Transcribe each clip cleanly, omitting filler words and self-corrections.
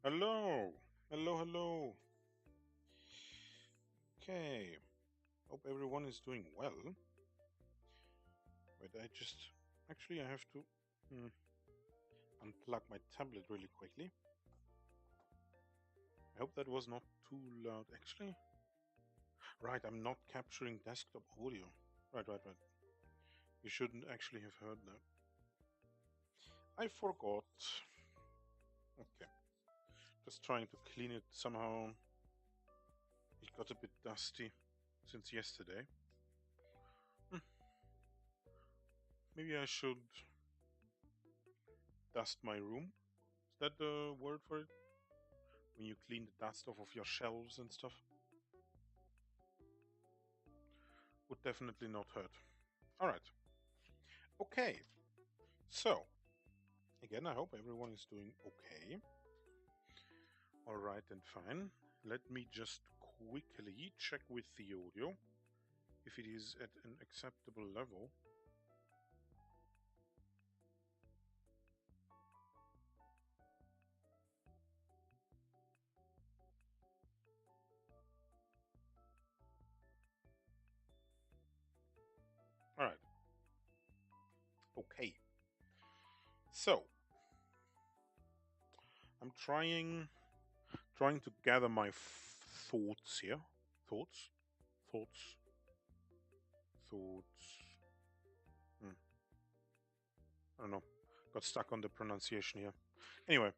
Hello. Hello, hello. Okay. Hope everyone is doing well. But I have to unplug my tablet really quickly. I hope that was not too loud. Actually, right, I'm not capturing desktop audio. Right. You shouldn't actually have heard that. I forgot. Okay. Just trying to clean it somehow. It got a bit dusty since yesterday. Maybe I should dust my room. Is that the word for it? When you clean the dust off of your shelves and stuff? Would definitely not hurt. Alright. Okay. So, again, I hope everyone is doing okay. Alright and fine. Let me just quickly check with the audio if it is at an acceptable level. Alright. Okay. So, I'm trying to gather my thoughts here. Thoughts. I don't know. Got stuck on the pronunciation here. Anyway,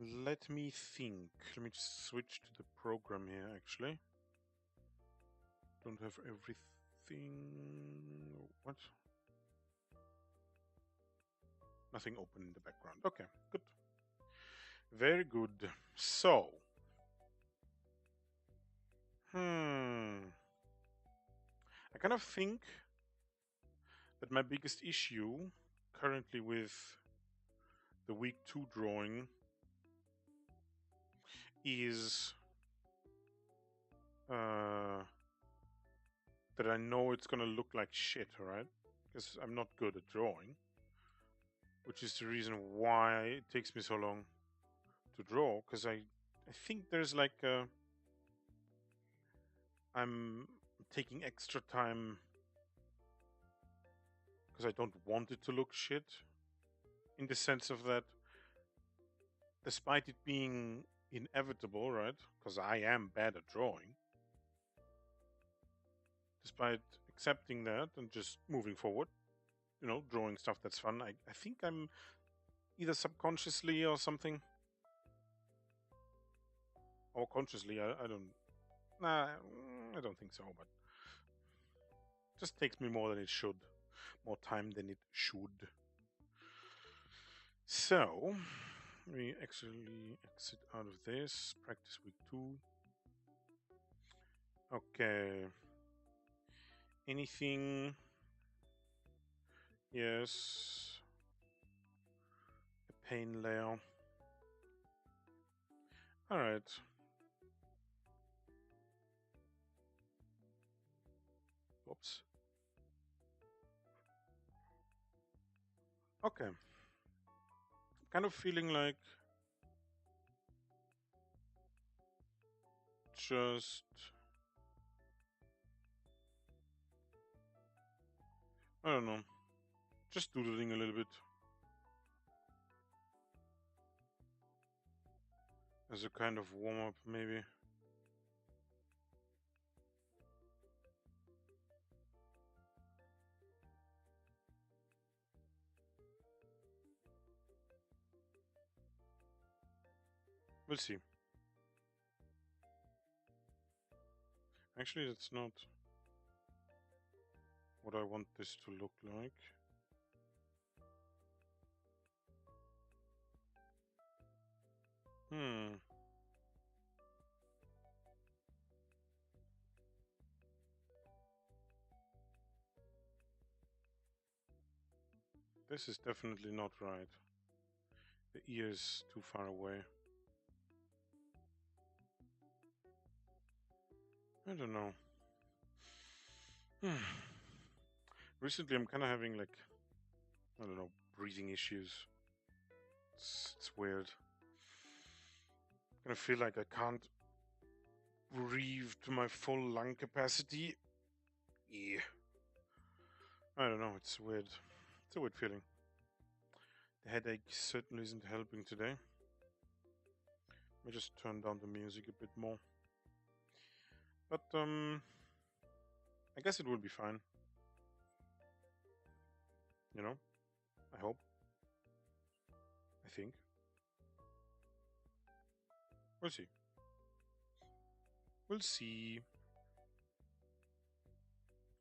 let me think. Let me just switch to the program here, actually. Don't have everything. What? Nothing open in the background. Okay, good. Very good. So, I kind of think that my biggest issue currently with the week 2 drawing is that I know it's gonna look like shit, right? Because I'm not good at drawing, which is the reason why it takes me so long to draw. Because I think there's like I'm taking extra time because I don't want it to look shit, in the sense of that, despite it being inevitable, right? Because I am bad at drawing. Despite accepting that and just moving forward, drawing stuff that's fun, I think I'm either subconsciously or something, or consciously, I don't, nah, I don't think so, but just takes me more than it should, more time than it should. So, we actually exit out of this, practice week 2. Okay. Anything? Yes. A pain layer. Alright. Whoops. Okay. Kind of feeling like just I don't know, just doodling a little bit as a kind of warm-up, maybe. We'll see. Actually, that's not what I want this to look like. This is definitely not right. The ear is too far away. I don't know. Recently, I'm kind of having like, I don't know, breathing issues. It's weird. I feel like I can't breathe to my full lung capacity. Yeah. I don't know, it's weird. It's a weird feeling. The headache certainly isn't helping today. Let me just turn down the music a bit more. But, I guess it will be fine. You know? I hope. I think. We'll see. We'll see.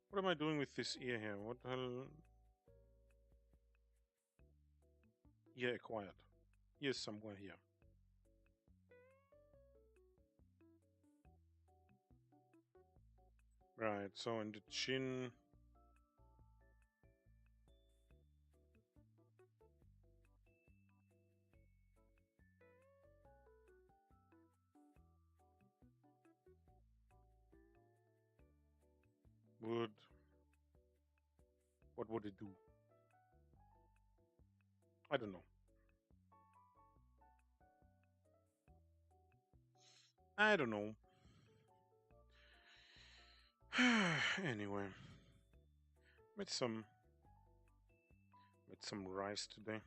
What am I doing with this ear here? What the hell? Ear acquired. Ear somewhere here. Right, so in the chin. What would it do? I don't know. I don't know. Anyway, made some rice today.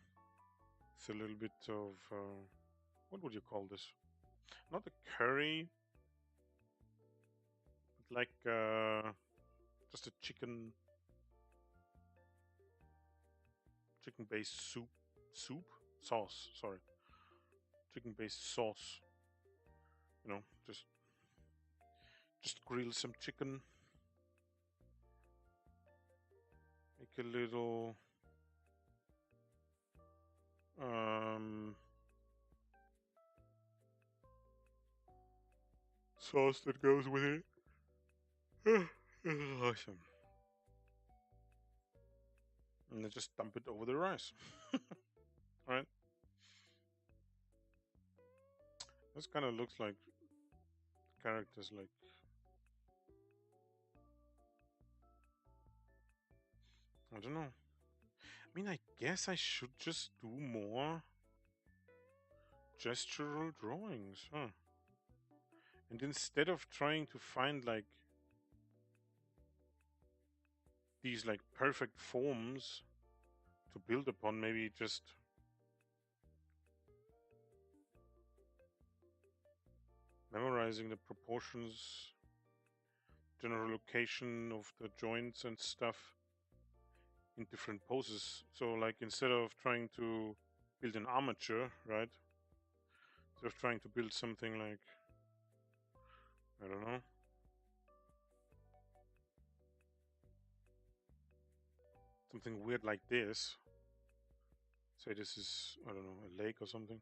It's a little bit of what would you call this? Not a curry, but like just a chicken-based sauce. Sorry, chicken-based sauce. You know, just grill some chicken. Make a little sauce that goes with it. Awesome. And then just dump it over the rice. Alright. This kind of looks like the characters like. I don't know. I mean, I guess I should just do more gestural drawings, huh? And instead of trying to find like these like perfect forms to build upon, maybe just memorizing the proportions, general location of the joints and stuff in different poses. So like instead of trying to build an armature, right? Instead of trying to build something like, I don't know, something weird like this. Say this is, I don't know, a lake or something.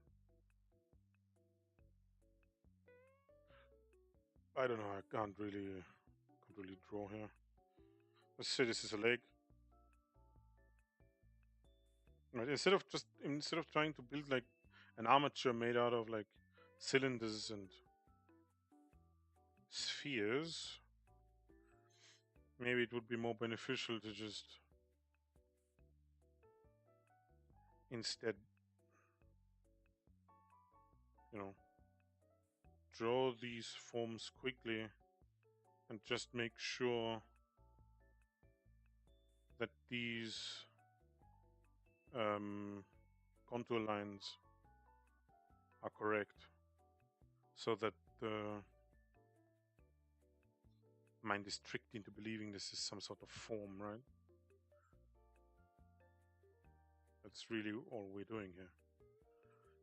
I don't know, I can't really draw here. Let's say this is a lake. Right, instead of trying to build like an armature made out of like cylinders and spheres, maybe it would be more beneficial to just instead, you know, draw these forms quickly and just make sure that these contour lines are correct, so that the mind is tricked into believing this is some sort of form, right? That's really all we're doing here.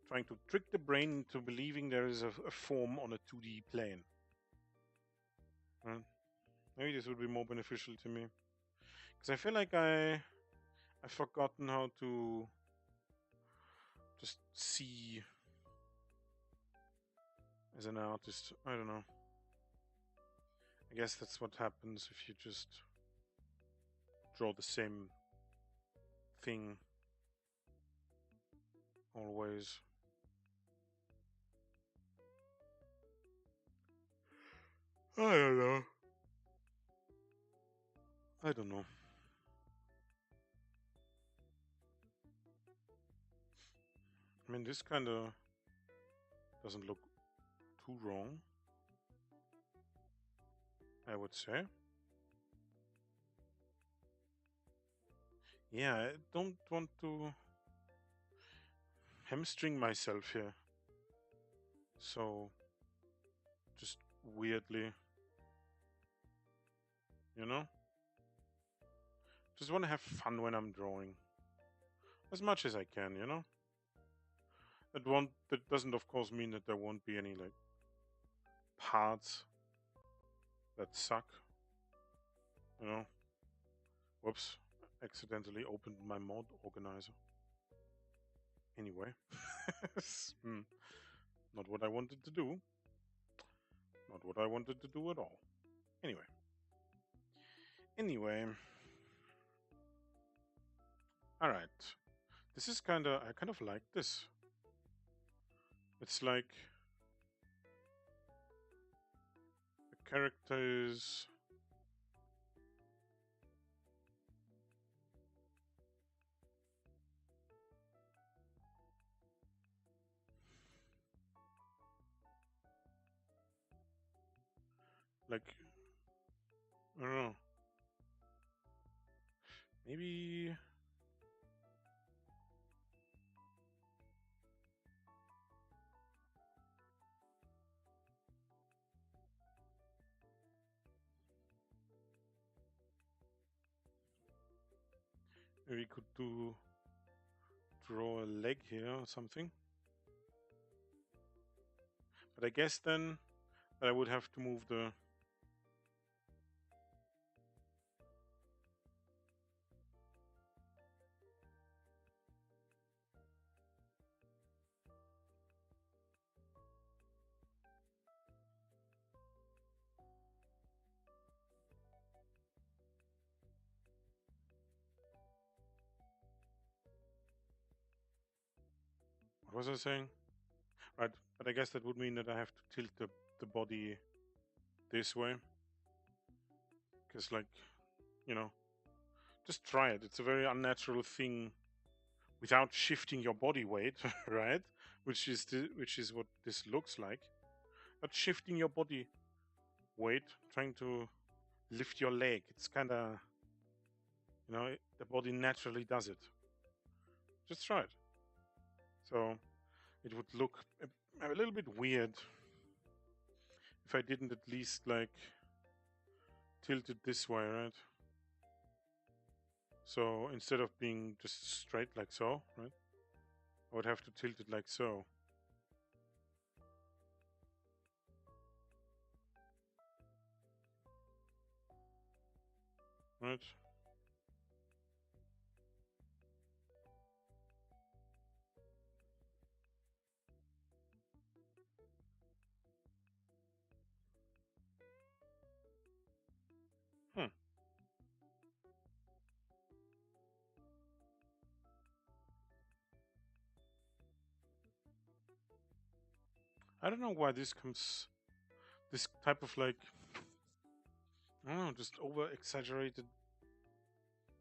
Trying to trick the brain into believing there is a form on a 2D plane. Right? Maybe this would be more beneficial to me. Because I feel like I've forgotten how to just see as an artist. I don't know. I guess that's what happens if you just draw the same thing always. I don't know. I don't know. I mean, this kind of doesn't look too wrong, I would say. Yeah, I don't want to hamstring myself here. So, just weirdly, you know? Just want to have fun when I'm drawing. As much as I can, you know? That doesn't of course mean that there won't be any like parts that suck. You know? Whoops. Accidentally opened my mod organizer. Anyway. Not what I wanted to do. Not what I wanted to do at all. Anyway. Alright. This is I kind of like this. It's like the character is like, I don't know. Maybe we could draw a leg here or something. But I guess then I would have to move the what was I saying? Right, but I guess that would mean that I have to tilt the body this way. Because like, you know, just try it. It's a very unnatural thing without shifting your body weight, right? Which is what this looks like. But shifting your body weight, trying to lift your leg, it's kind of, you know, the body naturally does it. Just try it. So it would look a little bit weird if I didn't at least like tilt it this way, right? So instead of being just straight like so, right? I would have to tilt it like so. Right? Hmm. I don't know why this type of like, I don't know, just over exaggerated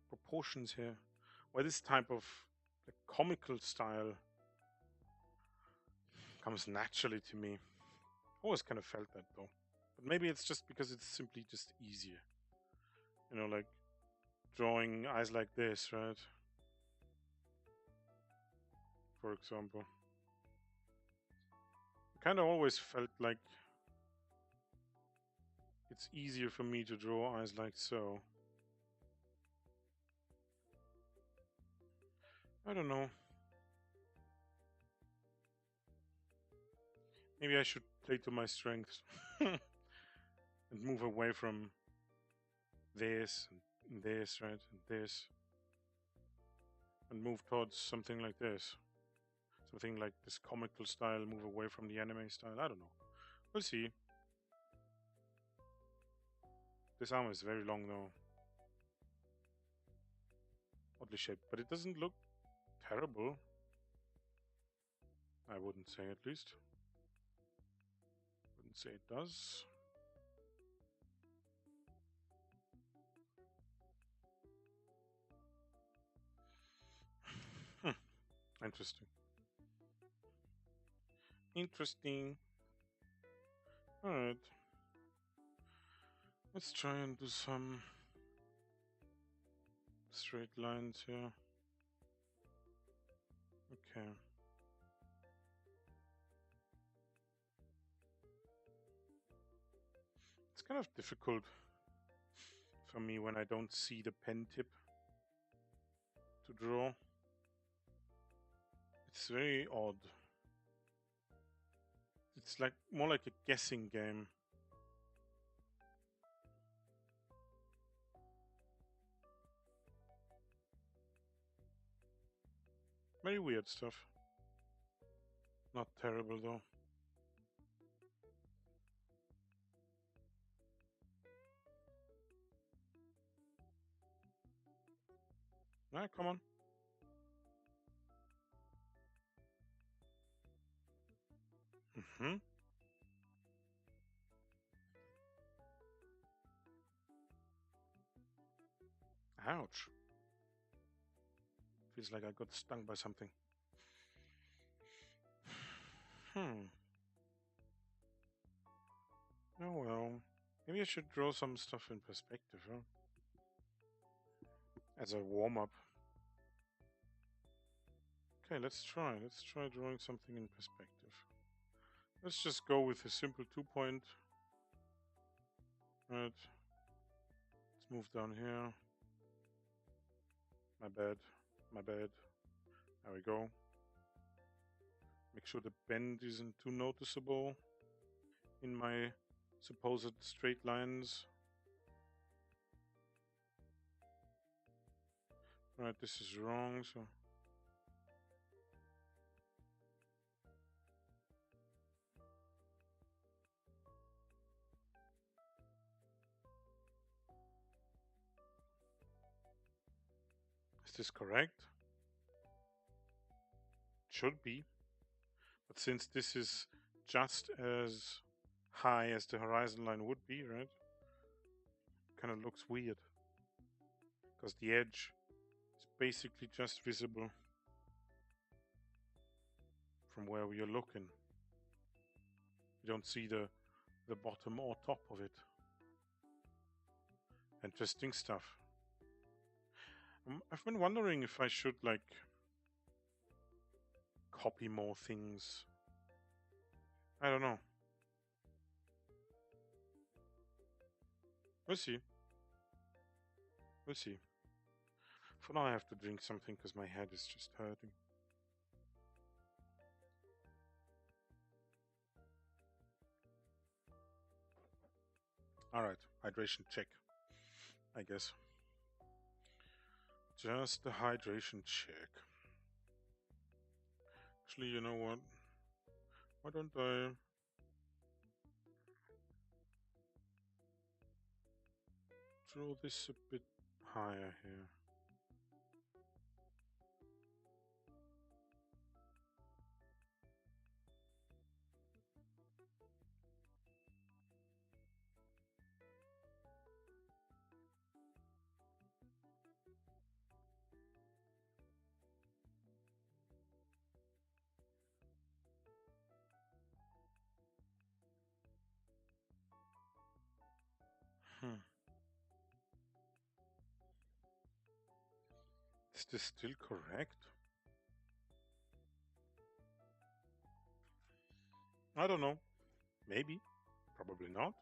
proportions here. Why this type of like, comical style comes naturally to me. Always kind of felt that though. But maybe it's just because it's simply just easier. You know, like drawing eyes like this, right? For example. I kind of always felt like it's easier for me to draw eyes like so. I don't know. Maybe I should play to my strengths and move away from this and this, right? And this. And move towards something like this. Something like this comical style, move away from the anime style. I don't know. We'll see. This arm is very long though. Oddly shaped, but it doesn't look terrible. I wouldn't say, at least. Wouldn't say it does. Interesting. Interesting. Alright. Let's try and do some straight lines here. Okay. It's kind of difficult for me when I don't see the pen tip to draw. It's very odd. It's like more like a guessing game. Very weird stuff. Not terrible though. Ah, come on. Mm-hmm. Ouch. Feels like I got stung by something. Hmm. Oh well. Maybe I should draw some stuff in perspective, huh? As a warm-up. Okay, let's try. Let's try drawing something in perspective. Let's just go with a simple 2-point. Right. Let's move down here. My bad. My bad. There we go. Make sure the bend isn't too noticeable in my supposed straight lines. Right, this is wrong, so... Is this correct? Should be. But since this is just as high as the horizon line would be, right? Kind of looks weird. Because the edge is basically just visible from where you're looking. You don't see the bottom or top of it. Interesting stuff. I've been wondering if I should like copy more things. I don't know. We'll see. We'll see. For now I have to drink something because my head is just hurting. Alright, hydration check, I guess. Just a hydration check. Actually, you know what? Why don't I... draw this a bit higher here? Is this still correct? I don't know. Maybe. Probably not.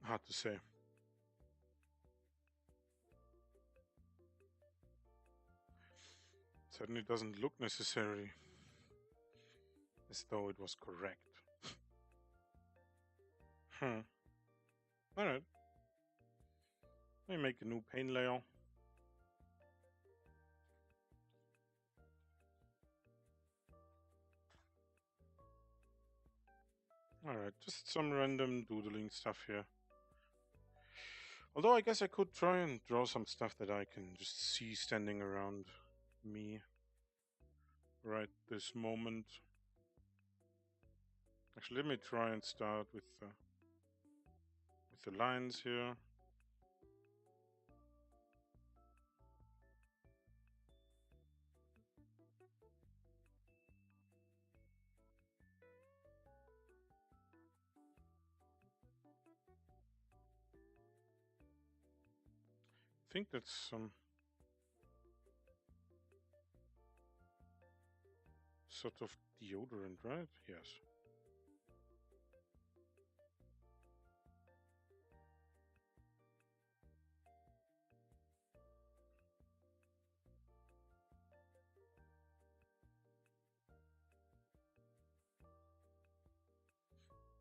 Hard to say. Certainly doesn't look necessarily as though it was correct. Alright. Let me make a new paint layer. Alright, just some random doodling stuff here. Although I guess I could try and draw some stuff that I can just see standing around me right this moment. Actually, let me try and start with the lines here. think that's some sort of deodorant, right? Yes.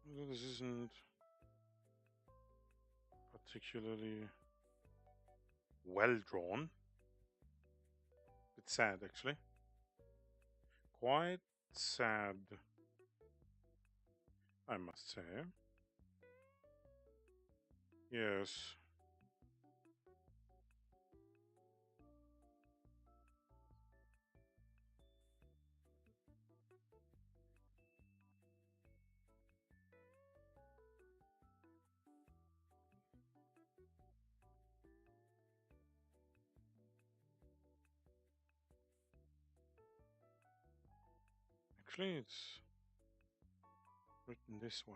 Although this isn't particularly well drawn. It's sad, actually. Quite sad, I must say. Yes. Actually, it's written this way.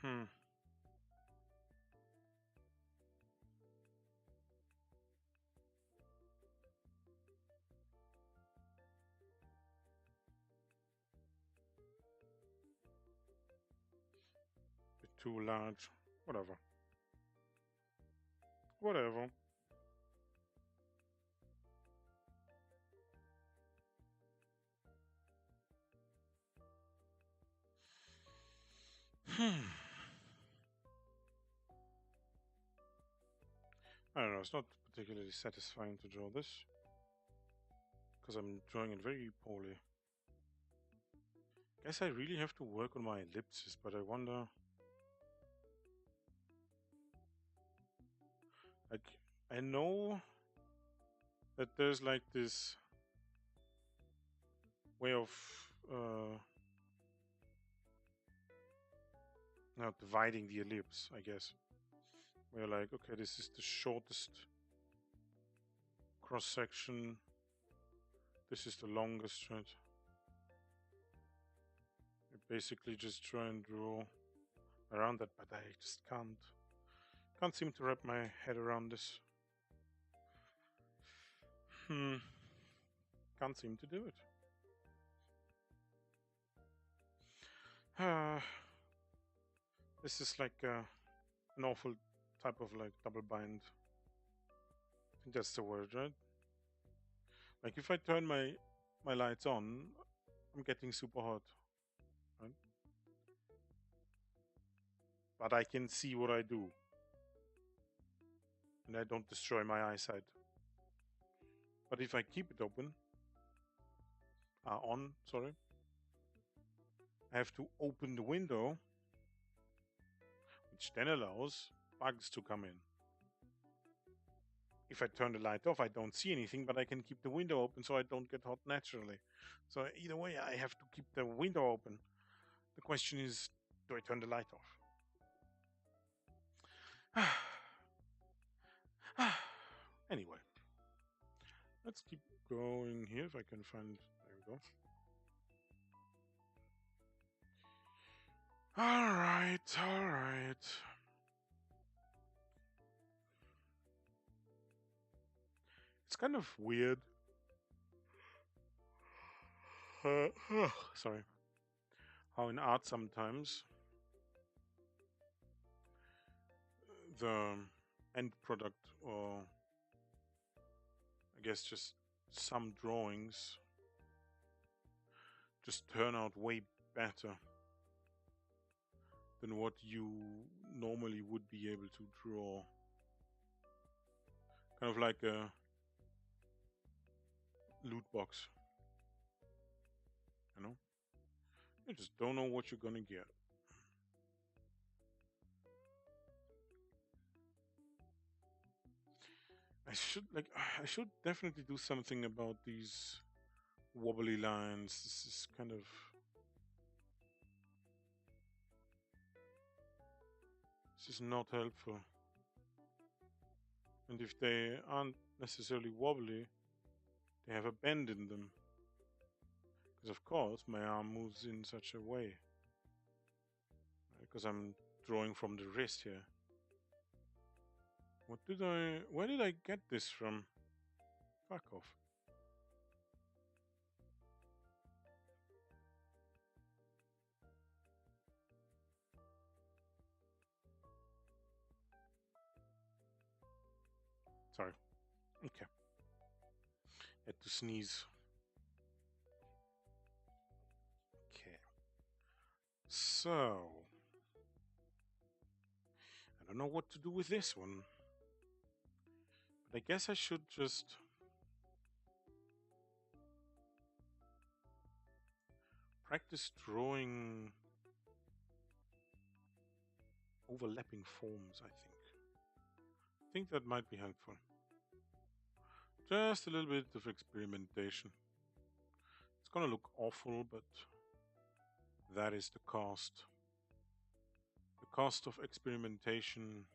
Hmm. Bit too large. Whatever. Whatever. Hmm. I don't know. It's not particularly satisfying to draw this because I'm drawing it very poorly. Guess I really have to work on my ellipses, but I wonder. Like, I know that there's like this way of now dividing the ellipse, I guess. Where like, okay, this is the shortest cross section. This is the longest, right? I basically just try and draw around that, but I just can't seem to wrap my head around this. Can't seem to do it. This is like an awful type of like double bind. I think that's the word, right? Like if I turn my lights on, I'm getting super hot, right? But I can see what I do, and I don't destroy my eyesight. But if I keep it open, sorry, I have to open the window, which then allows bugs to come in. If I turn the light off, I don't see anything, but I can keep the window open so I don't get hot naturally. So either way, I have to keep the window open. The question is, do I turn the light off? Anyway, let's keep going here if I can find. There we go. All right, all right. It's kind of weird. Sorry. How in art sometimes the end product, or I guess just some drawings, just turn out way better than what you normally would be able to draw. Kind of like a loot box, you know? You just don't know what you're gonna get. I should definitely do something about these wobbly lines. This is kind of not helpful. And if they aren't necessarily wobbly, they have a bend in them. Because of course my arm moves in such a way. Because I'm drawing from the wrist here. Where did I get this from? Fuck off. Sorry. Okay. Had to sneeze. Okay. So, I don't know what to do with this one. But I guess I should just practice drawing overlapping forms, I think. I think that might be helpful. Just a little bit of experimentation. It's gonna look awful, but that is the cost. The cost of experimentation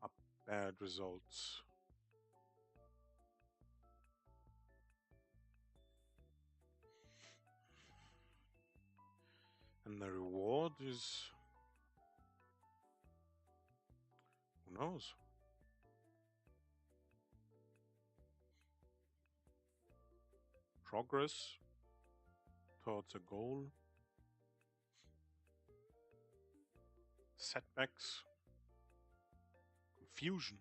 are bad results. And the reward is... who knows? Progress towards a goal. Setbacks. Confusion.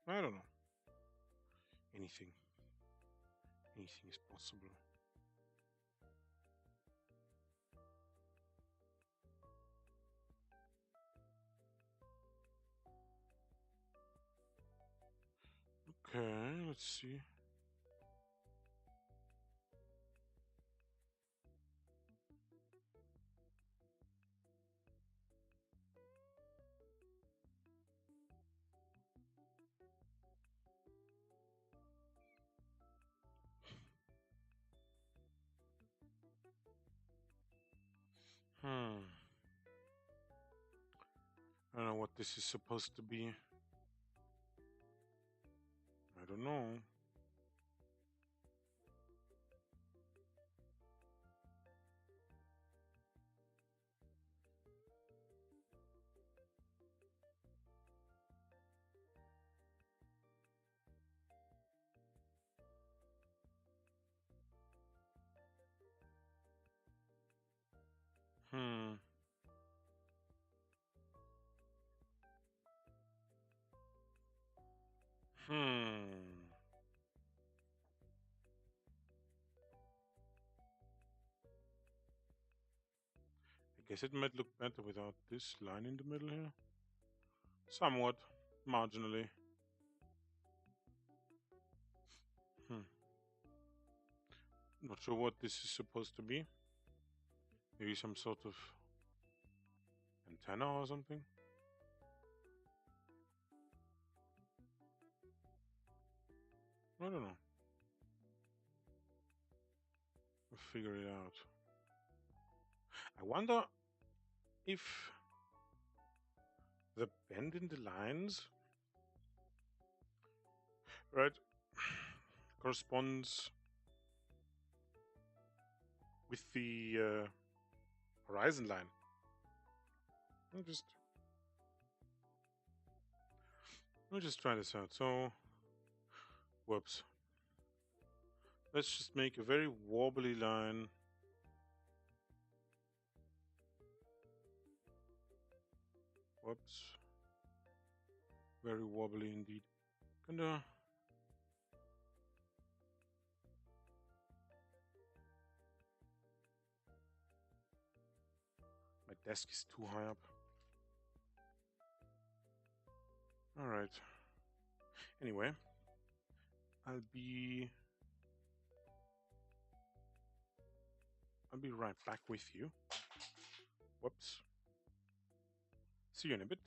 I don't know. Anything. Anything is possible. Okay, let's see. I don't know what this is supposed to be. I don't know. Hmm. Hmm. I guess it might look better without this line in the middle here. Somewhat. Marginally. Not sure what this is supposed to be. Maybe some sort of antenna or something. I don't know. We'll figure it out. I wonder if the bend in the lines, right, corresponds with the horizon line. Let me just try this out. So, whoops. Let's just make a very wobbly line. Whoops. Very wobbly indeed. Kinda. My desk is too high up. Alright. Anyway. I'll be right back with you. Whoops. See you in a bit.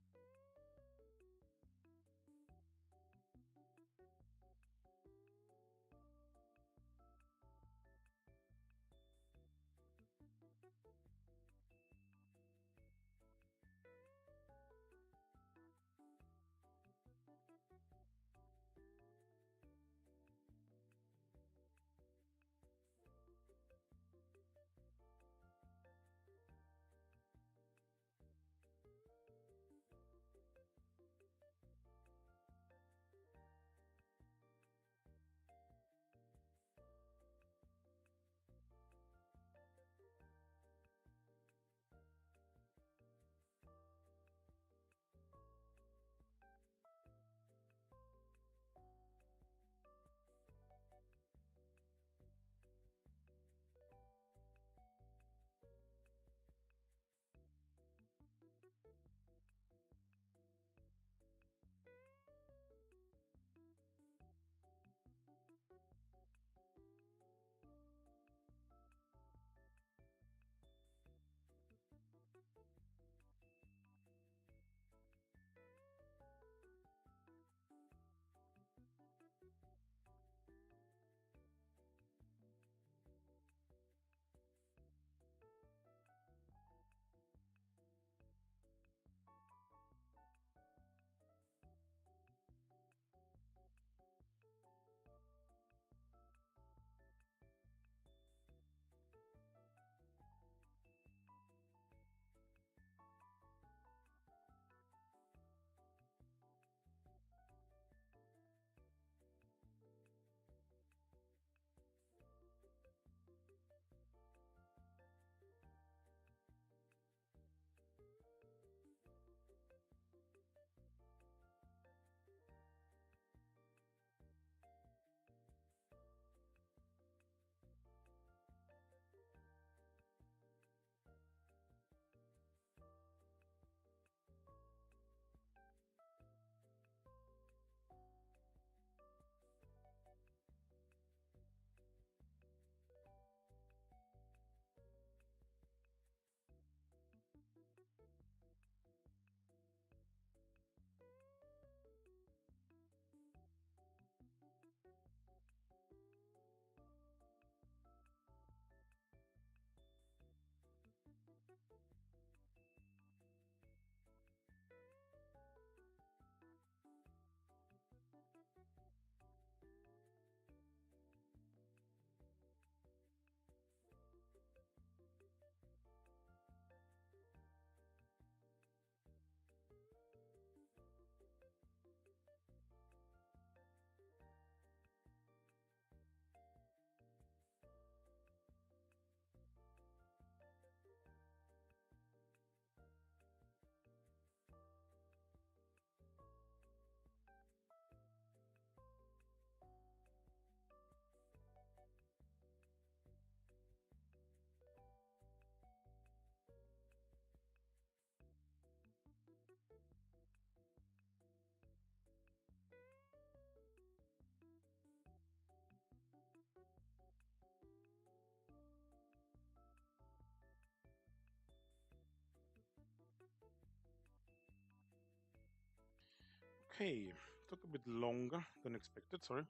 Okay, took a bit longer than expected, sorry.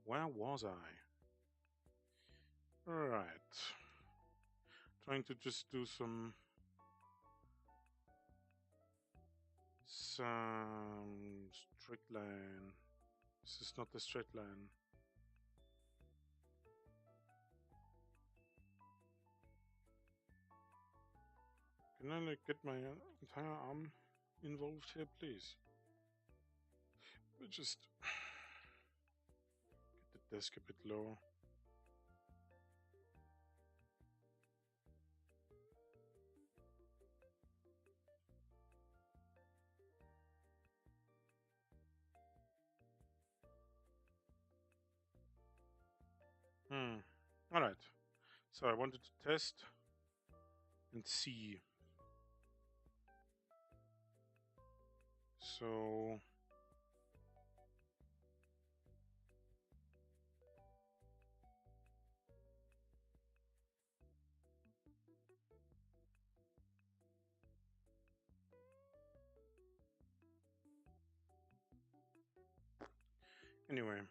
Where was I? Right. Trying to just do some straight line. This is not the straight line. Can I like get my entire arm involved here, please? But just get the desk a bit lower. Alright. So I wanted to test and see. So anyway,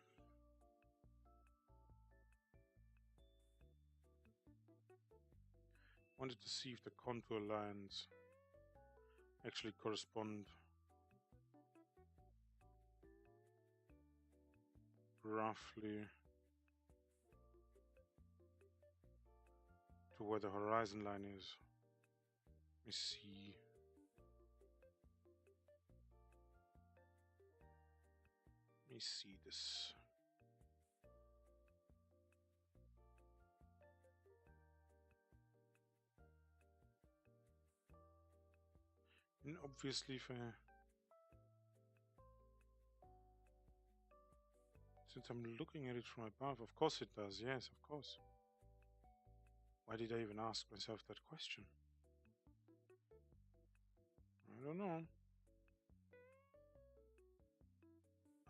wanted to see if the contour lines actually correspond roughly to where the horizon line is. Let me see. Let me see this. And obviously, since I'm looking at it from above, of course it does. Yes, of course. Why did I even ask myself that question? I don't know.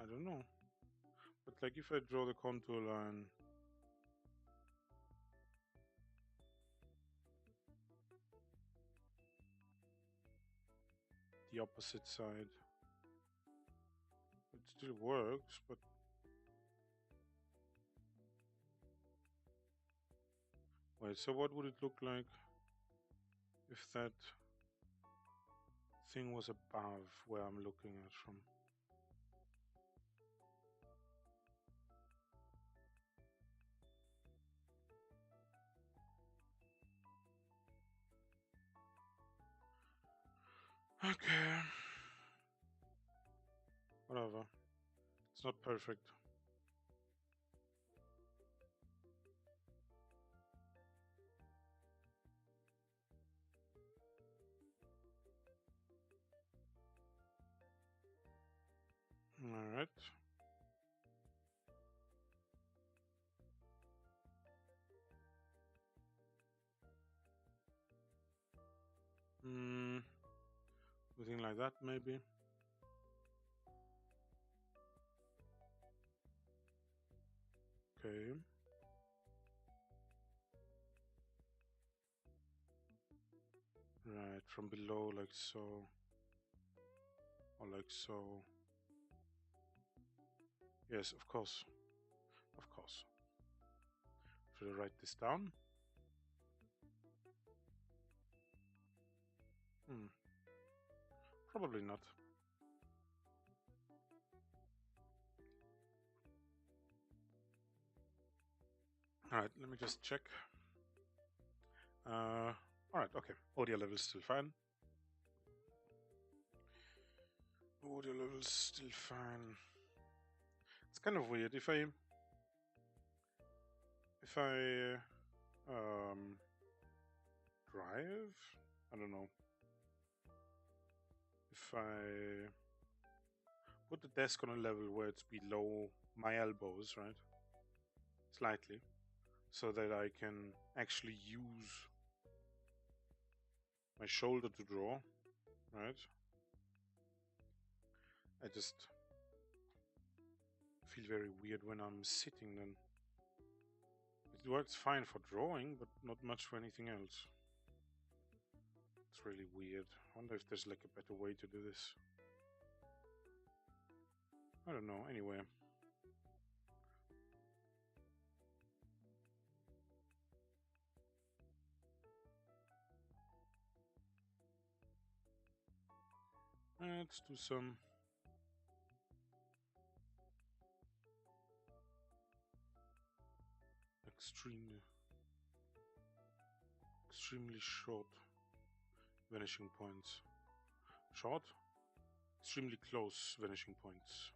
I don't know. But like if I draw the contour line the opposite side, it still works, but wait, so what would it look like if that thing was above where I'm looking at from? Okay. Whatever. It's not perfect. Alright. Something like that, maybe. Okay. Right, from below, like so. Or like so. Yes, of course. Of course. Should I write this down? Probably not. Alright, let me just check. Alright, okay. Audio level is still fine. Audio level is still fine. It's kind of weird. If I drive, I don't know. If I put the desk on a level where it's below my elbows, right? Slightly, so that I can actually use my shoulder to draw, right? I just feel very weird when I'm sitting then. It works fine for drawing, but not much for anything else. It's really weird. I wonder if there's like a better way to do this. I don't know, anyway. Let's do some extremely short vanishing points. Short? Extremely close vanishing points.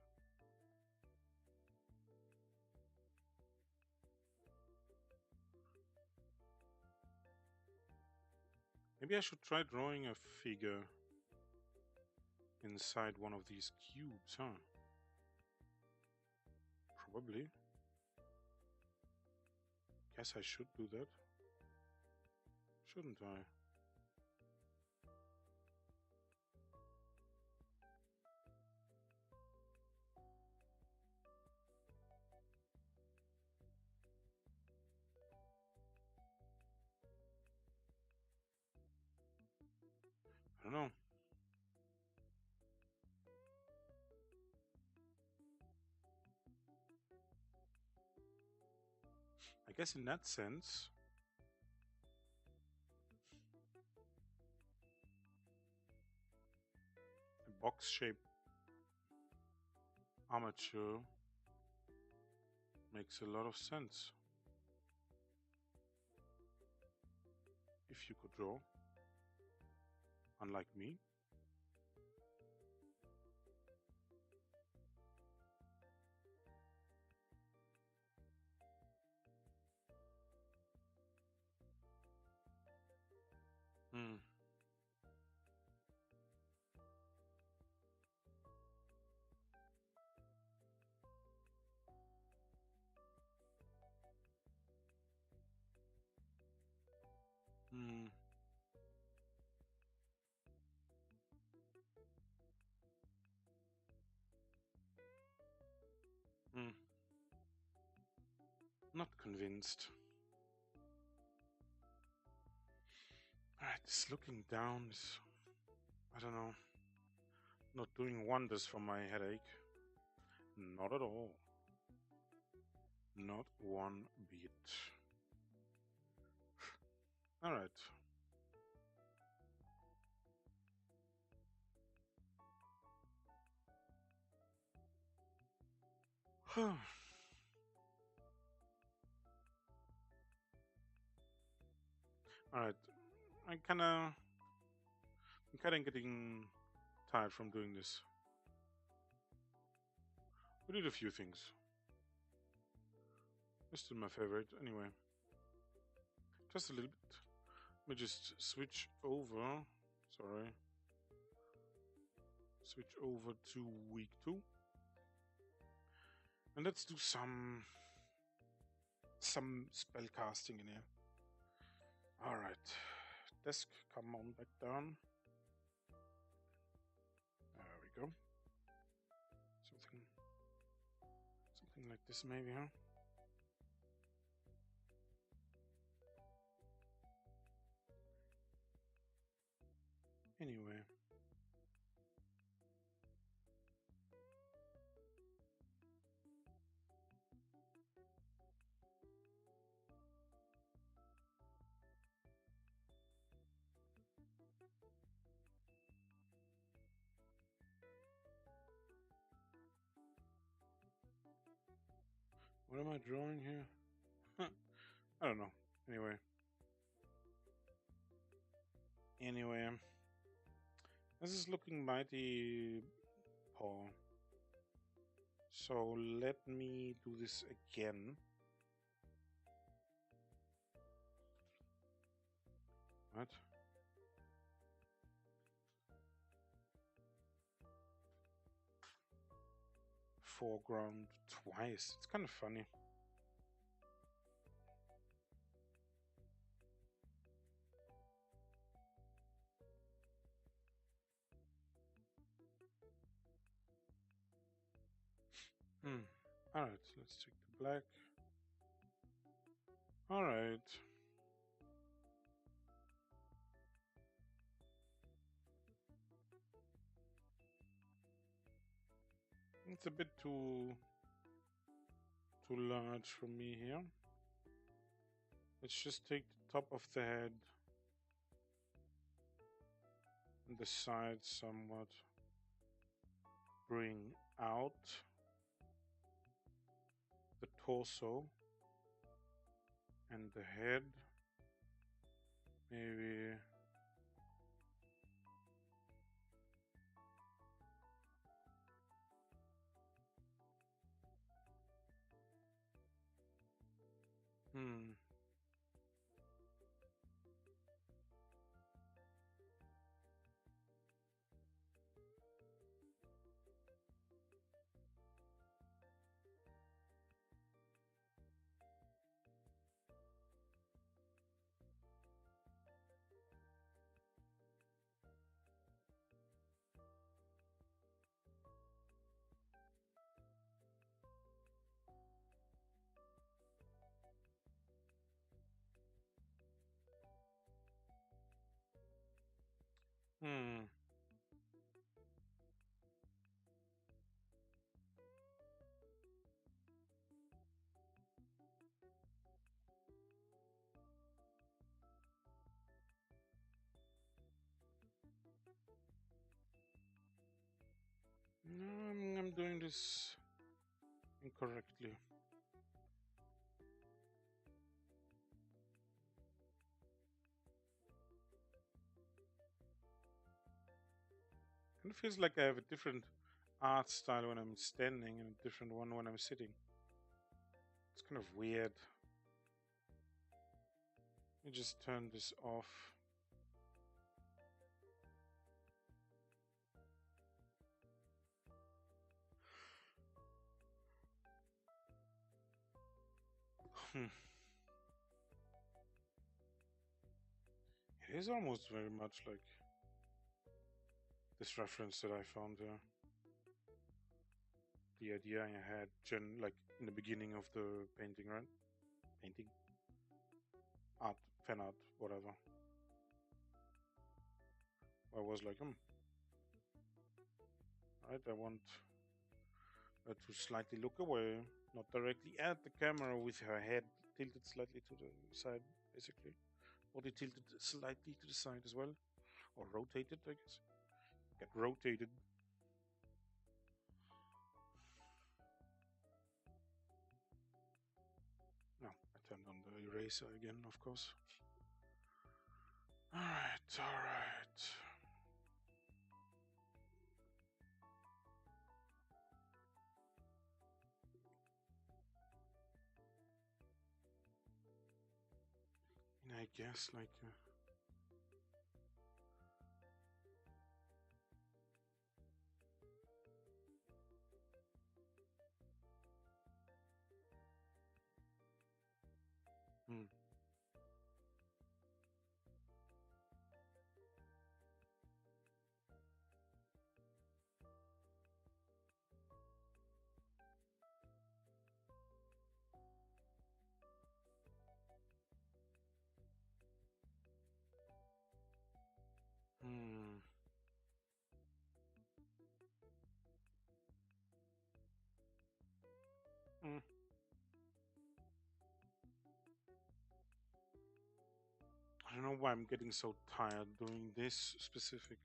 Maybe I should try drawing a figure inside one of these cubes, huh? Probably. Guess I should do that. Shouldn't I? I don't know. I guess in that sense, box-shaped armature makes a lot of sense. If you could draw, unlike me. Hmm. Hmm. Hmm. Not convinced. Alright, this looking down is, I don't know, not doing wonders for my headache. Not at all. Not one bit. Alright. Alright. I'm kinda getting tired from doing this. We did a few things. It's still my favorite anyway. Just a little bit. Let me just switch over. Sorry. Switch over to week 2. And let's do some spell casting in here. Alright. Desk, come on back down. There we go. Something like this maybe, huh? Anyway. What am I drawing here? I don't know. Anyway, this is looking mighty poor. So let me do this again. What? Foreground twice. It's kind of funny. Alright, let's check the black. Alright. It's a bit too large for me here. Let's just take the top of the head and the sides somewhat. Bring out the torso and the head. Maybe Hmm. I'm doing this incorrectly. And it feels like I have a different art style when I'm standing and a different one when I'm sitting. It's kind of weird. Let me just turn this off. It is almost very much like this reference that I found there. The idea I had, like in the beginning of the painting, right? Painting, art, fan art, whatever. I was like, right, I want her to slightly look away, not directly at the camera with her head tilted slightly to the side, basically. Body tilted slightly to the side as well, or rotated, I guess. Get rotated. No, I turned on the eraser again, of course. Alright, alright. And I guess, like... Hmm. Hmm. Hmm. I don't know why I'm getting so tired doing this specific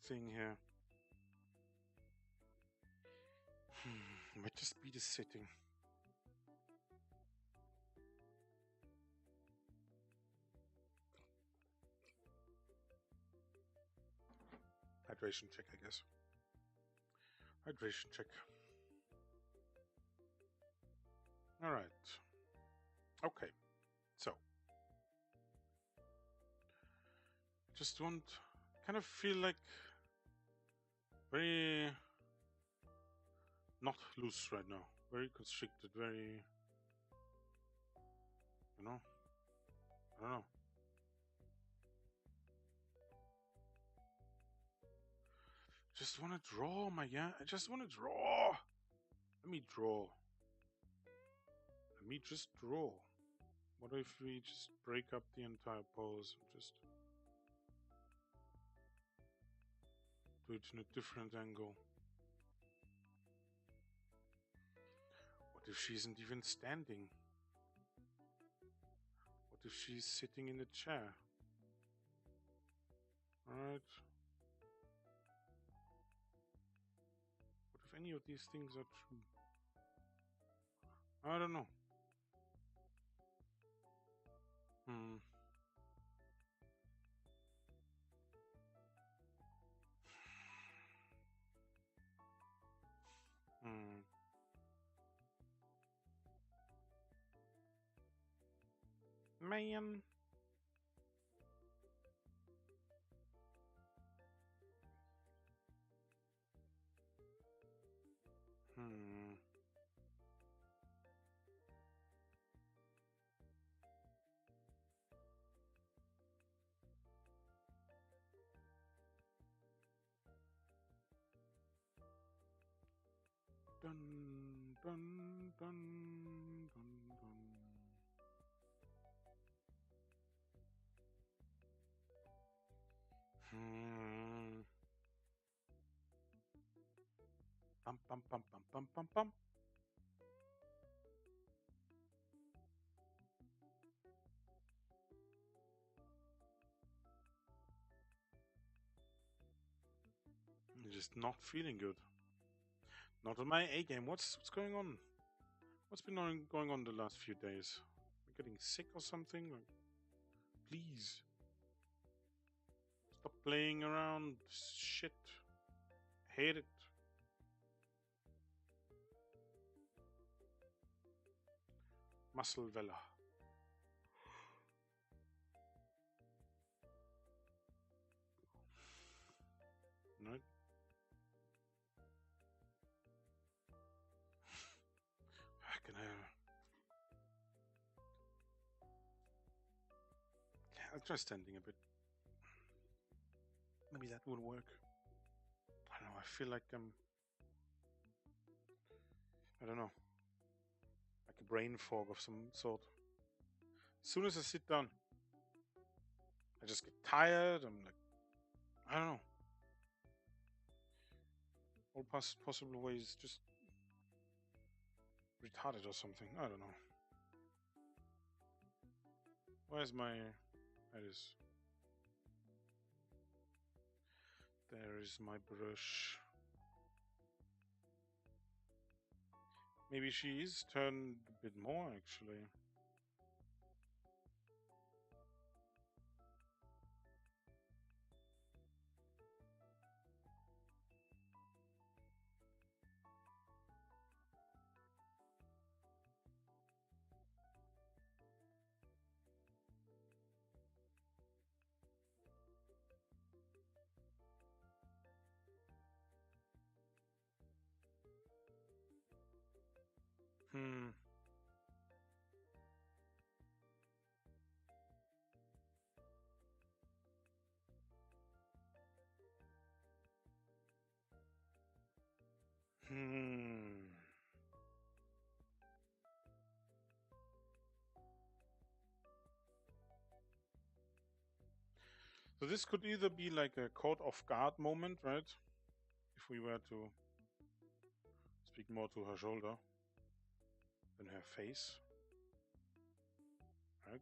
thing here. Might just be the sitting. Hydration check, I guess. Hydration check. All right. Okay. So, just don't kind of feel like very not loose right now. Very constricted. Very, I don't know. Just want to draw, I just want to draw. Let me draw. Let me just draw. What if we just break up the entire pose and just do it in a different angle? What if she isn't even standing? What if she's sitting in a chair? Alright. What if any of these things are true? I don't know. Hmm. Hmm. Man. Hmm. Dun dun dun dun dun. Hmm. Pum pum pum pum pum pum pum. just not feeling good. Not on my A game. What's going on? What's been going on the last few days? Am I getting sick or something? Like, please. Stop playing around. Shit. Hate it. Muscle Vella. No. Fucking hell. I'll try standing a bit. Maybe that will work. I don't know, I feel like I don't know, like a brain fog of some sort. As soon as I sit down, I just get tired. I'm like, I don't know. All possible ways, just retarded or something. I don't know. Where's my... That is... There is my brush. Maybe she's turned a bit more, actually. Hmm. So this could either be like a caught off guard moment, right? If we were to speak more to her shoulder than her face, right?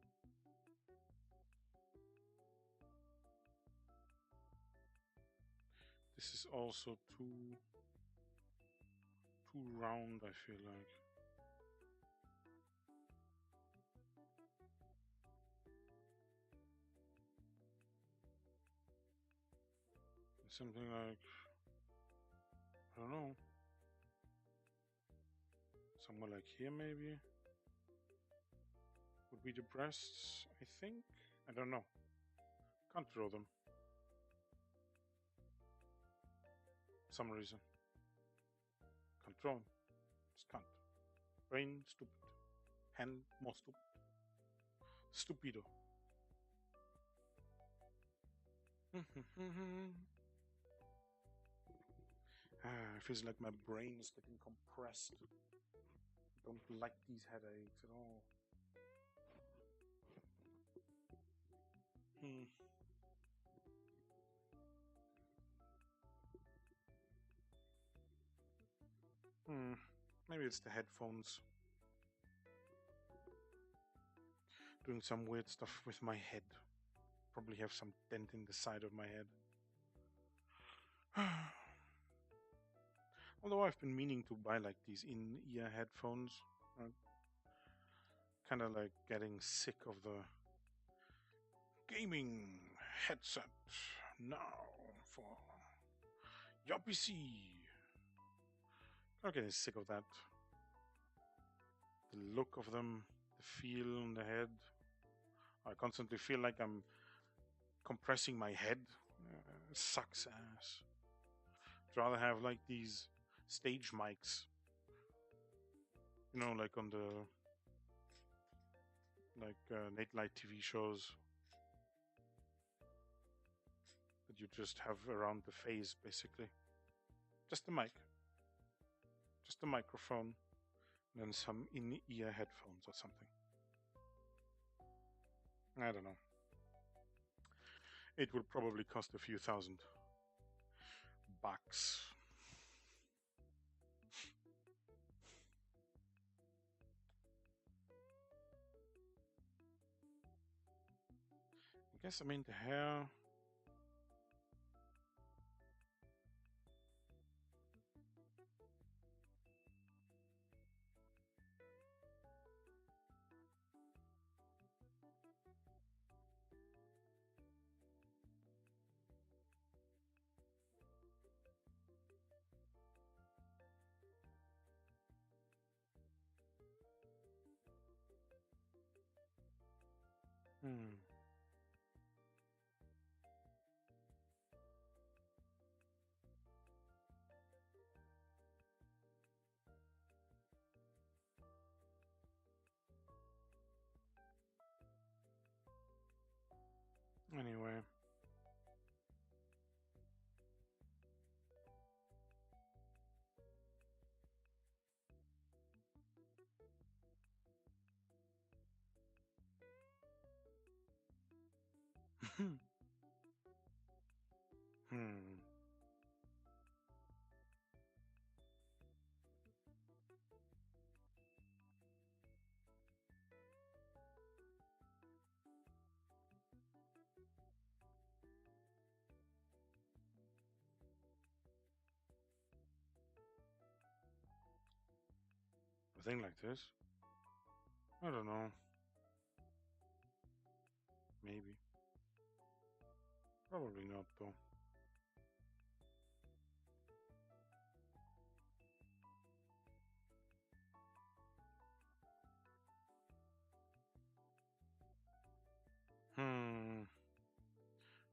This is also too round, I feel like. Something like, I don't know, somewhere like here maybe would be the breasts, I think. I don't know. Can't draw them. For some reason. Can't draw them. Just can't. Brain stupid. Hand more stupid. Stupido. It feels like my brain is getting compressed. I don't like these headaches at all. Maybe it's the headphones. Doing some weird stuff with my head. Probably have some dent in the side of my head. Although I've been meaning to buy like these in-ear headphones. Kind of like getting sick of the gaming headset now for your PC. I'm getting sick of that. The look of them, the feel on the head. I constantly feel like I'm compressing my head. Sucks ass. I'd rather have like these stage mics. You know, like on the late night TV shows that you just have around the face, basically. Just the mic. Just the microphone. And then some in-ear headphones or something. I don't know. It would probably cost a few $1,000. I guess, I mean, the hair... Hmm. Anyway. Hmm. A thing like this? I don't know. Maybe. Probably not, though. Hmm.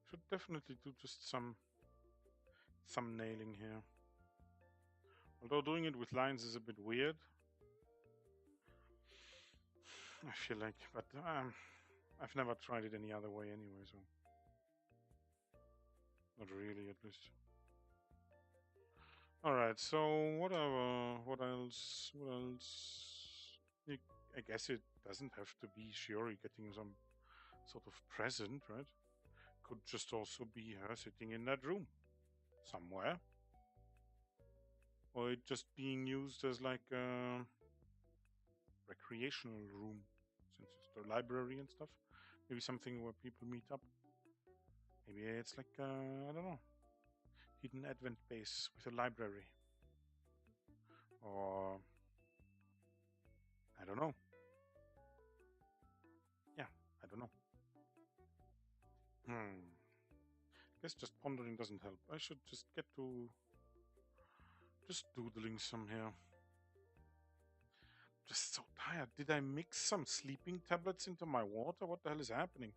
Should definitely do just some nailing here. Although doing it with lines is a bit weird. I feel like, but I've never tried it any other way anyway, so not really, at least. All right. So whatever. What else? What else? I guess it doesn't have to be Shiori getting some sort of present, right? Could just also be her sitting in that room somewhere, or it just being used as like a recreational room, since it's the library and stuff. Maybe something where people meet up. Maybe it's like I don't know, hidden advent base with a library, or I don't know. Yeah, I don't know. Hmm. Guess just pondering doesn't help. I should just get to just doodling some here. Just so tired. Did I mix some sleeping tablets into my water? What the hell is happening?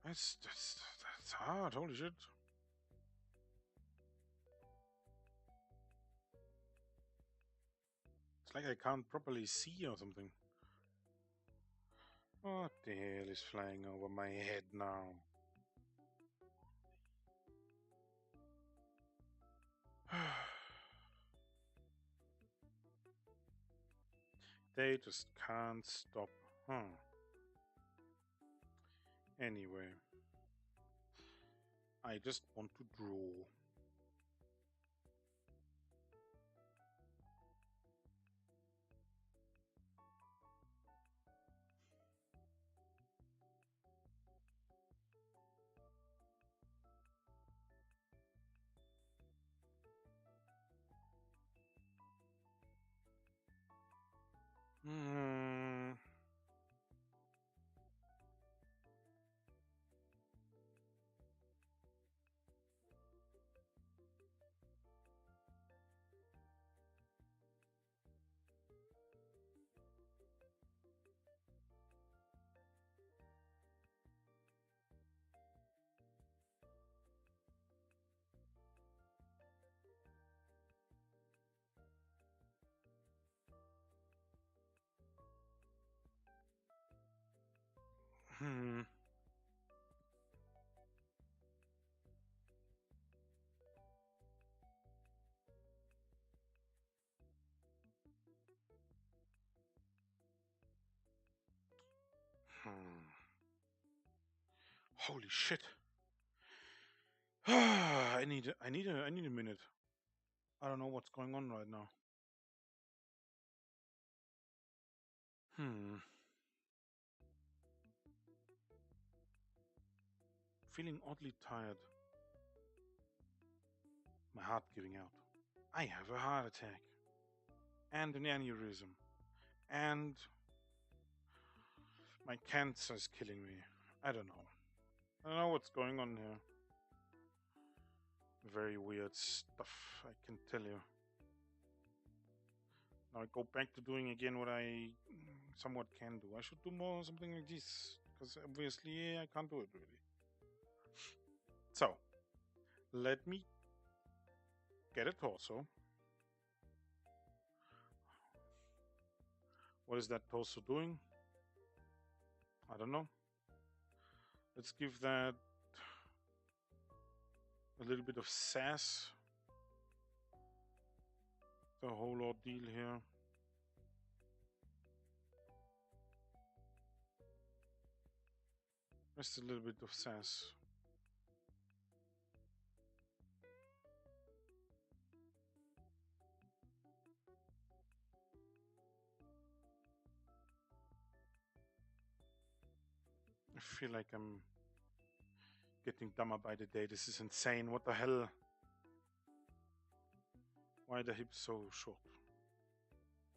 That's hard. Holy shit. It's like I can't properly see or something. What the hell is flying over my head now? They just can't stop. Huh. Anyway, I just want to draw. Hmm. Hmm. Hmm. Holy shit. I need a minute. I don't know what's going on right now. Hmm. Feeling oddly tired. My heart giving out. I have a heart attack. And an aneurysm. And My cancer is killing me. I don't know. I don't know what's going on here. Very weird stuff, I can tell you. Now I go back to doing again what I somewhat can do. I should do more something like this, because obviously I can't do it really. So, let me get a torso. What is that torso doing? I don't know. Let's give that a little bit of sass. The whole ordeal here. Just a little bit of sass. I feel like I'm getting dumber by the day. This is insane. What the hell? Why are the hips so short?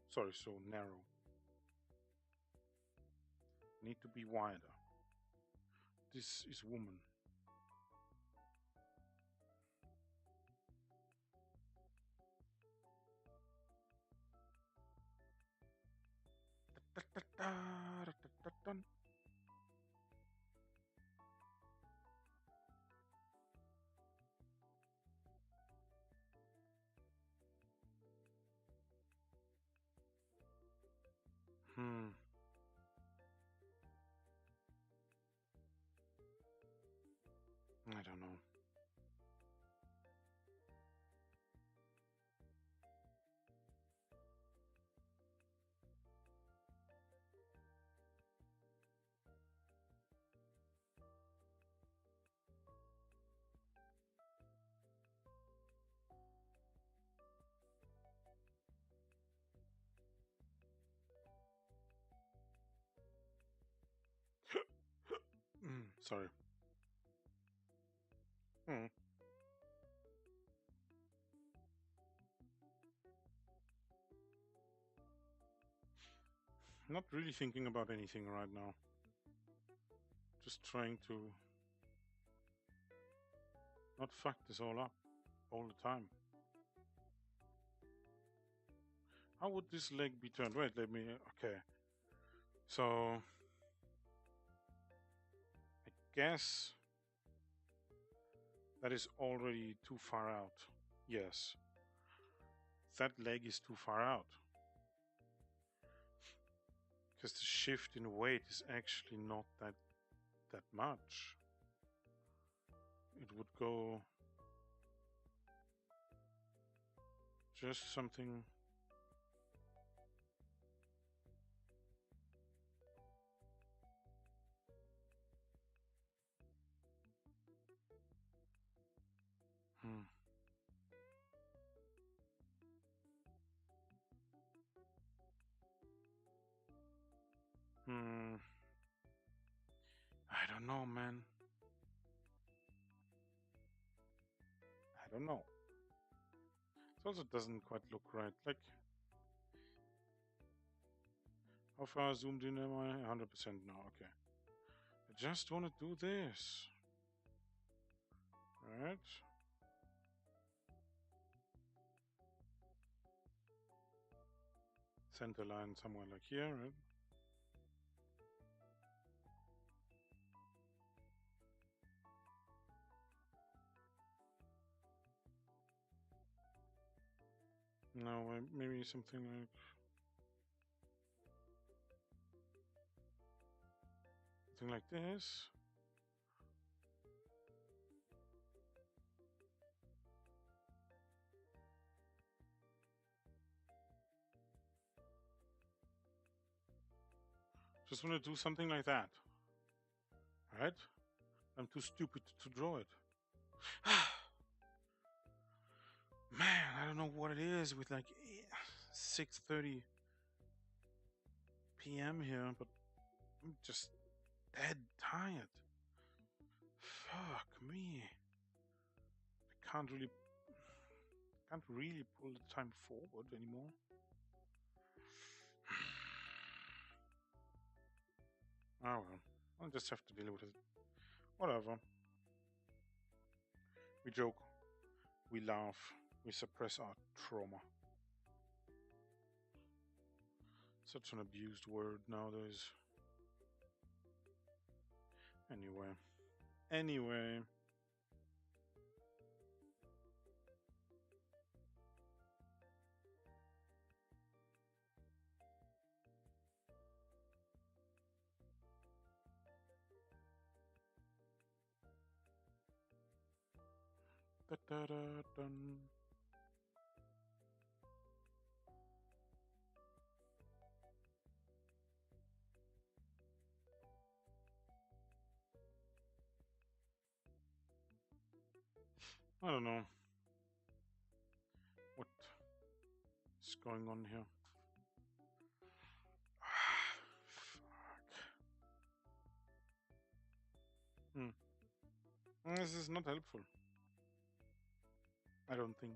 Sorry, so narrow. Need to be wider. This is woman. I don't know. Sorry. Not really thinking about anything right now. Just trying to not fuck this all up all the time. How would this leg be turned? Wait, let me... Okay. So... I guess... that is already too far out. Yes. That leg is too far out. Because the shift in weight is actually not that much. It would go... just something... I don't know, man. I don't know. It also doesn't quite look right. Like, how far zoomed in am I? 100% now. Okay. I just want to do this. Right. Center line somewhere like here, right? No, maybe something like... something like this. Just want to do something like that. Right? I'm too stupid to draw it. Man, I don't know what it is with like 6:30 p.m. here, but I'm just dead tired. Fuck me. I can't really pull the time forward anymore. Ah well, I'll just have to deal with it. Whatever. We joke, we laugh, we suppress our trauma. Such an abused word nowadays. Anyway. Da-da-da-dun. I don't know what is going on here. Fuck. This is not helpful. I don't think.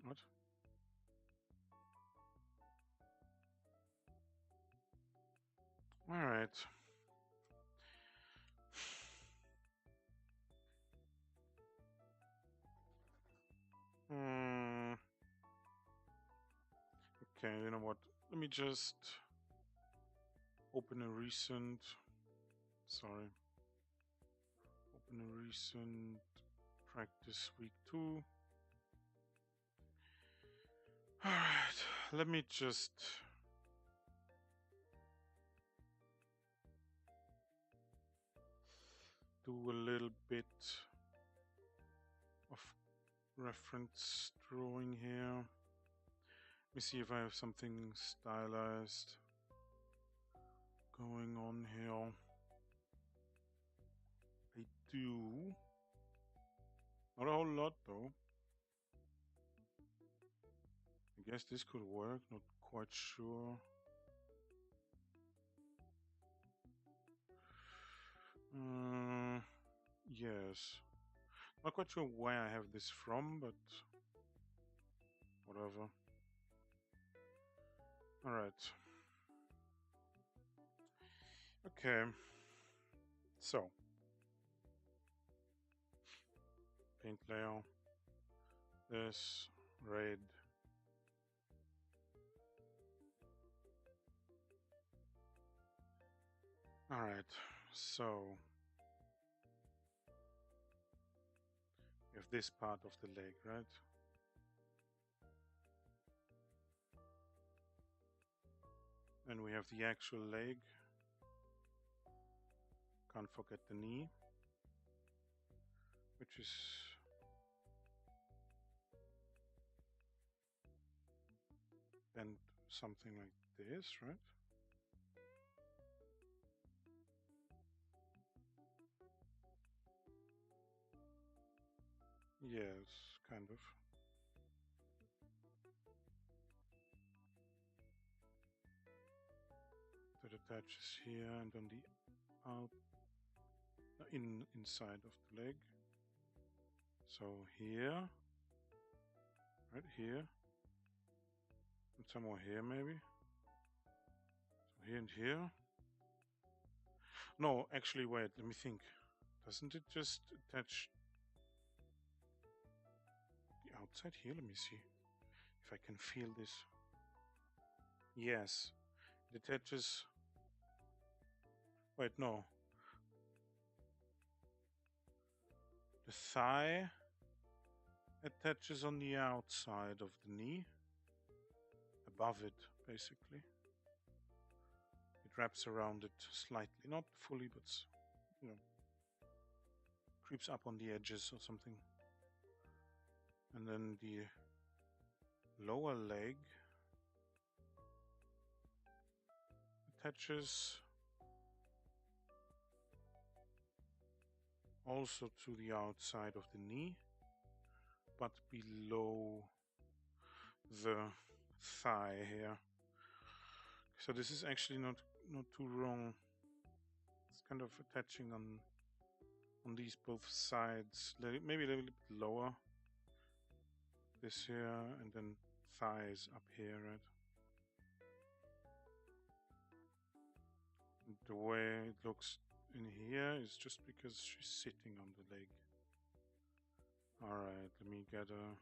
What? All right. Okay, you know what? Let me just open a recent. Sorry. Open a recent practice week 2. All right. Let me just. Do a little bit of reference drawing here. Let me see if I have something stylized going on here. I do. Not a whole lot though. I guess this could work, not quite sure. Yes. Not quite sure where I have this from, but whatever. Alright. Okay. So. Paint layer. This. Red. Alright. So. We have this part of the leg, right? And we have the actual leg. Can't forget the knee, which is bent something like this, right? Yes, kind of. That attaches here and on the inside of the leg. So here, right here, and somewhere here maybe. So here and here. No, actually, wait. Let me think. Doesn't it just attach the outside here? Let me see if I can feel this. Yes, it attaches. Wait, no. The thigh attaches on the outside of the knee, above it, basically. It wraps around it slightly, not fully, but you know, creeps up on the edges or something. And then the lower leg attaches also to the outside of the knee, but below the thigh here. So this is actually not too wrong. It's kind of attaching on on these both sides, maybe a little bit lower. This here, and then thighs up here, right? And the way it looks in here is just because she's sitting on the leg. Alright, let me get a...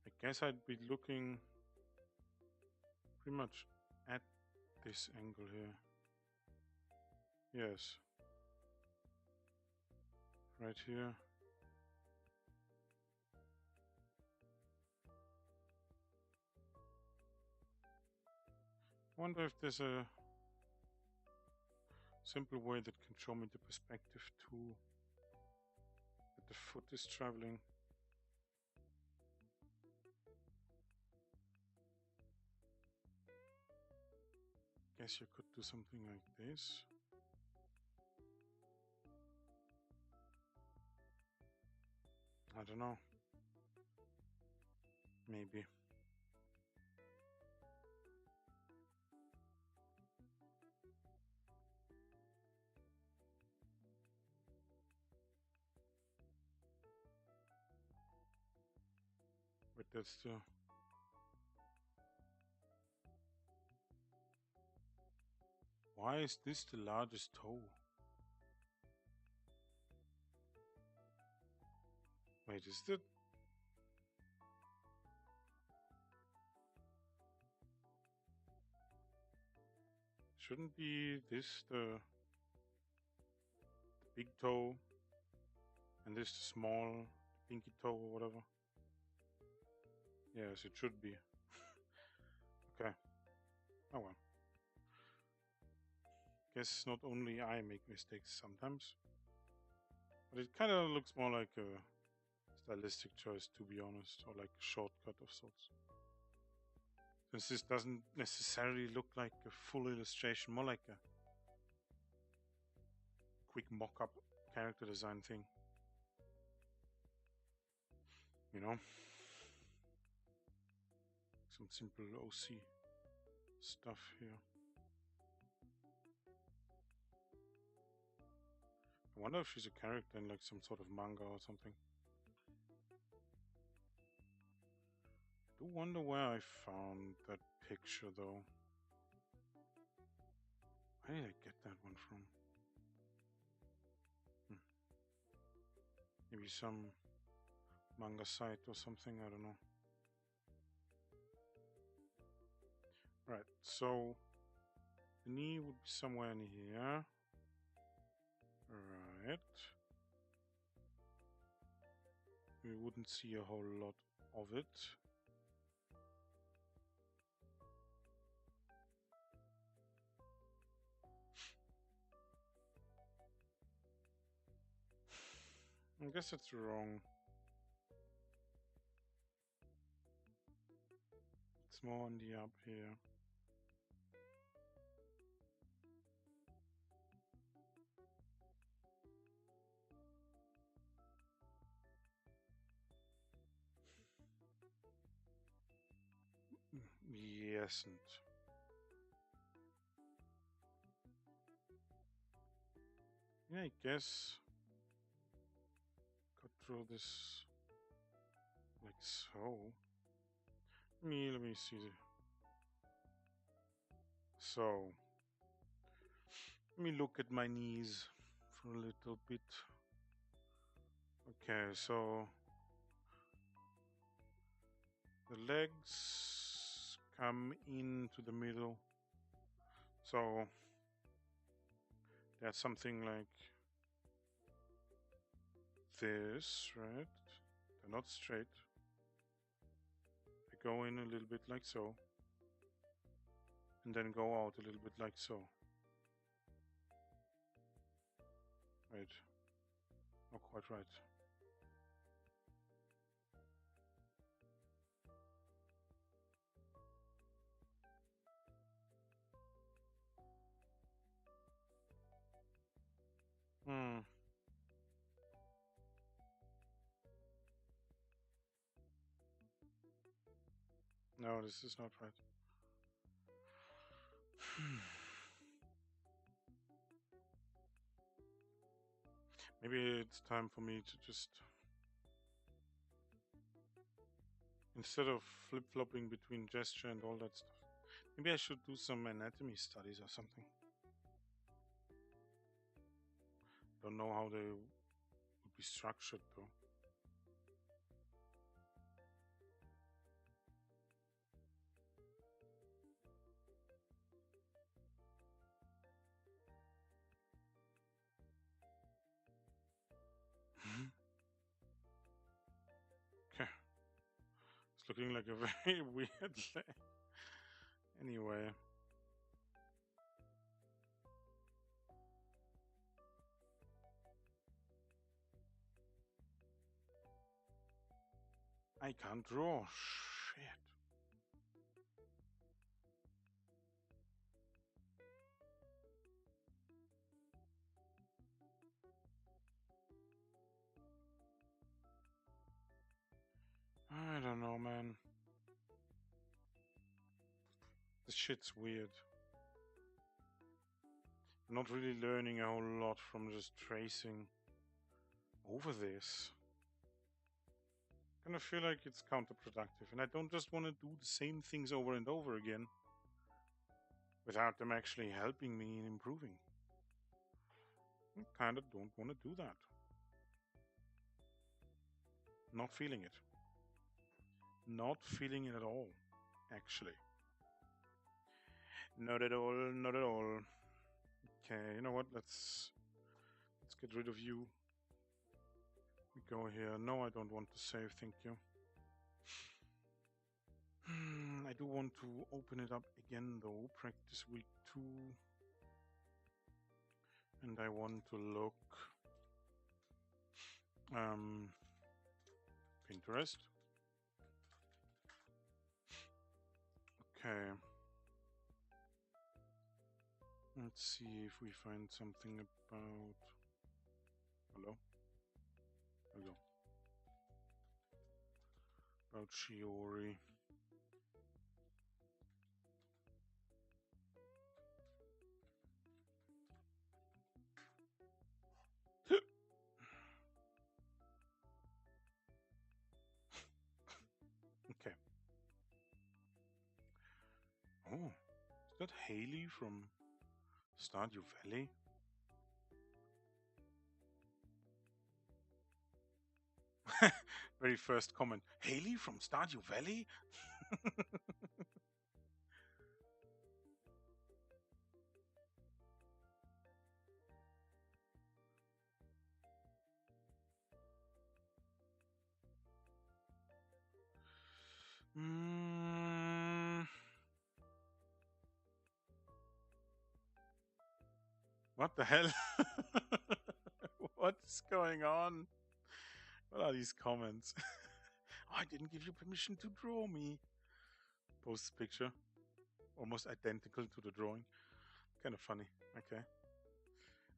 I guess I'd be looking pretty much at this angle here. Yes. Right here. I wonder if there's a simple way that can show me the perspective too, that the foot is traveling. Guess you could do something like this. I don't know. Maybe. But that's the... Why is this the largest toe? Wait, is that... Shouldn't be this the big toe and this the small pinky toe or whatever? Yes, it should be. Okay. Oh well. Guess not only I make mistakes sometimes. But it kind of looks more like a stylistic choice, to be honest, or like a shortcut of sorts. Since this doesn't necessarily look like a full illustration, more like a quick mock-up character design thing. You know? Some simple OC stuff here. I wonder if she's a character in like some sort of manga or something. I do wonder where I found that picture though. Where did I get that one from? Maybe some manga site or something, I don't know. Right, so the knee would be somewhere in here. Right. We wouldn't see a whole lot of it. I guess it's wrong. It's more on the up here. Yes, and yeah, I guess cut through this like so. Let me see. So let me look at my knees for a little bit. Okay, so the legs come into the middle. So there's something like this, right? They're not straight. They go in a little bit like so. And then go out a little bit like so. Right. Not quite right. No, this is not right. Maybe it's time for me to just, instead of flip-flopping between gesture and all that stuff, maybe I should do some anatomy studies or something. Don't know how they would be structured though. Okay. It's looking like a very weird leg. Anyway. I can't draw. Shit. I don't know, man. This shit's weird. I'm not really learning a whole lot from just tracing over this. I kind of feel like it's counterproductive, and I don't just want to do the same things over and over again without them actually helping me in improving. I kind of don't want to do that. Not feeling it. Not feeling it at all, actually. Not at all, not at all. Okay, you know what? Let's get rid of you. We go here. No, I don't want to save, thank you. I do want to open it up again though, practice week 2. And I want to look Pinterest. Okay. Let's see if we find something about... Hello? There we go. About Shiori. Okay. Oh, is that Haley from Stardew Valley? Very first comment. Haley from Stardew Valley? What the hell? What's going on? What are these comments? Oh, I didn't give you permission to draw me. Post picture. Almost identical to the drawing. Kind of funny. Okay.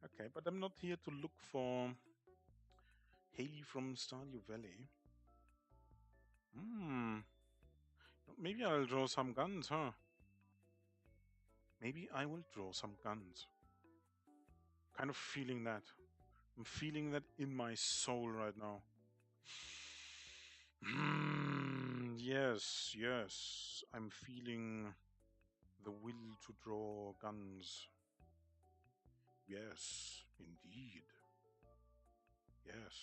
Okay, but I'm not here to look for Haley from Stardew Valley. Maybe I'll draw some guns, huh? Maybe I will draw some guns. Kind of feeling that. I'm feeling that in my soul right now. Yes, yes. I'm feeling the will to draw guns. Yes, indeed. Yes,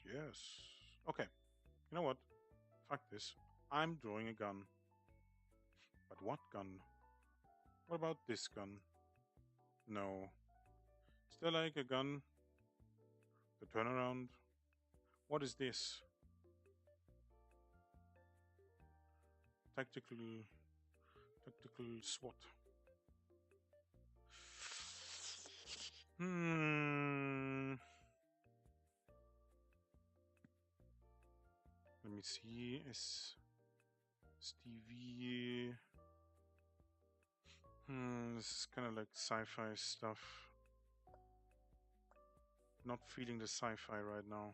yes. Okay, you know what? Fuck this. I'm drawing a gun. But what gun? What about this gun? No. Still like a gun? The turnaround? What is this? Tactical SWAT. Let me see. Stevie. This is kind of like sci-fi stuff. Not feeling the sci-fi right now.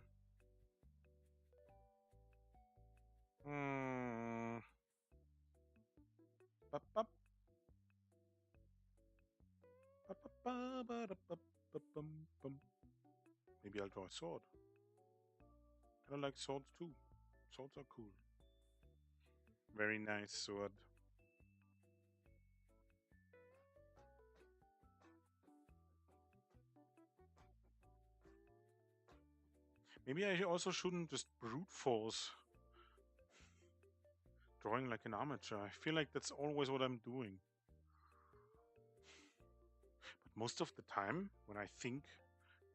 Maybe I'll draw a sword. I like swords too. Swords are cool. Very nice sword. Maybe I also shouldn't just brute force drawing like an amateur. I feel like that's always what I'm doing. But most of the time, when I think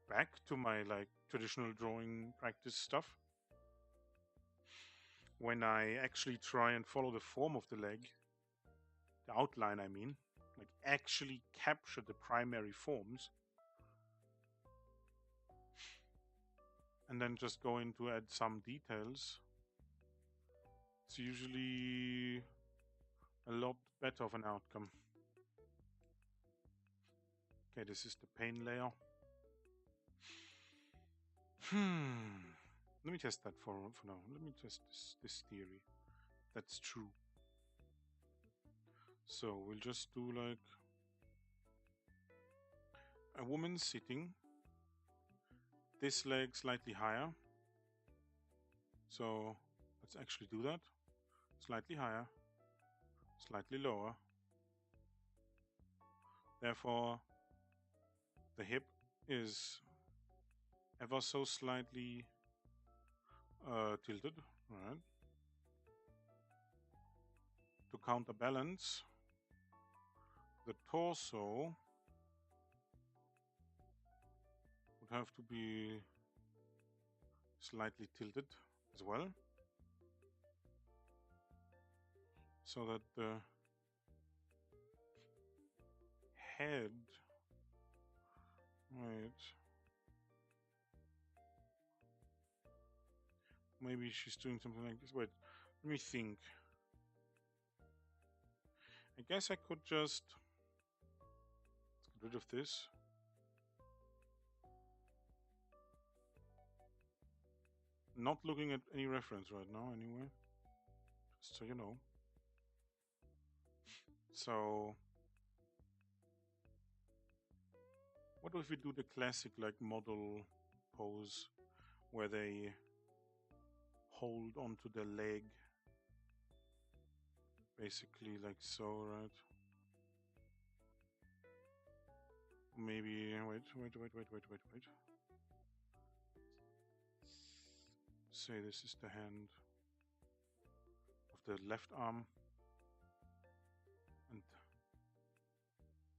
back to my like traditional drawing practice stuff, when I actually try and follow the form of the leg, the outline I mean, like actually capture the primary forms, and then just go in to add some details, it's usually a lot better of an outcome. Okay, this is the paint layer. Let me test that for now. Let me test this theory. That's true. So we'll just do like a woman sitting, this leg slightly higher. So let's actually do that. Slightly higher, slightly lower. Therefore, the hip is ever so slightly tilted, right? To counterbalance, the torso would have to be slightly tilted as well, so that the head, right, maybe she's doing something like this. Wait, let me think. I guess I could just get rid of this. Not looking at any reference right now anyway, just so you know. So what if we do the classic like model pose where they hold onto the leg basically like so, right? Maybe wait. Say this is the hand of the left arm and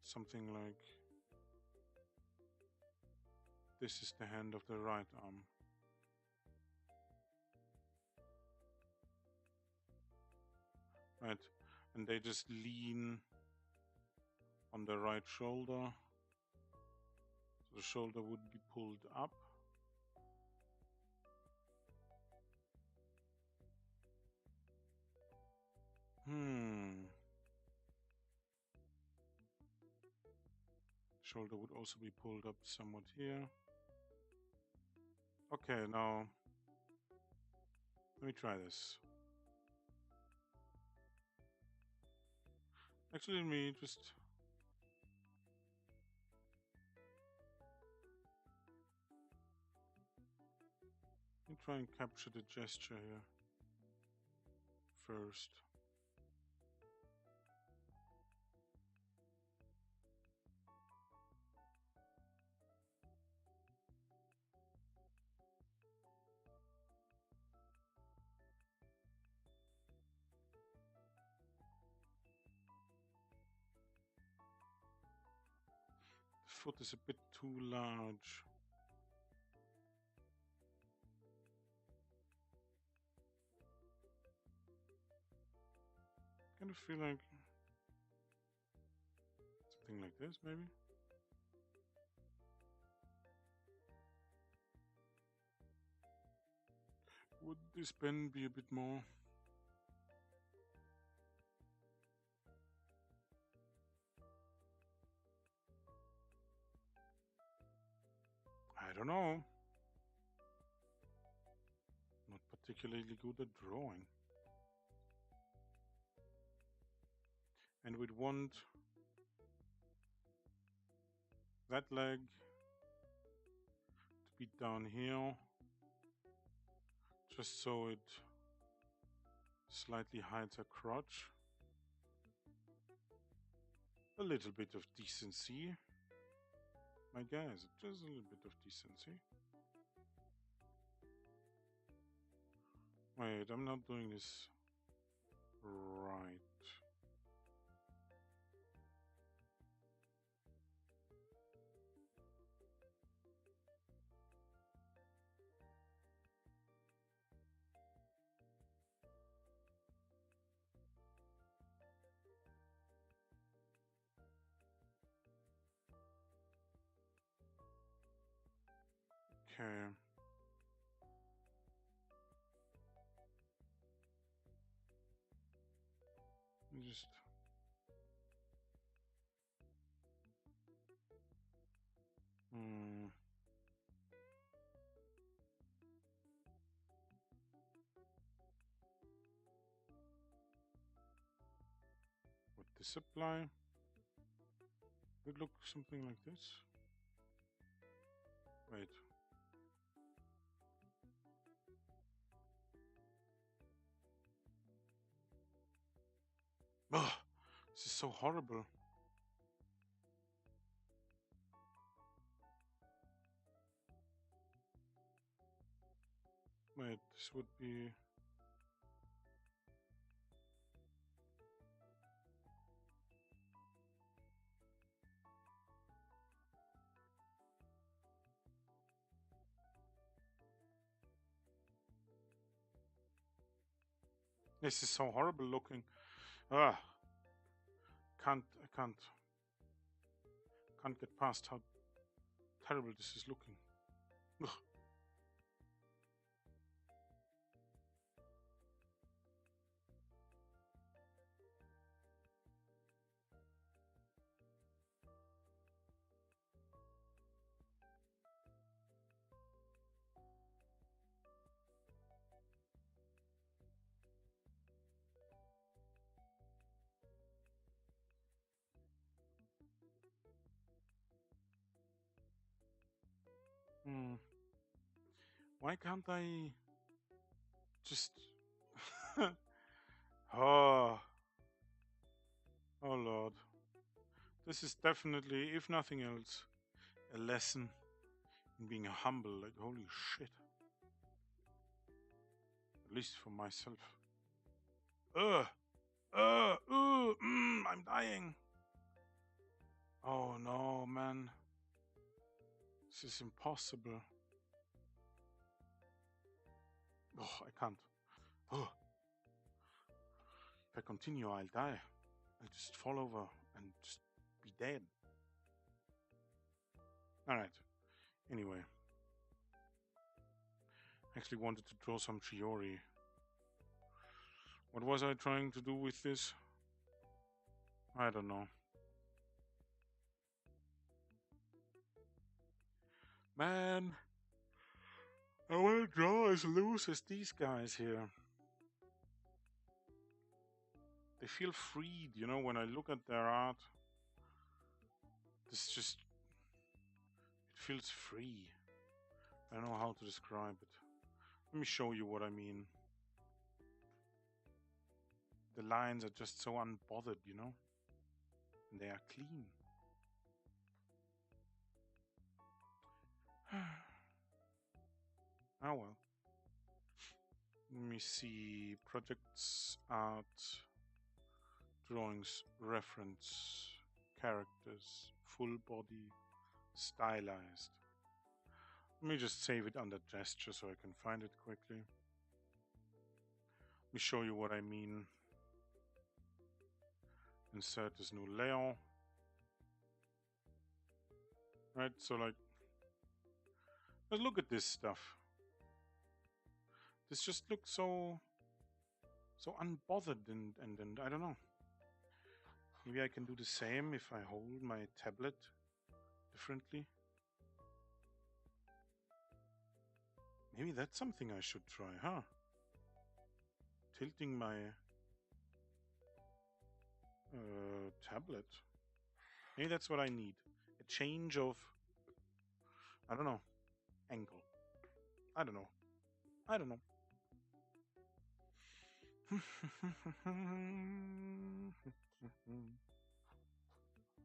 something like this is the hand of the right arm. Right, and they just lean on the right shoulder. So the shoulder would be pulled up. Shoulder would also be pulled up somewhat here. Okay, now let me try this. Actually, let me just try and capture the gesture here first. The foot is a bit too large. I kind of feel like something like this, maybe. Would this pen be a bit more? I don't know. Not particularly good at drawing. And we'd want that leg to speed down here, just so it slightly hides her crotch. A little bit of decency, my guys, just a little bit of decency. Wait, I'm not doing this right. Okay. Just would this apply? Would look something like this. Wait. Ugh, this is so horrible. Wait, this would be... This is so horrible looking. Ah, I can't get past how terrible this is looking. Ugh. Why can't I just... Oh Lord. This is definitely, if nothing else, a lesson in being humble. Like, holy shit. At least for myself. I'm dying. Oh no, man. This is impossible. Oh, I can't. Oh. If I continue, I'll die. I'll just fall over and just be dead. Alright. Anyway. I actually wanted to draw some shiori. What was I trying to do with this? I don't know. Man, I want to draw as loose as these guys here. They feel freed, you know, when I look at their art. This just... It feels free. I don't know how to describe it. Let me show you what I mean. The lines are just so unbothered, you know? And they are clean. Oh well. Let me see. Projects, art, drawings, reference, characters, full body, stylized. Let me just save it under gesture so I can find it quickly. Let me show you what I mean. Insert this new layer. Right, so like, let's look at this stuff. This just looks so unbothered and I don't know. Maybe I can do the same if I hold my tablet differently. Maybe that's something I should try, huh? Tilting my tablet. Maybe that's what I need. A change of, I don't know, angle. I don't know. I don't know.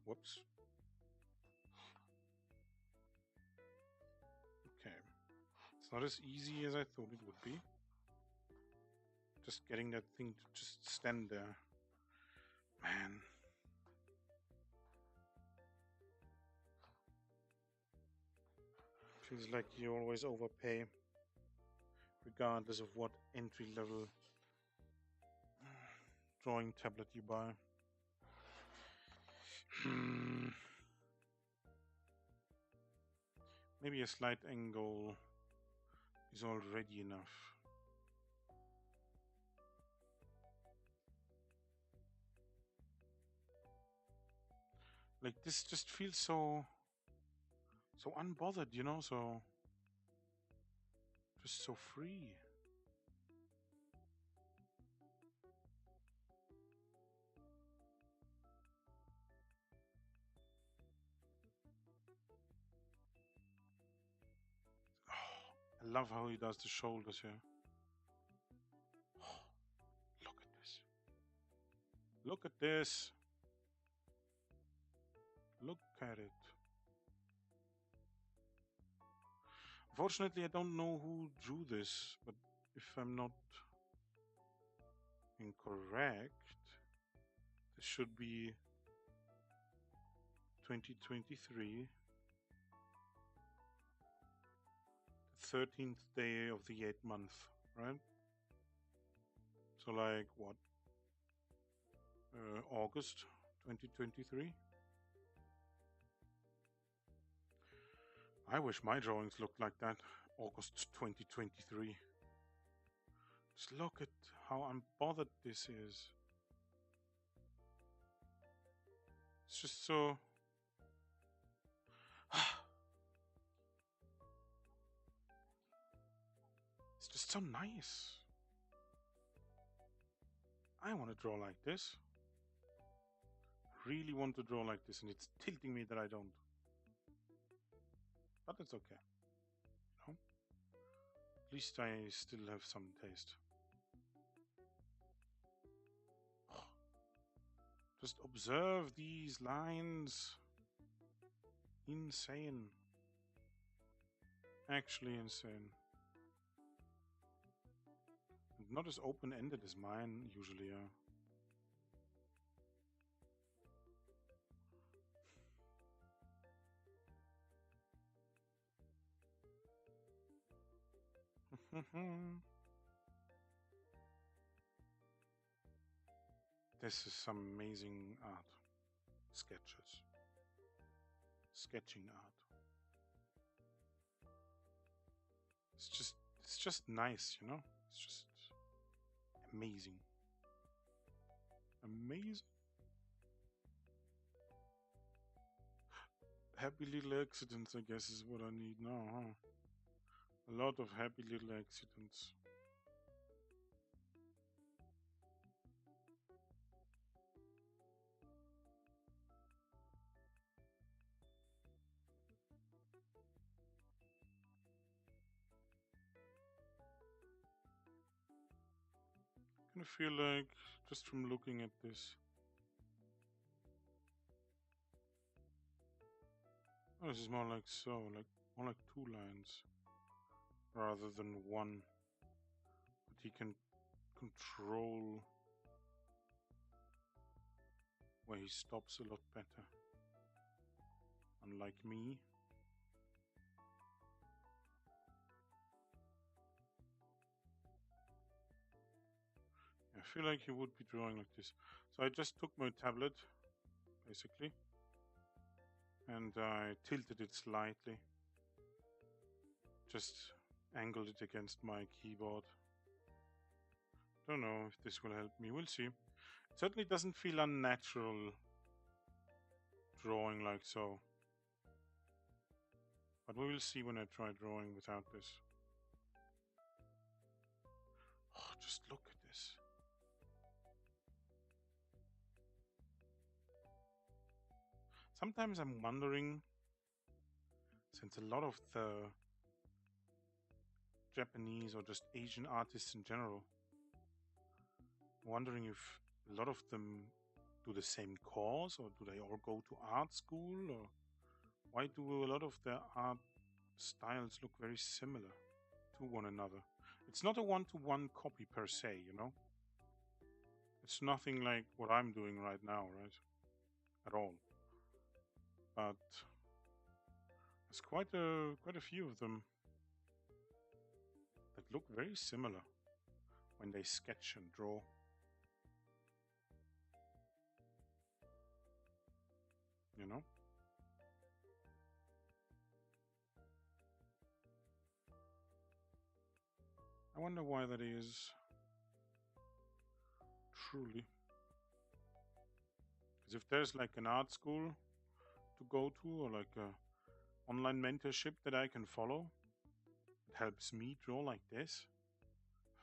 Whoops. Okay. It's not as easy as I thought it would be. Just getting that thing to just stand there. Man. Feels like you always overpay, regardless of what entry level drawing tablet you buy. Maybe a slight angle is already enough. Like this just feels so unbothered, you know, so just so free. Oh, I love how he does the shoulders here. Oh, look at this. Look at this. Look at it. Unfortunately, I don't know who drew this, but if I'm not incorrect, this should be 2023, the 13th day of the 8th month, right? So like what? August 2023. I wish my drawings looked like that. August 2023. Just look at how unbothered this is. It's just so... It's just so nice. I want to draw like this. I really want to draw like this, and it's tilting me that I don't. But it's okay. You know? At least I still have some taste. Just observe these lines. Insane. Actually insane. And not as open-ended as mine usually are. This is some amazing art. Sketches. Sketching art. It's just nice, you know? It's just amazing. Amazing. Happy little accidents, I guess, is what I need now, huh? A lot of happy little accidents. I kind of feel like, just from looking at this, oh, this is more like so, like more like 2 lines rather than 1. But he can control where he stops a lot better. Unlike me. I feel like he would be drawing like this. So I just took my tablet, basically, and I tilted it slightly. Just angled it against my keyboard. Don't know if this will help me. We'll see. It certainly doesn't feel unnatural drawing like so. But we will see when I try drawing without this. Oh, just look at this. Sometimes I'm wondering, since a lot of the Japanese or just Asian artists in general. Wondering if a lot of them do the same course, or do they all go to art school, or why do a lot of their art styles look very similar to one another? It's not a one-to-one copy per se, you know? It's nothing like what I'm doing right now, right? At all. But there's quite a few of them that look very similar when they sketch and draw. You know? I wonder why that is. Truly. Because if there's like an art school to go to, or like a online mentorship that I can follow, it helps me draw like this.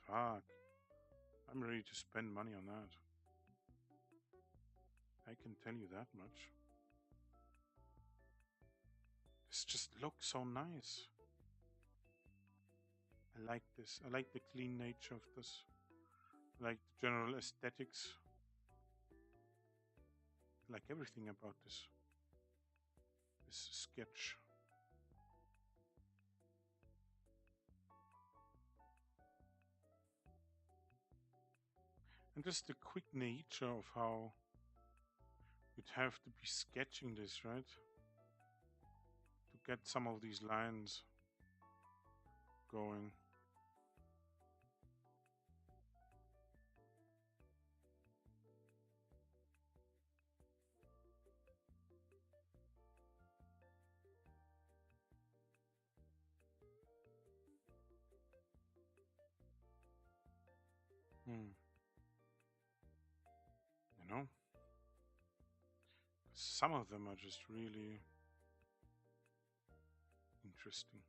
Fuck. I'm ready to spend money on that. I can tell you that much. This just looks so nice. I like this. I like the clean nature of this. I like the general aesthetics. I like everything about this sketch. And just the quick nature of how you'd have to be sketching this, right? To get some of these lines going. You know? Some of them are just really interesting.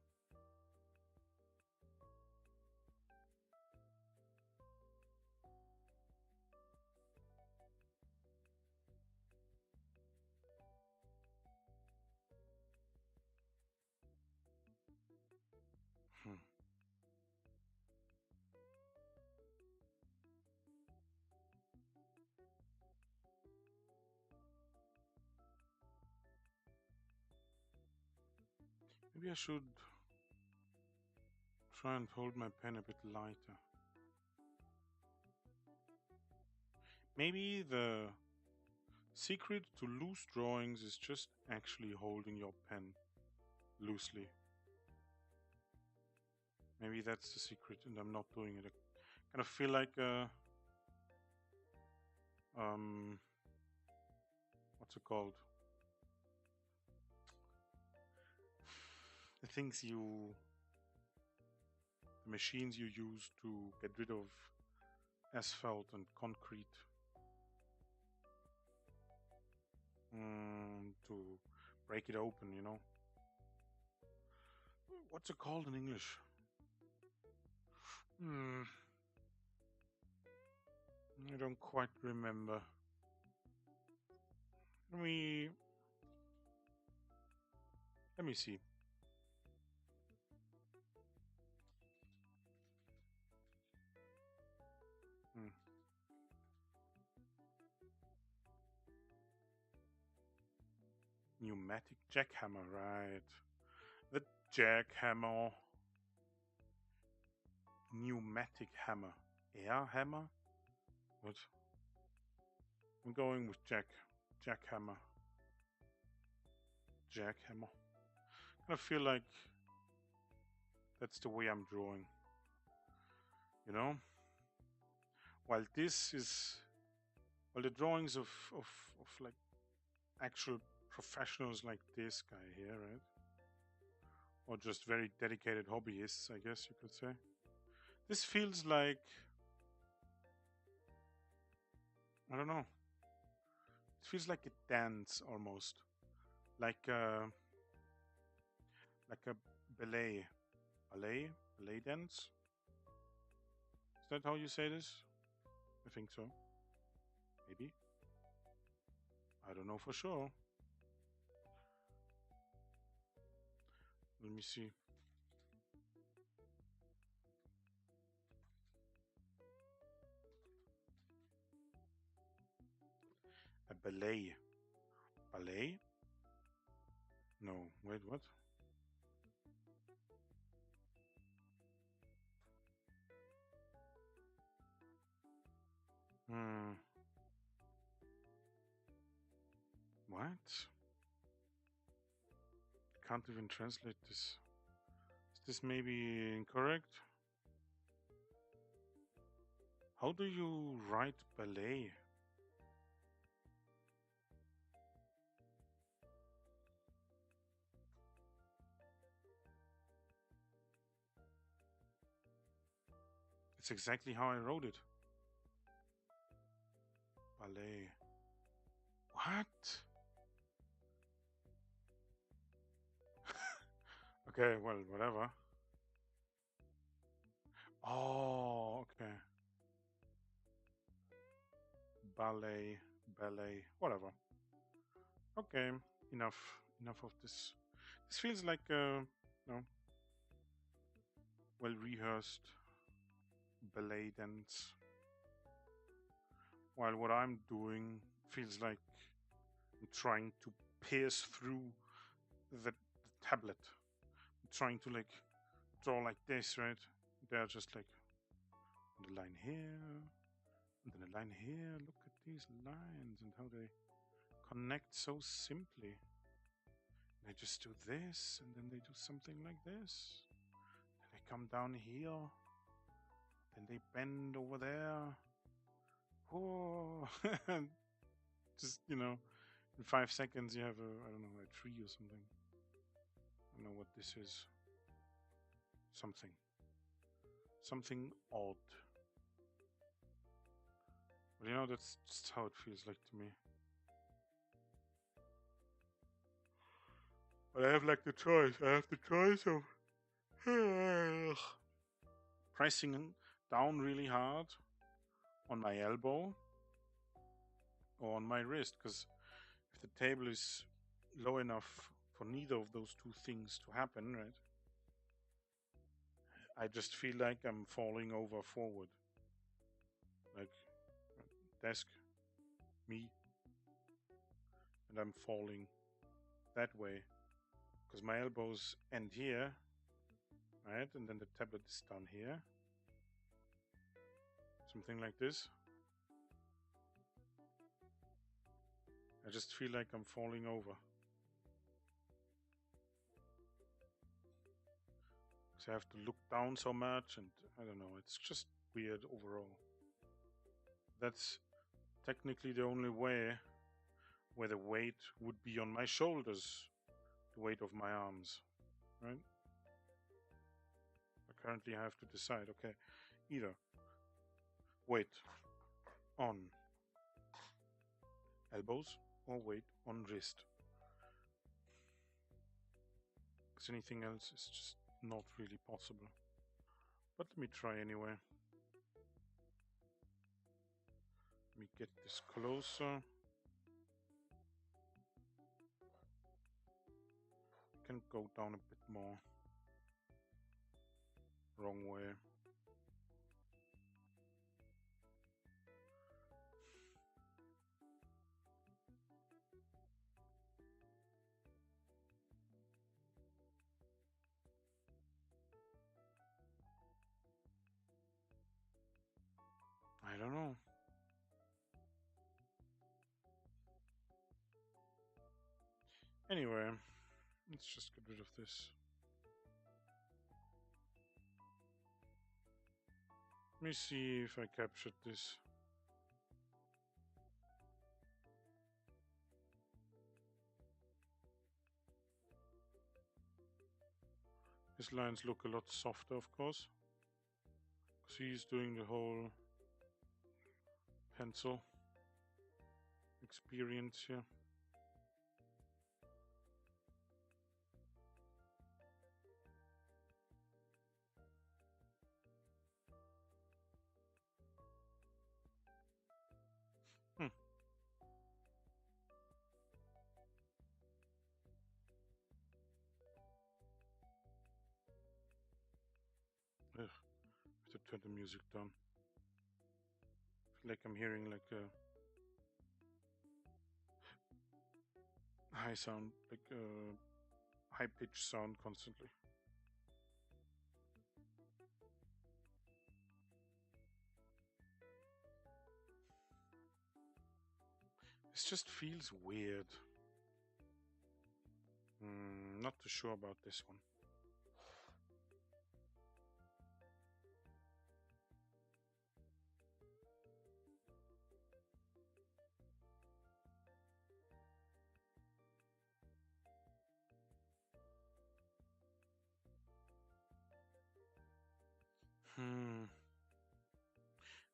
Maybe I should try and hold my pen a bit lighter. Maybe the secret to loose drawings is just actually holding your pen loosely. Maybe that's the secret, and I'm not doing it. I kind of feel like what's it called? The things the machines you use to get rid of asphalt and concrete. To break it open, you know. What's it called in English? I don't quite remember. Let me see. Pneumatic jackhammer, right? The jackhammer. Pneumatic hammer. Air hammer? What? I'm going with jackhammer. Jackhammer. I feel like that's the way I'm drawing. You know? While the drawings of like actual professionals like this guy here, right? Or just very dedicated hobbyists, I guess you could say. This feels like, I don't know. It feels like a dance almost, like a ballet dance. Is that how you say this? I think so. Maybe. I don't know for sure. Let me see. A ballet. Ballet? No, wait, what? Hmm. What? Can't even translate this. Is this maybe incorrect? How do you write ballet? It's exactly how I wrote it. Ballet. What? Okay, well, whatever. Oh, okay. Ballet, ballet, whatever. Okay, enough of this. This feels like a well rehearsed ballet dance. While what I'm doing feels like I'm trying to pierce through the tablet. I'm trying to like draw like this, right? They're just like the line here, and then a line here. Look at these lines and how they connect so simply. And they just do this, and then they do something like this. And they come down here, then they bend over there. Whoa! Just, in 5 seconds you have I don't know, a tree or something. I don't know what this is. Something odd. But that's just how it feels like to me. But I have like the choice. I have the choice of pressing down really hard on my elbow or on my wrist, because if the table is low enough for neither of those two things to happen, right? I just feel like I'm falling over forward. Like desk, me, and I'm falling that way. Because my elbows end here, right? And then the tablet is down here. Something like this. I just feel like I'm falling over. So I have to look down so much, and I don't know, it's just weird overall. That's technically the only way where the weight would be on my shoulders, the weight of my arms, right? But currently I have to decide, okay, either weight on elbows or weight on wrist. Because anything else is just not really possible. But let me try anyway. Let me get this closer. Can go down a bit more. Wrong way. I don't know. Anyway, let's just get rid of this. Let me see if I captured this. His lines look a lot softer, of course, because he's doing the whole pencil experience here. Ugh, I have to turn the music down. I feel like I'm hearing like a high sound, like high pitch sound constantly. This just feels weird. Not too sure about this one.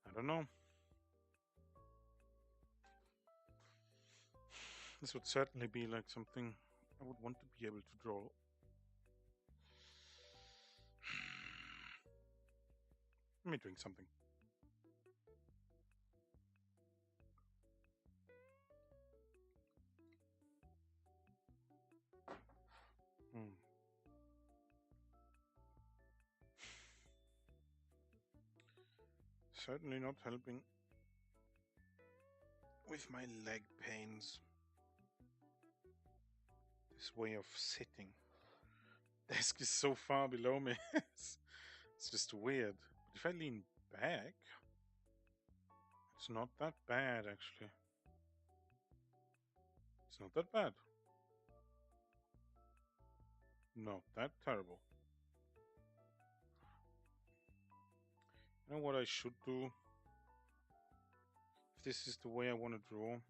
I don't know. This would certainly be like something I would want to be able to draw. Let me drink something. Certainly not helping with my leg pains. This way of sitting. Desk is so far below me. It's just weird. But if I lean back, it's not that bad actually. It's not that bad. Not that terrible. You know what I should do? If this is the way I want to draw.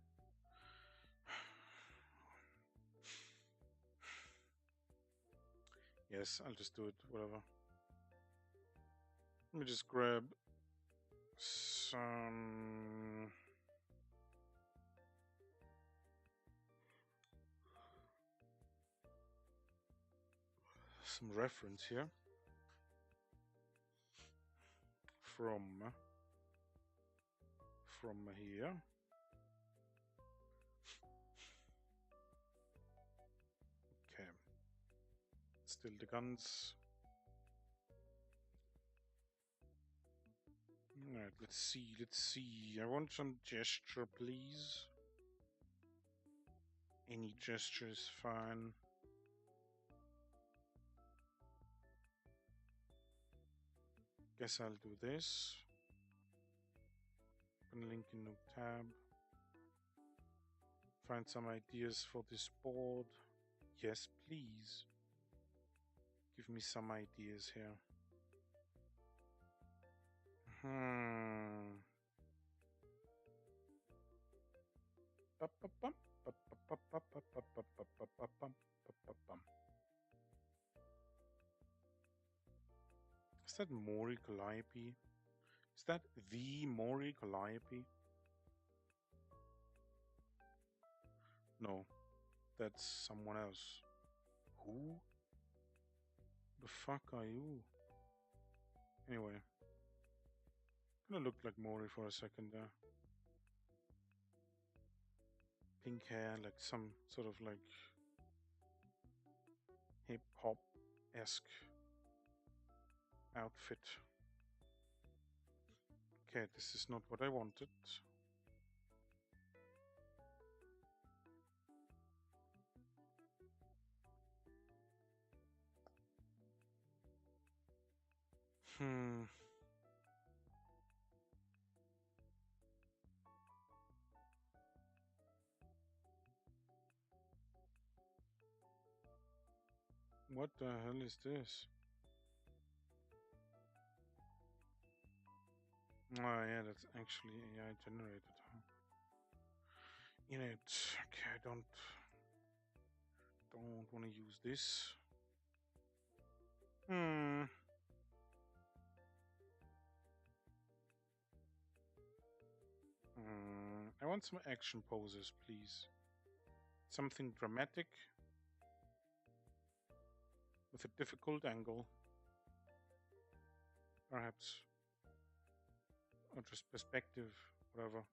Yes, I'll just do it, whatever. Let me just grab some reference here from here. Okay. Still the guns. Alright, let's see. I want some gesture, please. Any gesture is fine. Guess I'll do this. Open link in new tab. Find some ideas for this board. Yes, please. Give me some ideas here. Is that Mori Calliope? Is that the Mori Calliope? No, that's someone else. Who the fuck are you? Anyway, gonna look like Mori for a second there. Pink hair, like some sort of like hip hop-esque outfit. Okay, this is not what I wanted. What the hell is this? Oh yeah, that's actually AI generated, huh? Init. Okay, I don't want to use this. I want some action poses, please. Something dramatic with a difficult angle, perhaps, or just perspective, whatever.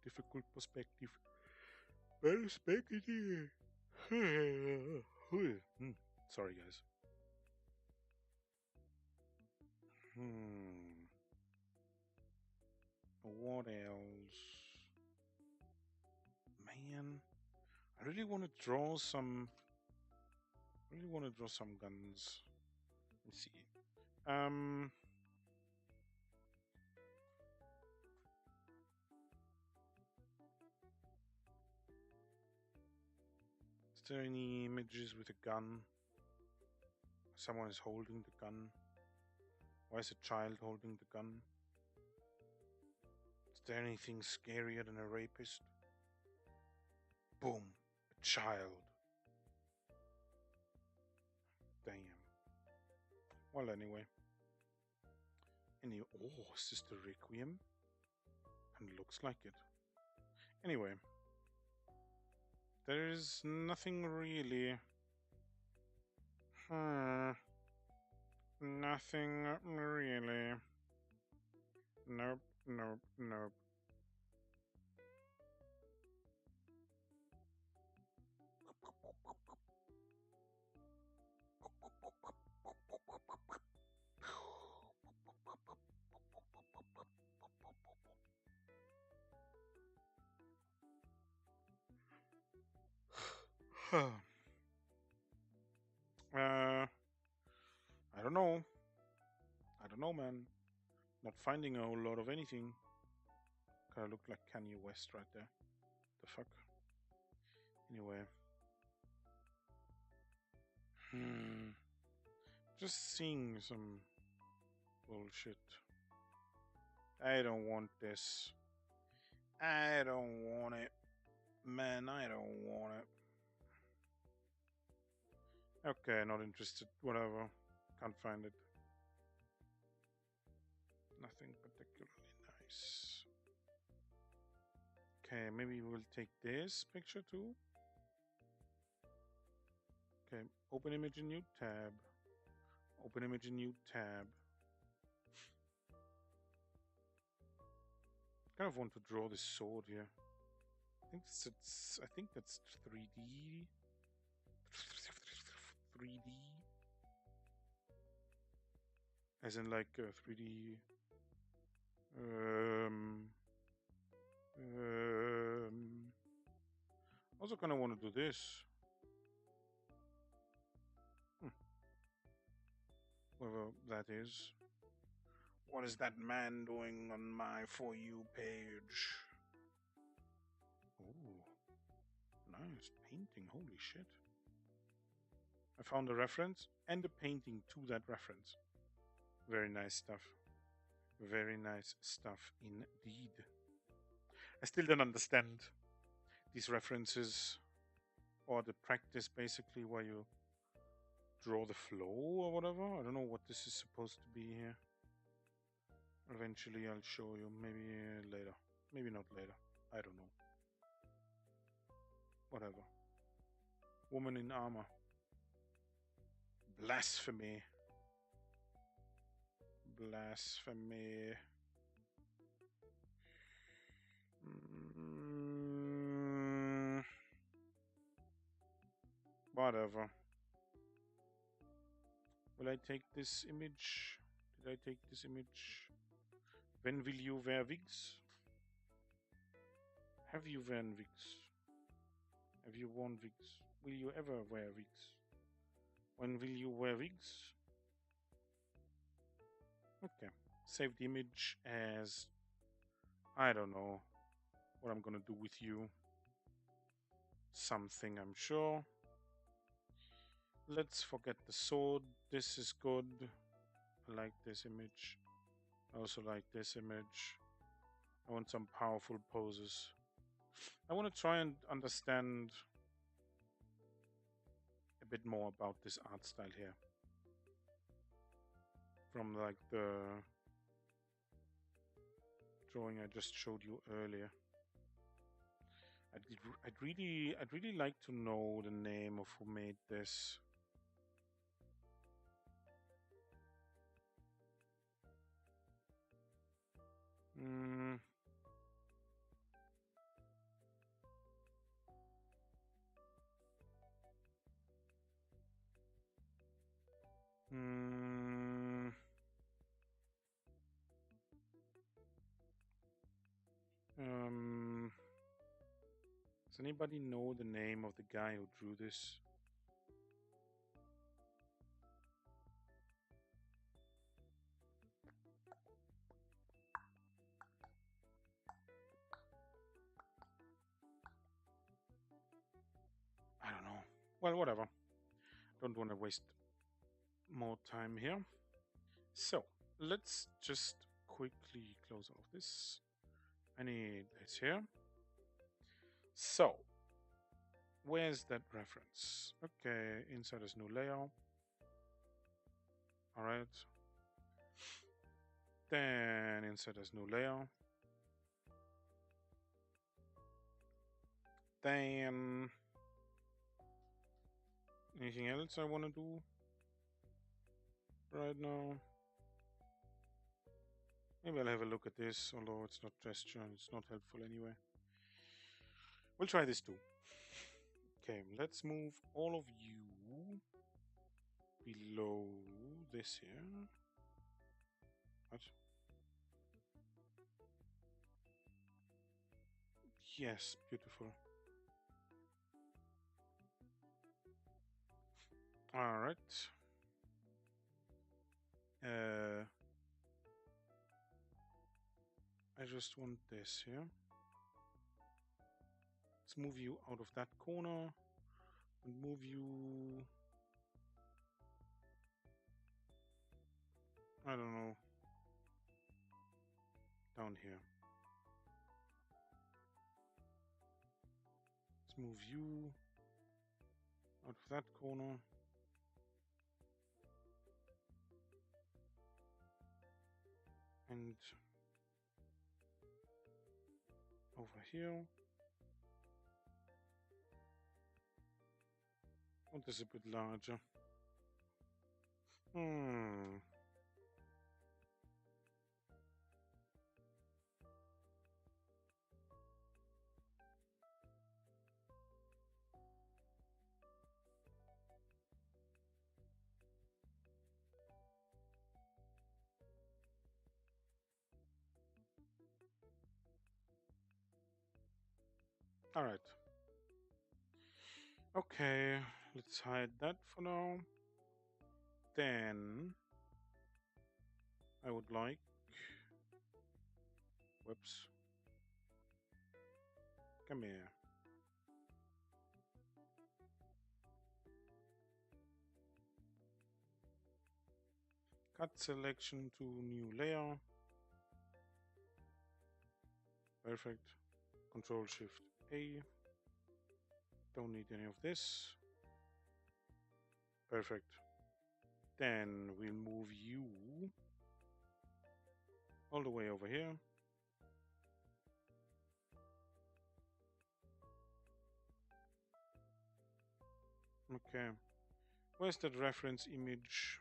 Difficult perspective. Perspective. Sorry, guys. What else? man. I really want to draw some. Guns. Let's see. Is there any images with a gun? Someone is holding the gun. Why is a child holding the gun? Is there anything scarier than a rapist? Boom. A child. Damn. Well, anyway. Oh, is this the Requiem? And it looks like it. Anyway. There is nothing really. Nothing really. Nope, nope, nope. I don't know. I don't know, man. Not finding a whole lot of anything. Kinda look like Kanye West right there. The fuck? Anyway. Just seeing some bullshit. I don't want this. I don't want it. Man, I don't want it. Okay, not interested. Whatever. Can't find it. Nothing particularly nice. Okay, maybe we'll take this picture too. Okay, open image in new tab. Open image in new tab. Kind of want to draw this sword here. I think that's 3D. 3D. As in like 3D. Also kind of want to do this. Whatever that is. What is that man doing on my For You page? Oh, nice painting. Holy shit. I found a reference and a painting to that reference. Very nice stuff. Very nice stuff indeed. I still don't understand these references or the practice basically where you draw the flow or whatever. I don't know what this is supposed to be here. Eventually I'll show you. Maybe later. Maybe not later. I don't know. Whatever. Woman in armor. Blasphemy. Blasphemy. Whatever. Will I take this image? Did I take this image? When will you wear wigs? Have you worn wigs? Have you worn wigs? Will you ever wear wigs? When will you wear wigs? Okay. Save the image as... I don't know what I'm gonna do with you. Something, I'm sure. Let's forget the sword. This is good. I like this image. I also like this image. I want some powerful poses. I want to try and understand a bit more about this art style here. From like the drawing I just showed you earlier. I'd really like to know the name of who made this. It's anybody know the name of the guy who drew this? I don't know. Well, whatever. Don't want to waste more time here. So let's just quickly close off this. I need this here. So where's that reference? Okay, insert this new layer. All right. Then insert this new layer. Then anything else I want to do right now? Maybe I'll have a look at this, although it's not gesture, it's not helpful anyway. We'll try this too. Okay, let's move all of you below this here. What? Yes, beautiful. All right. I just want this here. Let's move you out of that corner and move you, I don't know, down here. Let's move you out of that corner. And over here. Want this a bit larger. All right. Okay, let's hide that for now. Then I would like, whoops, come here. Cut selection to new layer. Perfect. Control Shift A. Don't need any of this. Perfect. Then we'll move you all the way over here. Okay. Where's that reference image?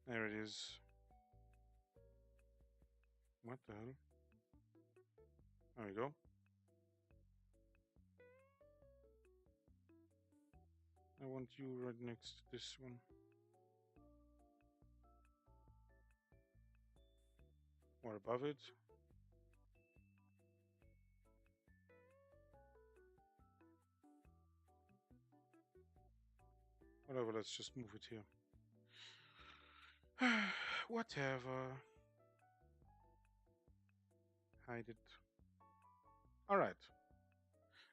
There it is. What the hell? There we go. I want you right next to this one. Or above it. Whatever, let's just move it here. Whatever. Hide it. Alright.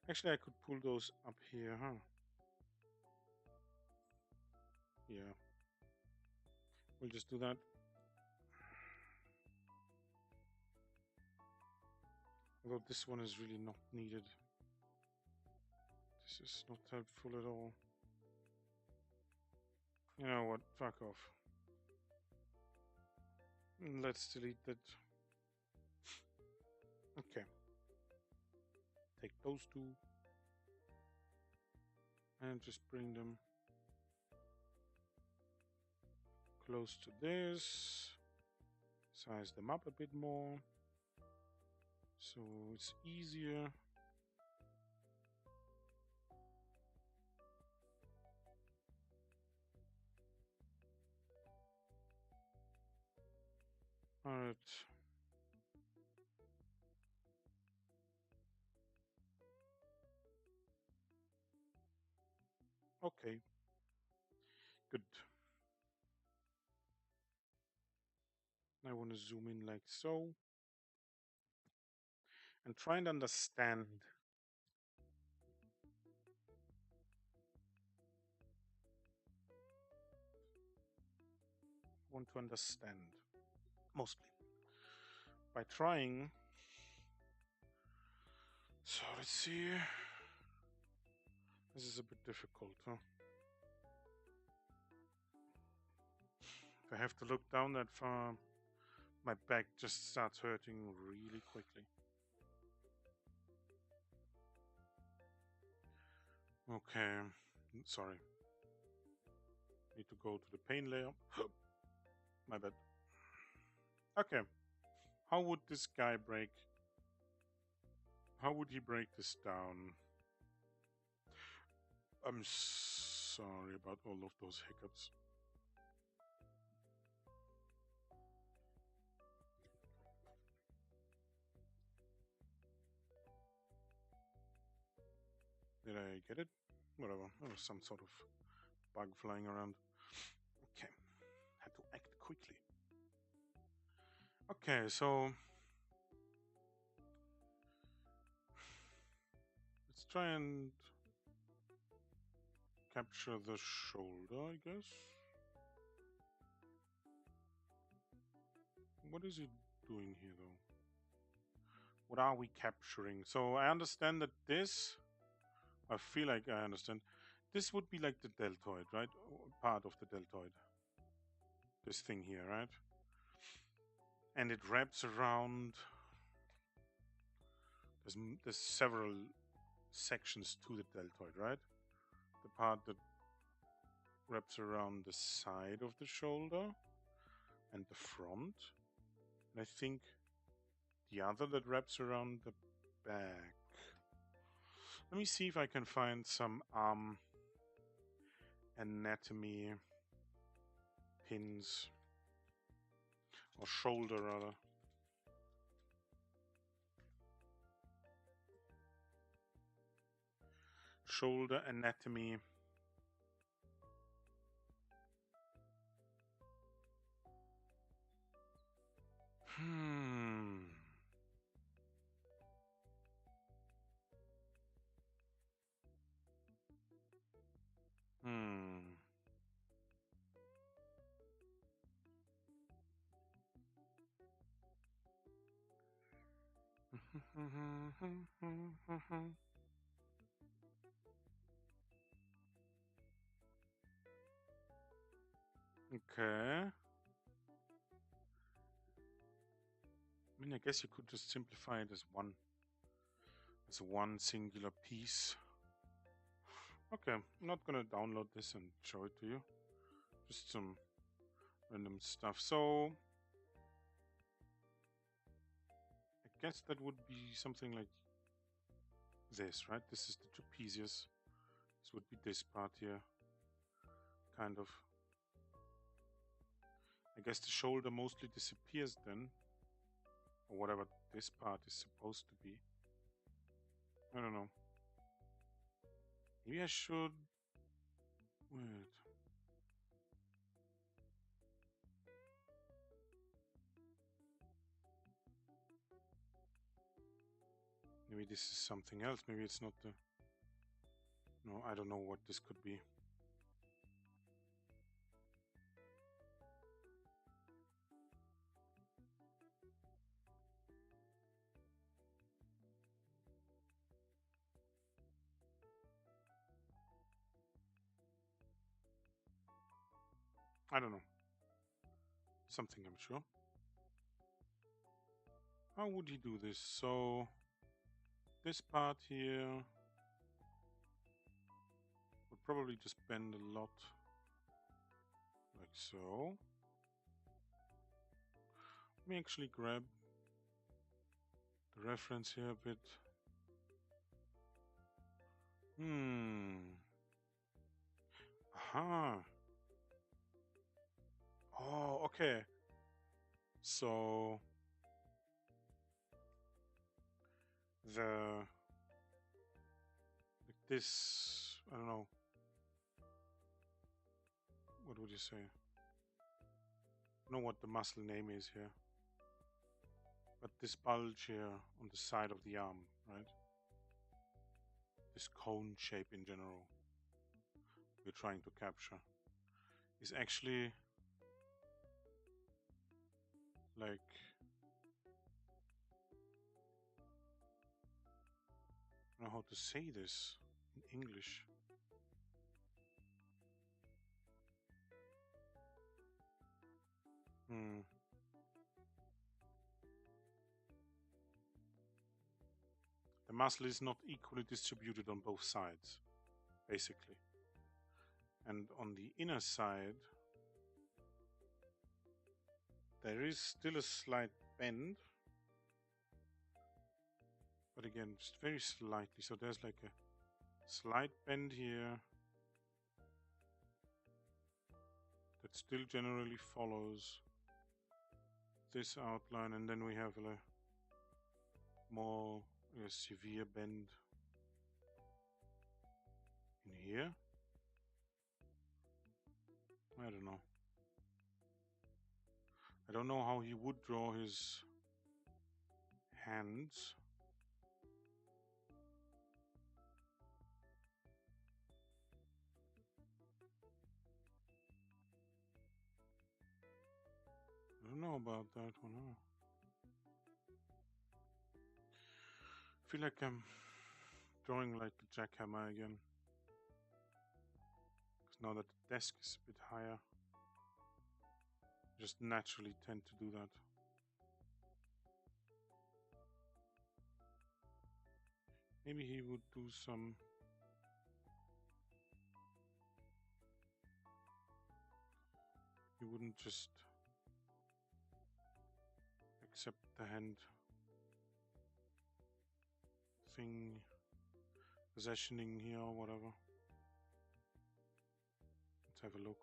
Actually, I could pull those up here, huh? Yeah. We'll just do that. Although this one is really not needed. This is not helpful at all. You know what? Fuck off. Let's delete that. Okay. Take those two. And just bring them close to this. Size them up a bit more. So it's easier. All right. Okay, good. I want to zoom in like so and try and understand. Want to understand mostly by trying. So let's see. This is a bit difficult, huh? If I have to look down that far, my back just starts hurting really quickly. Okay, sorry. Need to go to the paint layer. My bad. Okay, how would this guy break? How would he break this down? I'm sorry about all of those hiccups. Did I get it? Whatever. There was some sort of bug flying around. Okay, had to act quickly. Okay, so let's try and capture the shoulder, I guess. What is he doing here, though? What are we capturing? So I understand that this, I feel like I understand. This would be like the deltoid, right? Part of the deltoid. This thing here, right? And it wraps around. There's several sections to the deltoid, right? The part that wraps around the side of the shoulder and the front. And I think the other that wraps around the back. Let me see if I can find some arm anatomy pins, or shoulder rather. Shoulder anatomy. Hmm. Hmm. Okay. I mean, I guess you could just simplify it as one singular piece. Okay, I'm not gonna download this and show it to you. Just some random stuff. So I guess that would be something like this, right? This is the trapezius. This would be this part here, kind of. I guess the shoulder mostly disappears then, or whatever this part is supposed to be. I don't know. Maybe I should. Wait. Maybe this is something else. Maybe it's not the. No, I don't know what this could be. I don't know. Something, I'm sure. How would he do this? So, this part here would probably just bend a lot, like so. Let me actually grab the reference here a bit. Aha. Oh, okay. So the like this, I don't know. what would you say? I don't know what the muscle name is here. But this bulge here on the side of the arm, right? This cone shape in general we're trying to capture is actually like I don't know how to say this in English. The muscle is not equally distributed on both sides, basically. And on the inner side, there is still a slight bend, but again, just very slightly. So there's like a slight bend here that still generally follows this outline, and then we have a more severe bend in here. I don't know. I don't know how he would draw his hands. I don't know about that one. Huh? I feel like I'm drawing like a jackhammer again. Because now that the desk is a bit higher, I just naturally tend to do that. Maybe he would do some... He wouldn't just accept the hand thing, possessioning here or whatever. Let's have a look.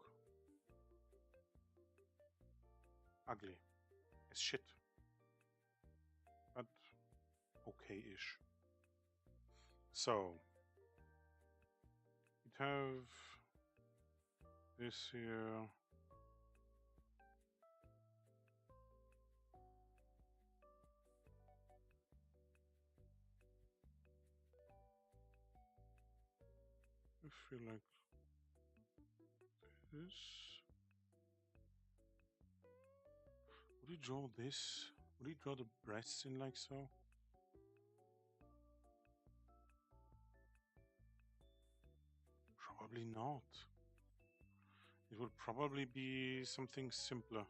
Ugly as shit, but okay-ish. So, we have this here. I feel like this. Would he draw this? Would he draw the breasts in like so? Probably not. It would probably be something simpler.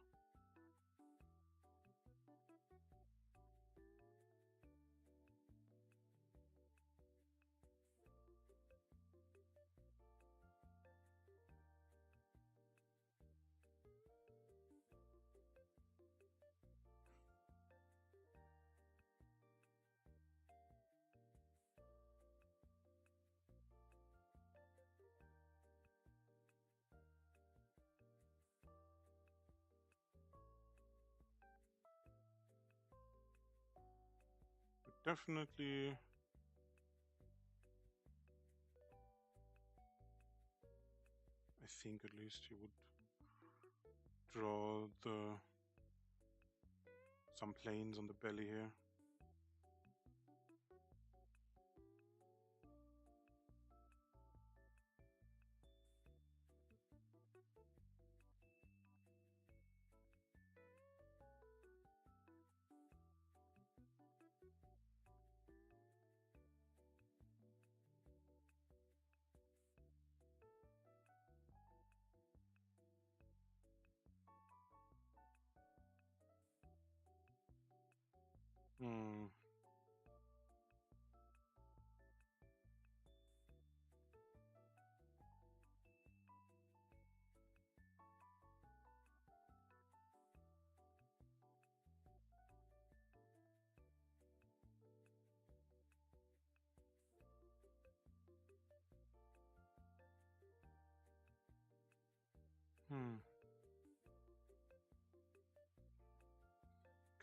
Definitely I think at least he would draw some planes on the belly here.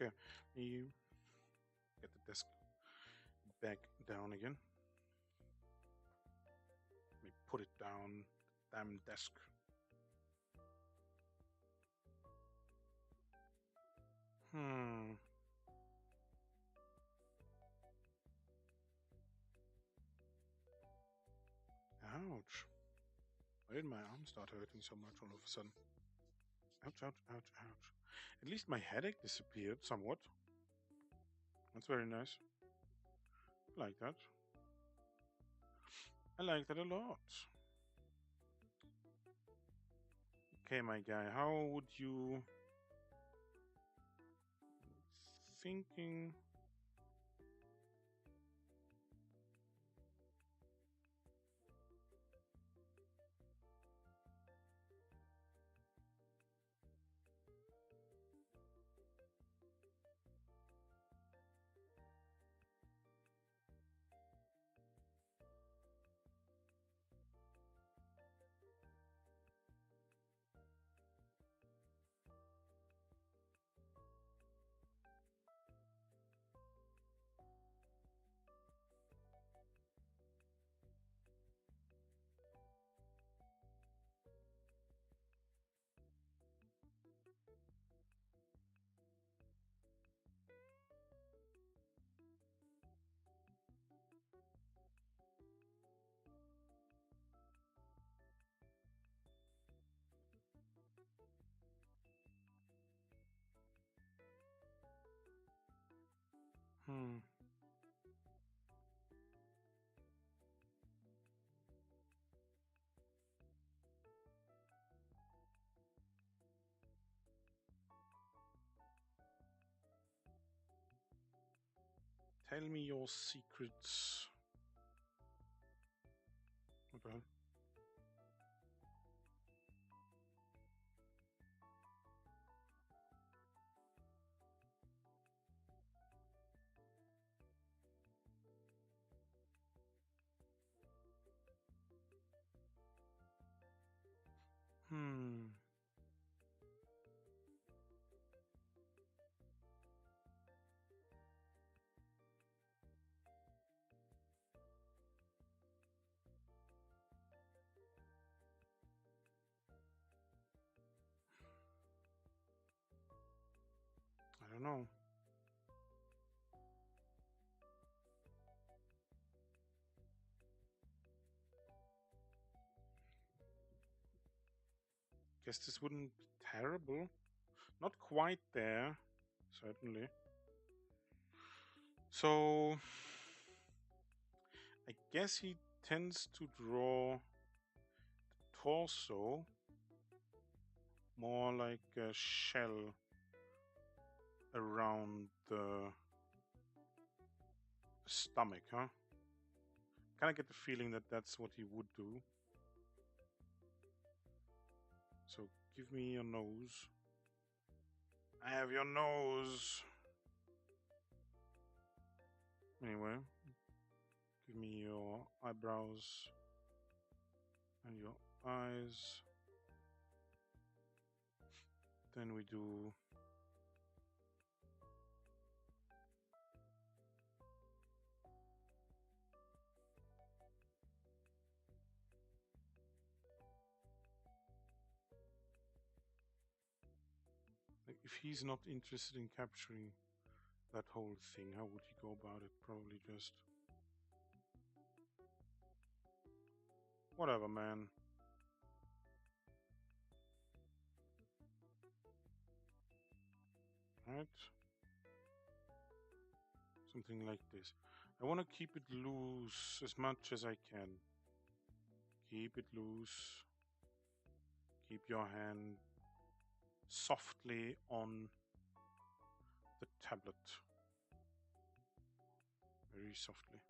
Okay, you get the desk back down again. Let me put it down, damn desk. Hmm. Ouch. Why did my arm start hurting so much all of a sudden? Ouch, ouch, ouch, ouch. At least my headache disappeared somewhat. That's very nice. I like that. I like that a lot. Okay, my guy, how would you... Thinking... Hmm. Tell me your secrets. What the hell? Hmm. I don't know. Guess this wouldn't be terrible. Not quite there, certainly. So, I guess he tends to draw the torso more like a shell around the stomach, huh? Kind of get the feeling that that's what he would do. So, give me your nose. I have your nose. Anyway, give me your eyebrows and your eyes. Then we do like, if he's not interested in capturing that whole thing, how would he go about it? Probably just whatever, man. Right? Something like this. I want to keep it loose as much as I can. Keep it loose. Keep your hand softly on the tablet. Very softly.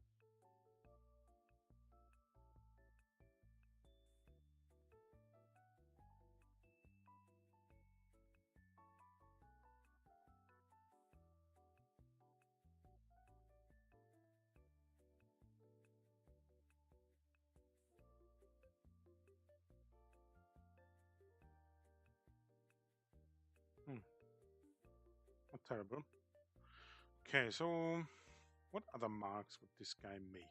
Not terrible. Okay, so what other marks would this guy make?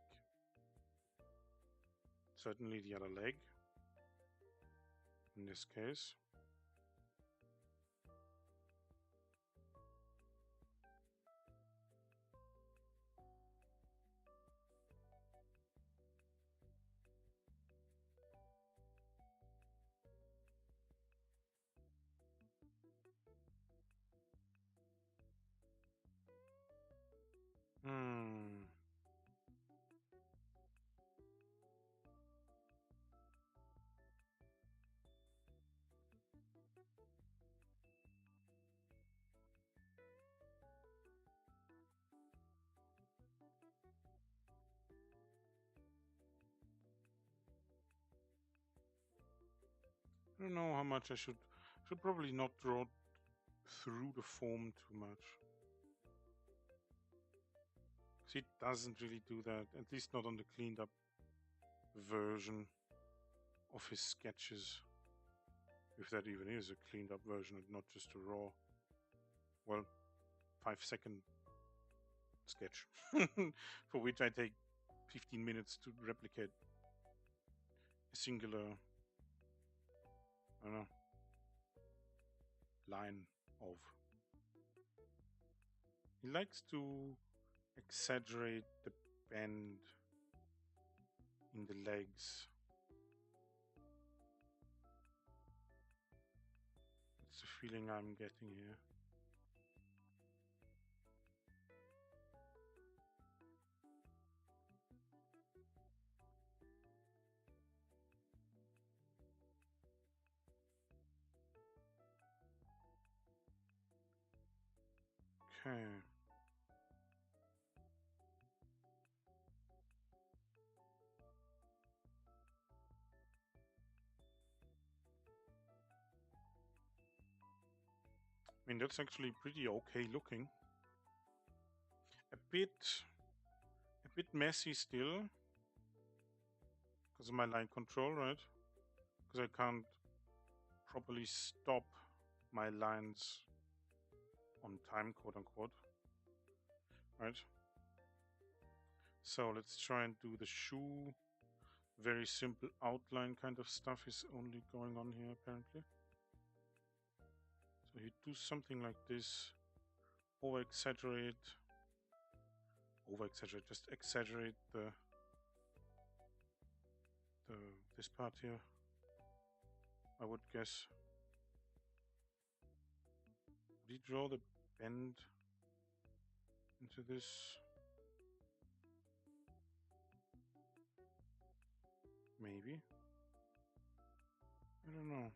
Certainly the other leg, in this case. Hmm. I don't know how much I should probably not draw through the foam too much. See, it doesn't really do that, at least not on the cleaned up version of his sketches. If that even is a cleaned up version and not just a raw, well, 5-second sketch for which I take 15 minutes to replicate a singular, I don't know, line of. He likes to exaggerate the bend in the legs. It's the feeling I'm getting here. Okay. I mean, that's actually pretty okay looking. A bit messy still because of my line control, right? Because I can't properly stop my lines on time, quote unquote, right? So let's try and do the shoe. Very simple outline kind of stuff is only going on here apparently. So you do something like this, over exaggerate, just exaggerate the this part here, I would guess. Did he draw the bend into this? Maybe. I don't know.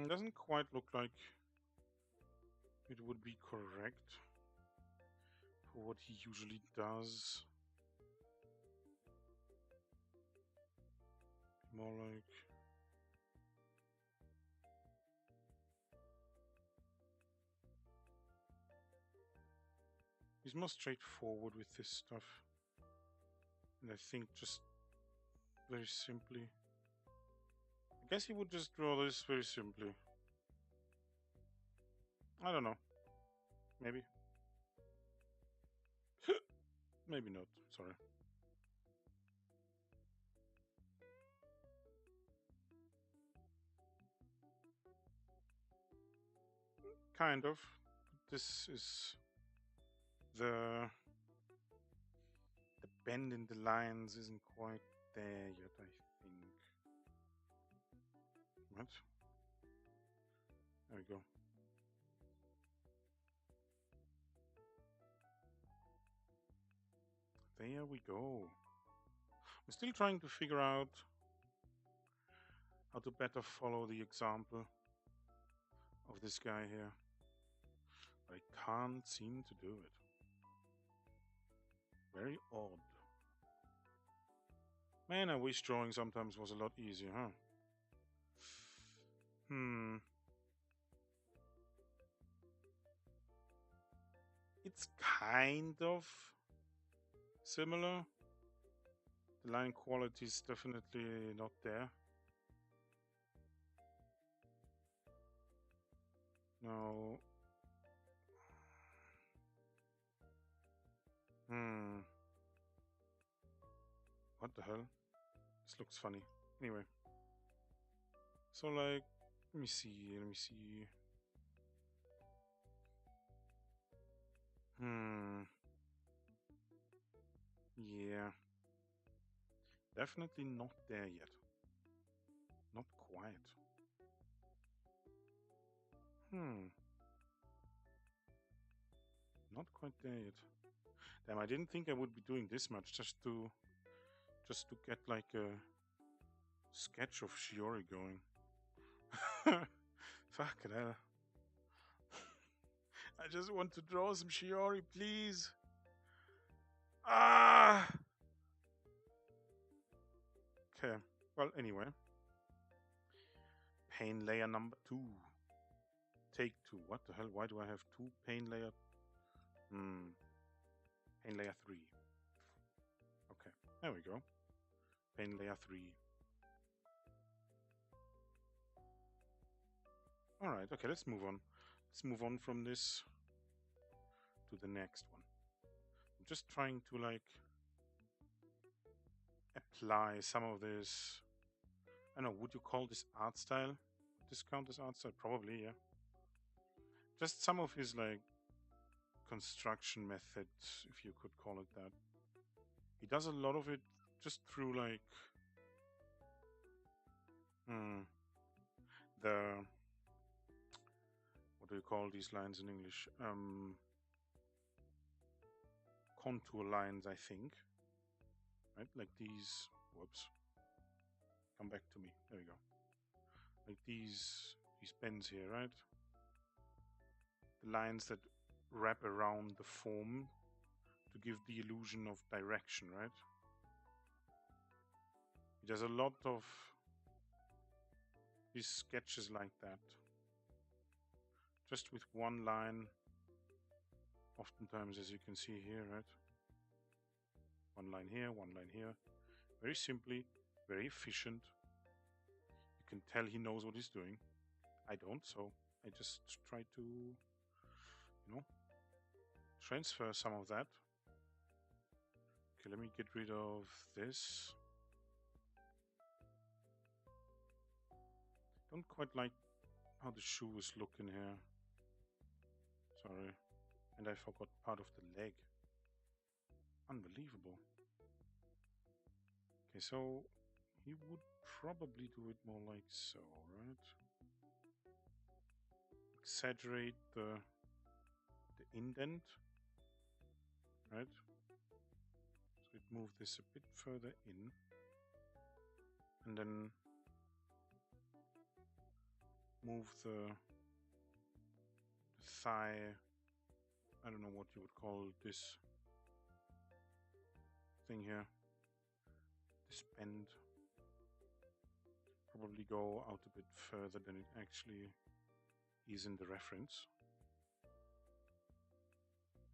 Doesn't quite look like it would be correct for what he usually does. More like he's more straightforward with this stuff. And I think just very simply, I guess he would just draw this very simply. I don't know. Maybe. Maybe not. Sorry. Kind of. This is the bend in the lines isn't quite there yet, I think. What? There we go. There we go. I'm still trying to figure out how to better follow the example of this guy here. I can't seem to do it. Very odd. Man, I wish drawing sometimes was a lot easier, huh? It's kind of similar. The line quality is definitely not there. No. What the hell? This looks funny. Anyway. So like, let me see. Yeah. Definitely not there yet. Not quite. Not quite there yet. Damn, I didn't think I would be doing this much just to get like a sketch of Shiori going. Fucking hell. I just want to draw some Shiori, please. Ah! Okay. Well, anyway. Paint layer number 2. Take 2. What the hell? Why do I have 2 paint layer? Paint layer 3. Okay. There we go. Paint layer 3. Alright, okay, let's move on. Let's move on from this to the next one. I'm just trying to like apply some of this. I don't know, would you call this art style? Would this count as art style? Probably, yeah. Just some of his like construction methods, if you could call it that. He does a lot of it just through like the, what do you call these lines in English? Contour lines, I think. Right, like these. Whoops. Come back to me. There we go. Like these bends here, right? The lines that wrap around the form to give the illusion of direction, right? He does a lot of these sketches like that. Just with one line, oftentimes, as you can see here, right? One line here, one line here. Very simply, very efficient. You can tell he knows what he's doing. I don't, so I just try to, transfer some of that. Okay, let me get rid of this. Don't quite like how the shoe is looking here. Sorry. And I forgot part of the leg. Unbelievable. Okay, so he would probably do it more like so, right? Exaggerate the indent, right? So we'd move this a bit further in, and then move the thigh. I don't know what you would call this thing here. This bend. Probably go out a bit further than it actually is in the reference.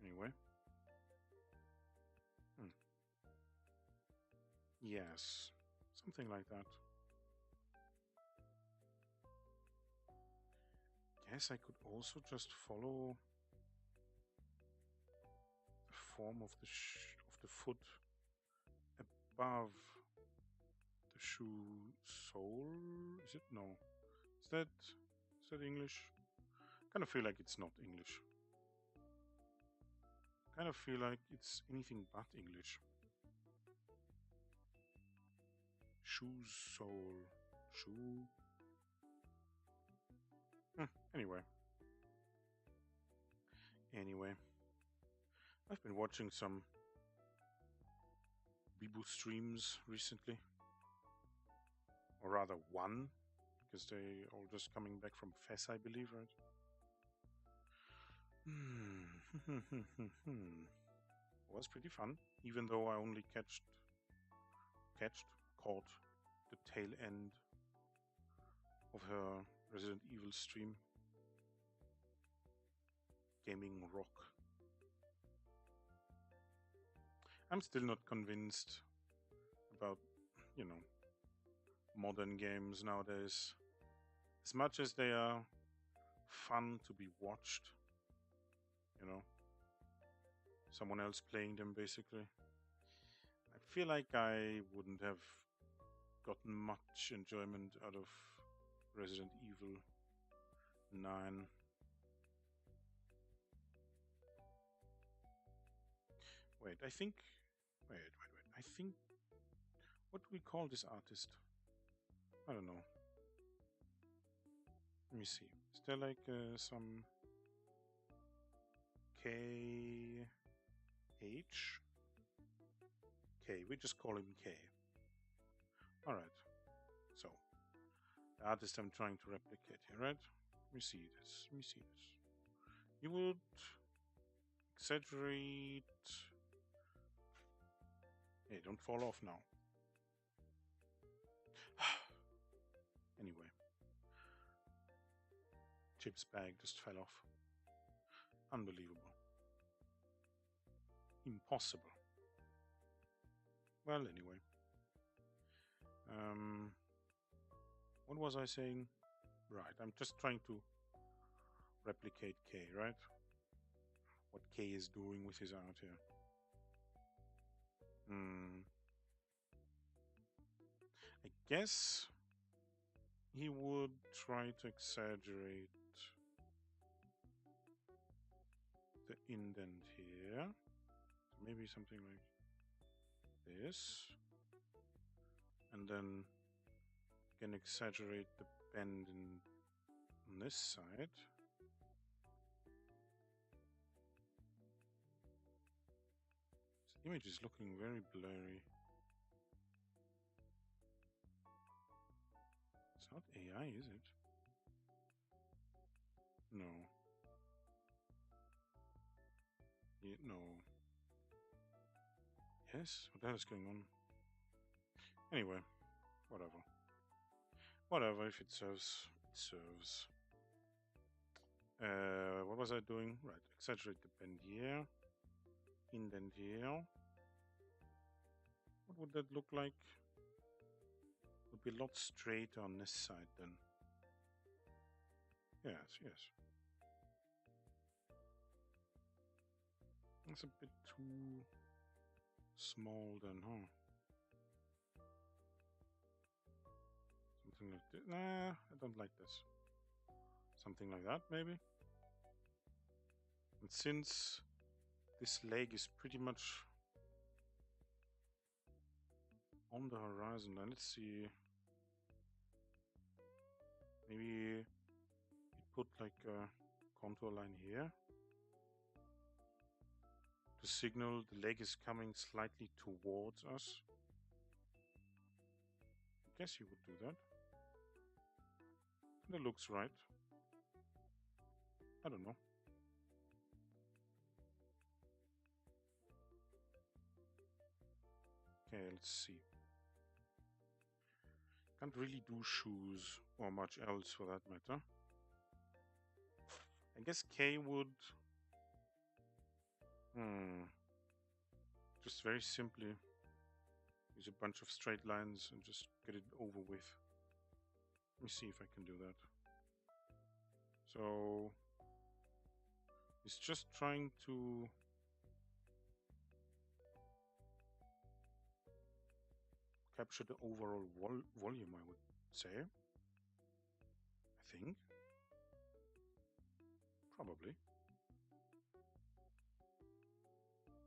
Anyway. Yes, something like that. Guess I could also just follow the form of the foot above the shoe sole. Is it? No. Is that English? Kind of feel like it's not English. Kind of feel like it's anything but English. Shoe sole. Shoe. Anyway. I've been watching some Bibu streams recently. Or rather one, because they all just coming back from FES, I believe, right? It was pretty fun, even though I only caught the tail end of her Resident Evil stream. Gaming rock. I'm still not convinced about, modern games nowadays. As much as they are fun to be watched, someone else playing them basically, I feel like I wouldn't have gotten much enjoyment out of Resident Evil 9. Wait, I think What do we call this artist? I don't know. Let me see. Is there like some K H? K. We just call him K. All right. So the artist I'm trying to replicate here, right? Let me see this. Let me see this. You would exaggerate. Hey, don't fall off now. Anyway, Chip's bag just fell off. Unbelievable. Impossible. Well, anyway. What was I saying? Right, I'm just trying to replicate K, right? What K is doing with his art here. I guess he would try to exaggerate the indent here. So maybe something like this. And then you can exaggerate the bend on this side. This image is looking very blurry. It's not AI, is it? No. Yeah, no. Yes? What the hell is going on? Anyway, whatever. Whatever, if it serves, it serves. What was I doing? Right, exaggerate the bend here. Indent here. What would that look like? Would be a lot straighter on this side then. Yes, yes. That's a bit too small then, huh? Something like this. Nah, I don't like this. Something like that, maybe. And since this leg is pretty much on the horizon, then let's see. Maybe you put like a contour line here to signal the leg is coming slightly towards us. I guess you would do that. That looks right. I don't know. Okay, let's see. Can't really do shoes or much else for that matter. I guess K would just very simply use a bunch of straight lines and just get it over with. Let me see if I can do that. So it's just trying to capture the overall volume, I would say. I think. Probably.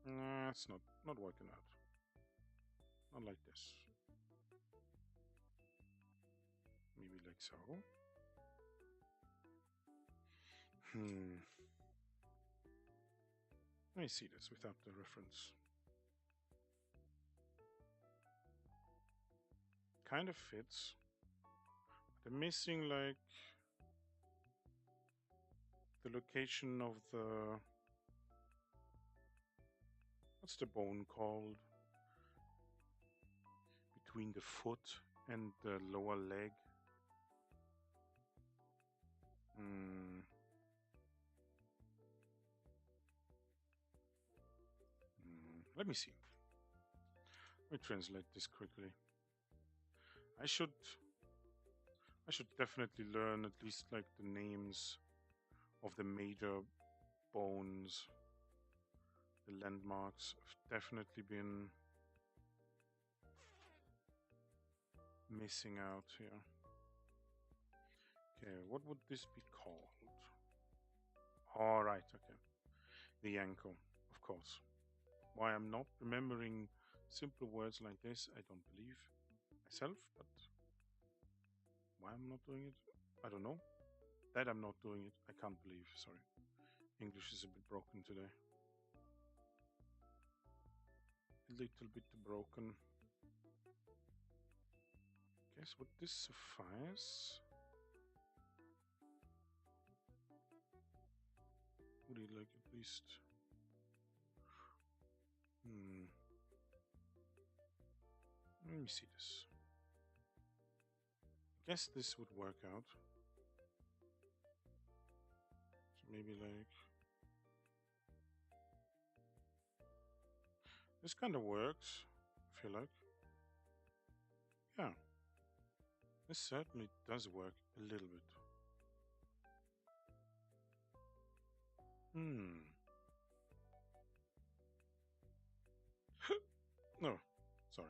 Nah, it's not working out. Not like this. Maybe like so. Let me see this without the reference. Kind of fits. But I'm missing like the location of the... What's the bone called? Between the foot and the lower leg. Let me see. Let me translate this quickly. I should definitely learn at least like the names of the major bones. The landmarks have definitely been missing out here. Okay, what would this be called? All right, okay. The ankle, of course. Why I'm not remembering Simple words like this, I don't believe myself, but why I'm not doing it, I don't know. That I'm not doing it, I can't believe, sorry. English is a bit broken today. A little bit broken. Guess would this suffice? Would it like at least... Let me see this. Guess this would work out. So maybe like... This kind of works, I feel like. Yeah. This certainly does work a little bit. No, sorry.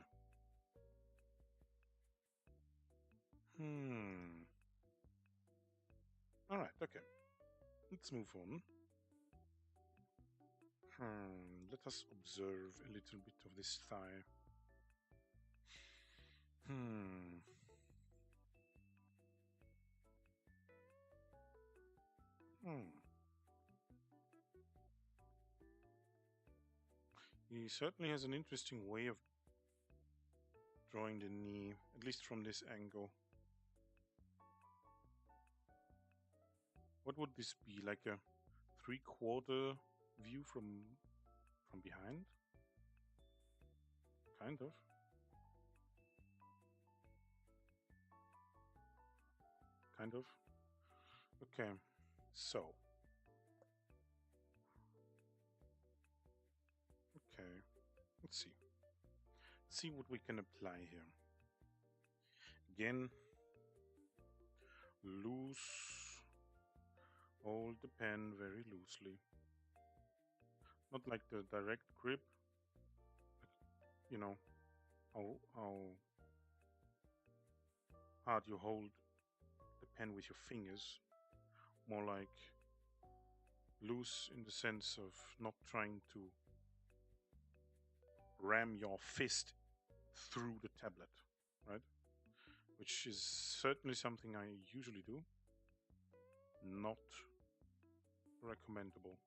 Alright, okay. Let's move on. Let us observe a little bit of this thigh. He certainly has an interesting way of drawing the knee, at least from this angle. What would this be? Like a 3/4 view from behind? Kind of. Kind of. Okay, so. Okay, let's see. Let's see what we can apply here. Again, loose. Hold the pen very loosely. Not like the direct grip. You know, how hard you hold the pen with your fingers. More like loose in the sense of not trying to ram your fist through the tablet, right? Which is certainly something I usually do. Not recommendable.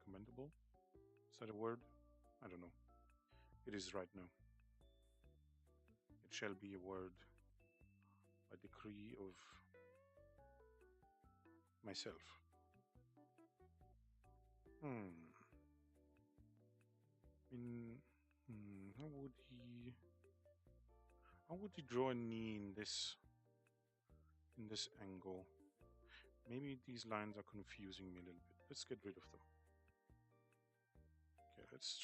Recommendable? Is that a word? I don't know. It is right now. It shall be a word by decree of myself. How would he draw a knee in this angle? Maybe these lines are confusing me a little bit. Let's get rid of them. Okay, let's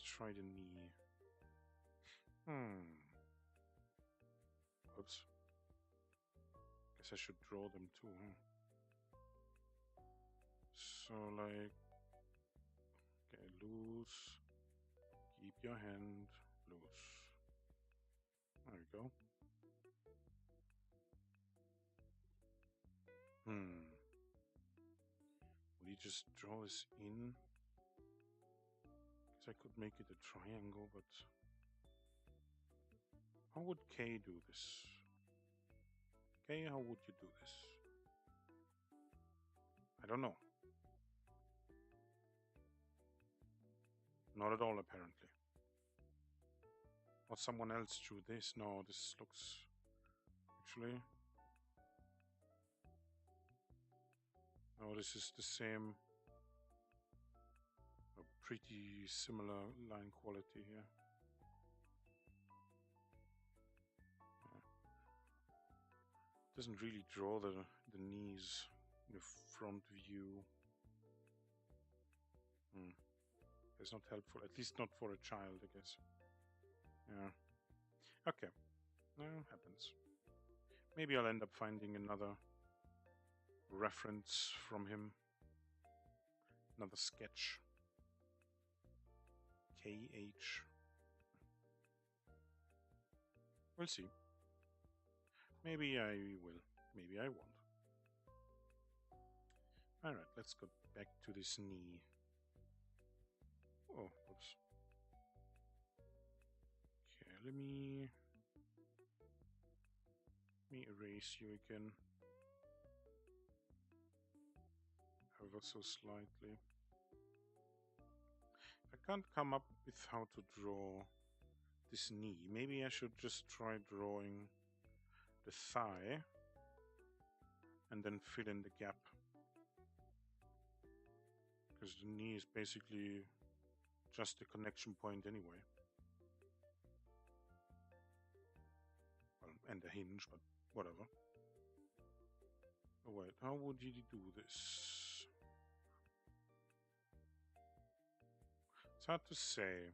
try the knee. Oops. Guess I should draw them too, huh? So like, okay, loose. Keep your hand loose. There we go. Will you just draw this in? Guess I could make it a triangle, but how would K do this? K, how would you do this? I don't know. Not at all, apparently. Or someone else drew this. No, this looks... Actually... No, this is the same... A pretty similar line quality here. Doesn't really draw the knees in the front view. It's not helpful, at least not for a child, I guess. Yeah. Okay. No, happens. Maybe I'll end up finding another reference from him. Another sketch. KH. We'll see. Maybe I will. Maybe I won't. Alright, let's go back to this knee. Oh, oops. let me erase you again ever so slightly. I can't come up with how to draw this knee. Maybe I should just try drawing the thigh and then fill in the gap, because the knee is basically just a connection point anyway. Well, and a hinge, but whatever. Oh wait, how would you do this? It's hard to say.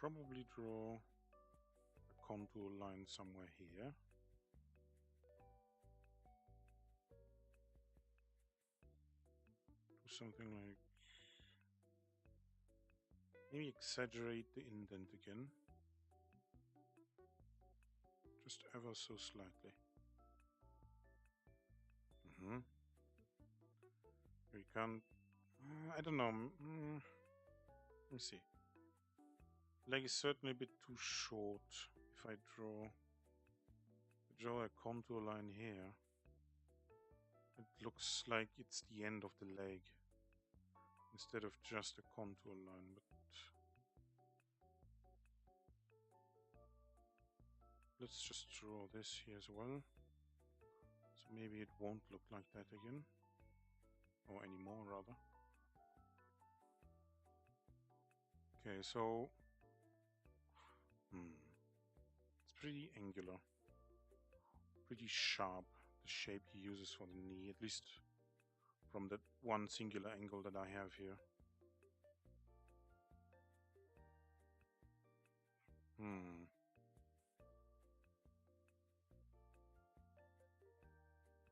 Probably draw a contour line somewhere here. Do something like, maybe exaggerate the indent again. Just ever so slightly. We can't, I don't know. Let me see. Leg is certainly a bit too short. If I draw a contour line here, it looks like it's the end of the leg instead of just a contour line. But let's just draw this here as well. So maybe it won't look like that again, or anymore rather. Okay, so it's pretty angular, pretty sharp, the shape he uses for the knee, at least from that one singular angle that I have here.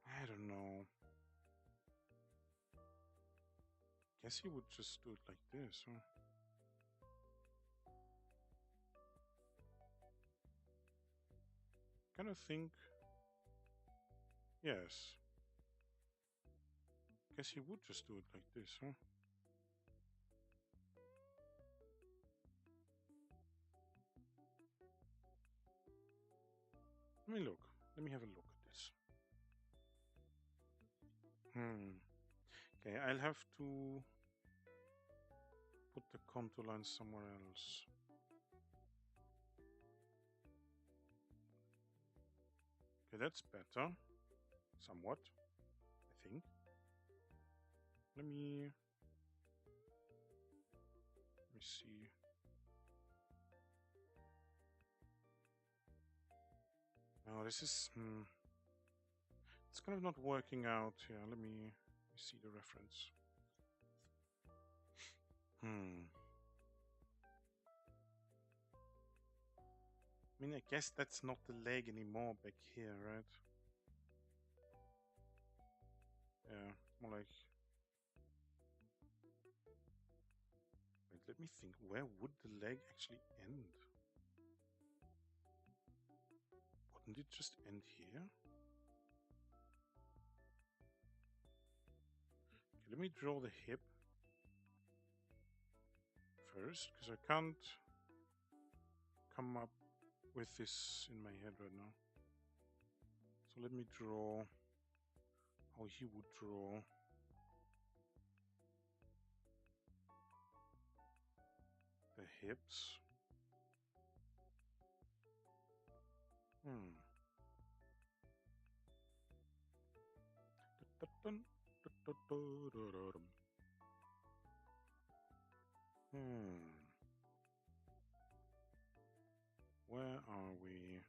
I don't know. Guess he would just do it like this, huh? Kind of think, yes. Guess he would just do it like this, huh? Let me look. Let me have a look at this. Okay, I'll have to put the contour line somewhere else. Okay, that's better. Somewhat, I think. Let me see. No, this is it's kind of not working out here. Let me see the reference. I mean, I guess that's not the leg anymore back here, right? Yeah, more like... Wait, let me think. Where would the leg actually end? Wouldn't it just end here? Okay, let me draw the hip first, because I can't come up with this in my head right now. So let me draw how he would draw the hips. Where are we?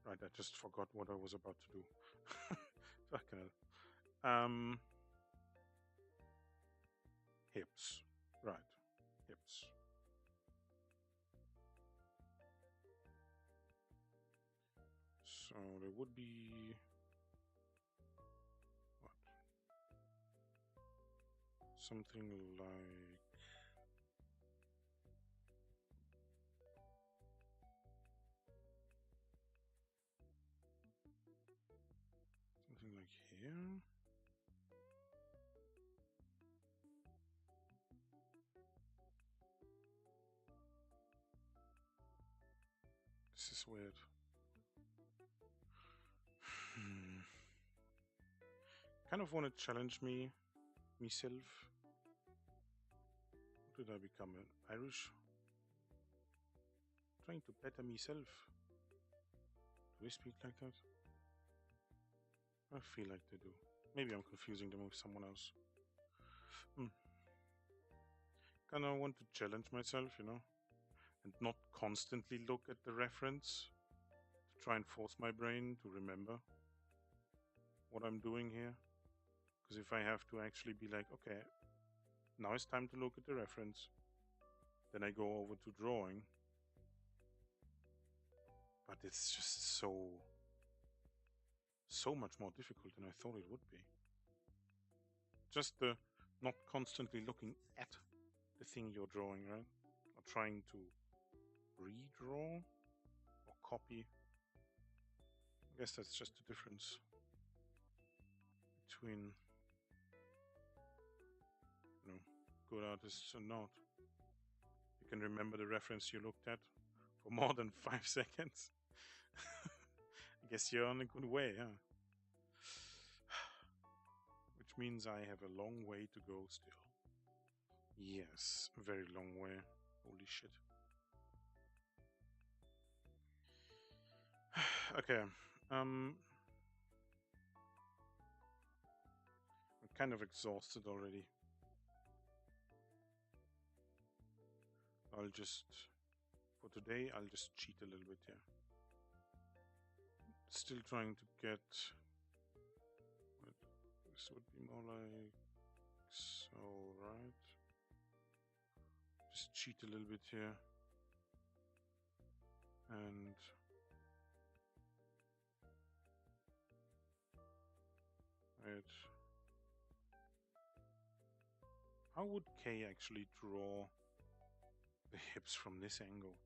Right, I just forgot what I was about to do. Fucking hell. Hips. Right. Hips. So there would be... what? Something like... something like here. This is weird. Kind of want to challenge myself. What did I become? An Irish? Trying to better myself. Do we speak like that? I feel like they do. Maybe I'm confusing them with someone else. Kind of want to challenge myself, you know, and not constantly look at the reference to try and force my brain to remember what I'm doing here. Because if I have to actually be like, okay, now it's time to look at the reference, then I go over to drawing. But it's just so much more difficult than I thought it would be. Just the not constantly looking at the thing you're drawing, right? Or trying to redraw or copy. I guess that's just the difference between, you know, good artists and not. You can remember the reference you looked at for more than 5 seconds. I guess you're on a good way, huh? Which means I have a long way to go still. Yes, a very long way. Holy shit. Okay. I'm kind of exhausted already. For today, I'll just cheat a little bit here. Still trying to get, this would be more like so, right? Just cheat a little bit here. And right. How would K actually draw the hips from this angle?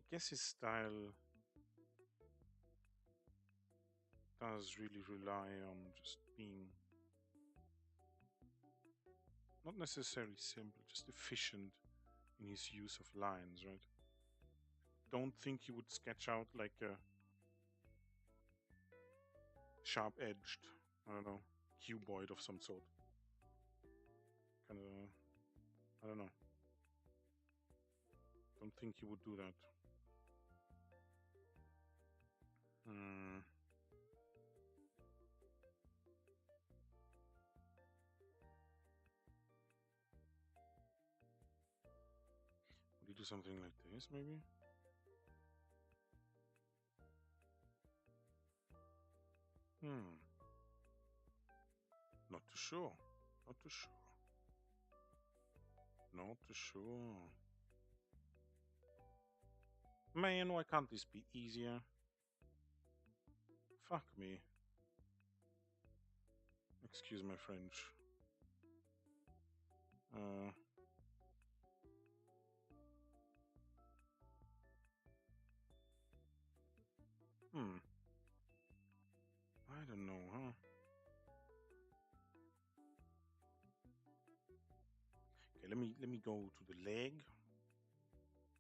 I guess his style does really rely on just being not necessarily simple, just efficient in his use of lines, right? Don't think he would sketch out like a sharp-edged, I don't know, cuboid of some sort. Kind of, I don't know. Don't think he would do that. Would he do something like this, maybe? Not too sure. Not too sure. Not too sure. Man, why can't this be easier? Fuck me. Excuse my French. I don't know, huh? Okay, let me go to the leg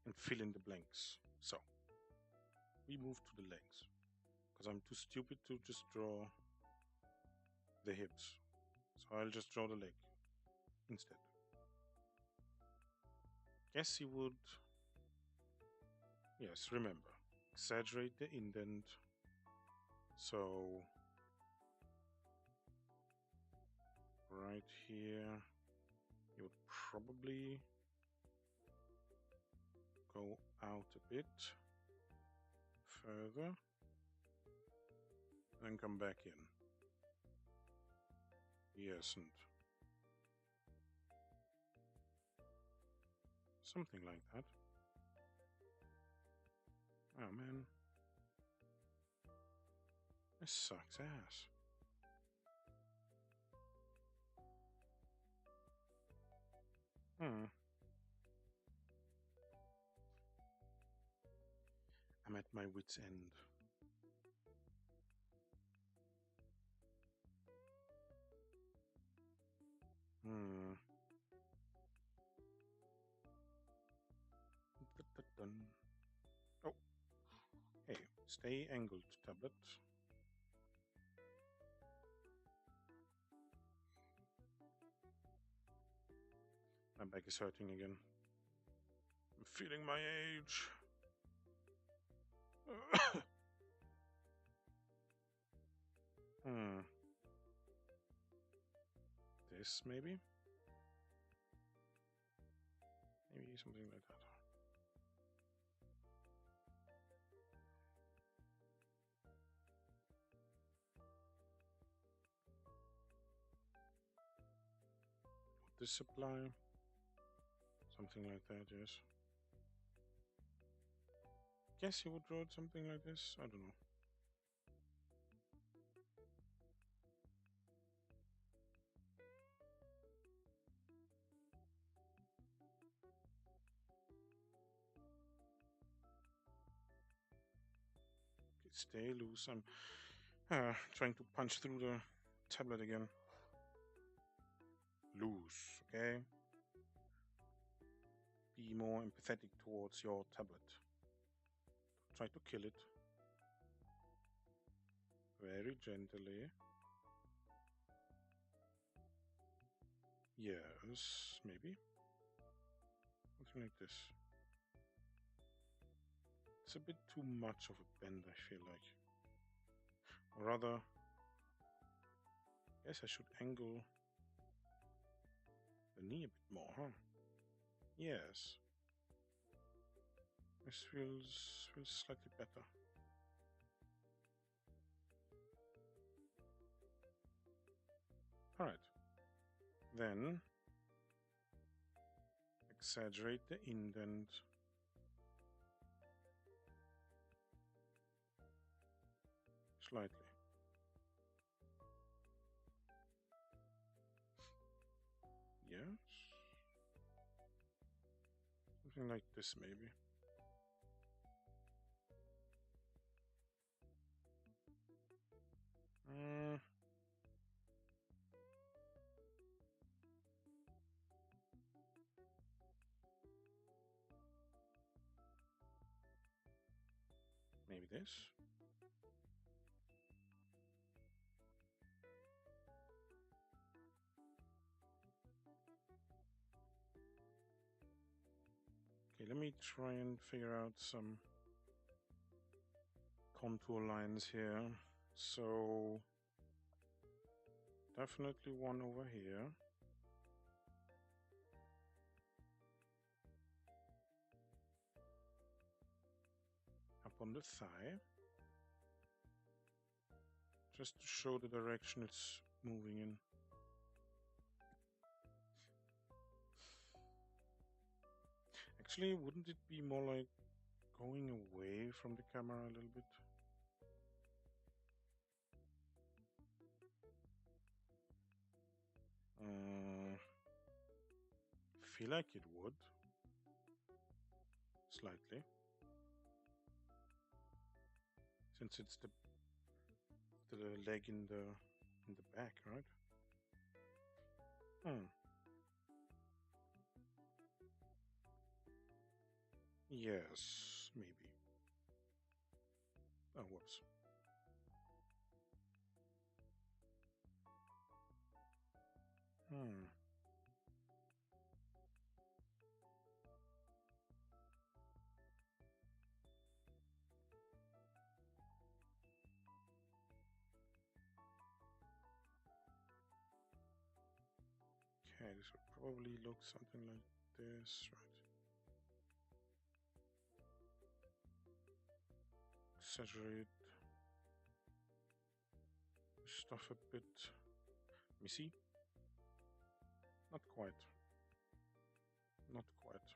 and fill in the blanks. So we move to the legs because I'm too stupid to just draw the hips. So I'll just draw the leg instead. Guess he would, yes, remember, exaggerate the indent. So right here, you would probably go out a bit further and come back in. Yes, and something like that. Oh man, this sucks ass. I'm at my wit's end. Stay angled, tablet. My back is hurting again. I'm feeling my age. This maybe? Maybe something like that. Would this apply? Something like that, yes. Guess you would draw something like this? I don't know. Okay, stay loose. I'm trying to punch through the tablet again. Loose, okay? Be more empathetic towards your tablet. Try to kill it. Very gently. Yes, maybe. Something like this. It's a bit too much of a bend, I feel like. Or rather, I guess I should angle the knee a bit more, huh? Yes. This feels slightly better. Alright. Then exaggerate the indent. Slightly. Yes. Something like this, maybe. Maybe this. Okay, let me try and figure out some contour lines here. So definitely one over here. Up on the thigh. Just to show the direction it's moving in. Actually, wouldn't it be more like going away from the camera a little bit? Feel like it would. Slightly. Since it's the leg in the back, right? Yes, maybe. Oh, whoops. Okay, this would probably look something like this, right? Exaggerate stuff a bit. Let me see. Not quite. Not quite.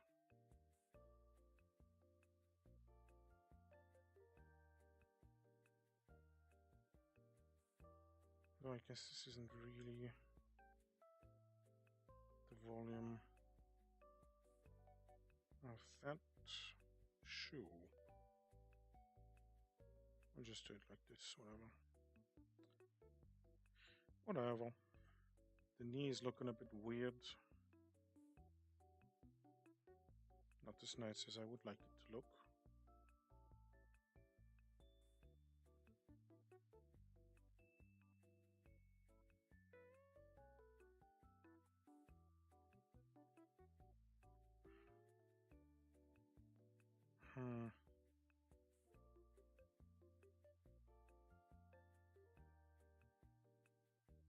Though I guess this isn't really the volume of that shoe. I'll just do it like this, whatever. Whatever. The knee is looking a bit weird. Not as nice as I would like it to look.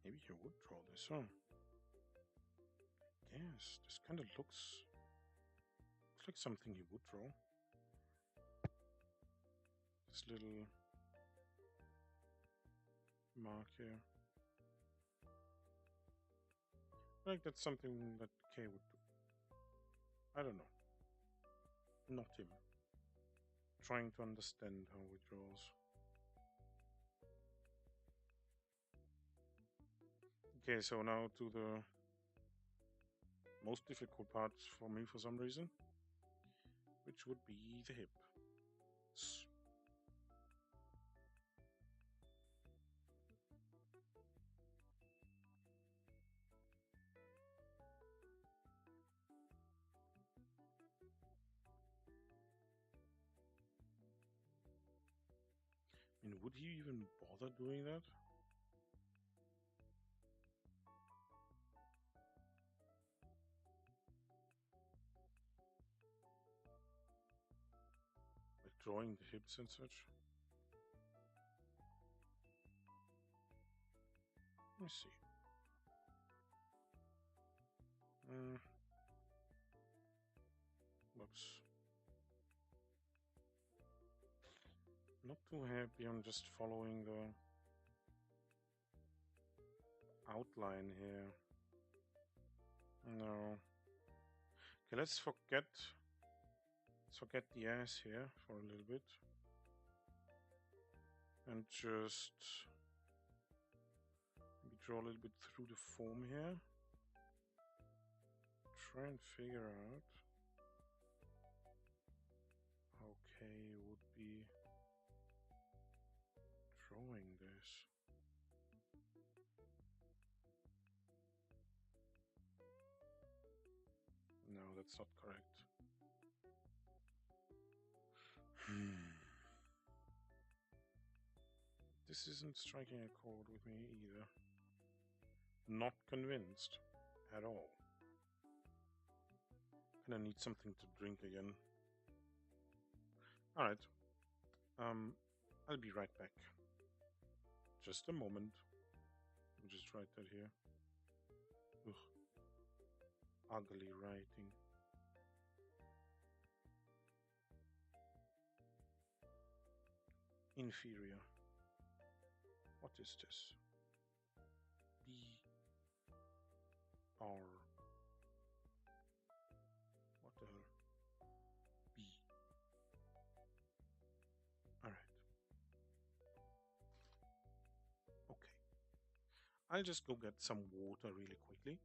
Maybe you would draw this, huh? Yes, this kind of looks like something you would draw. This little mark here. Like that's something that Kay would do. I don't know. Not him. Trying to understand how he draws. Okay, so now to the most difficult part for me for some reason, which would be the hip. I mean, would he even bother doing that? Like drawing the hips and such? Let me see. Whoops. Not too happy, I'm just following the outline here. No. Okay, let's forget the ass here for a little bit. And just maybe draw a little bit through the form here. Try and figure out how Kay would be drawing this. No, that's not correct. This isn't striking a chord with me either. Not convinced at all. Gonna need something to drink again. Alright. I'll be right back. Just a moment. I'll just write that here. Ugh. Ugly writing. Inferior. What is this? B R. What the hell? B. Alright. Okay. I'll just go get some water really quickly.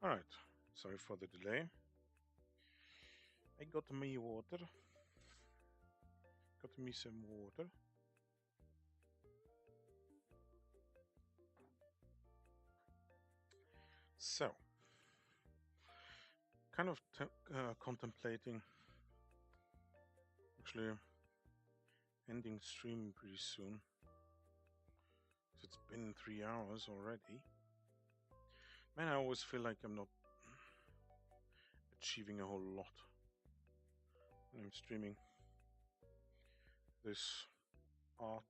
All right, sorry for the delay. I got me water. Got me some water. So, kind of contemplating actually ending stream pretty soon. It's been 3 hours already. Man, I always feel like I'm not achieving a whole lot when I'm streaming this art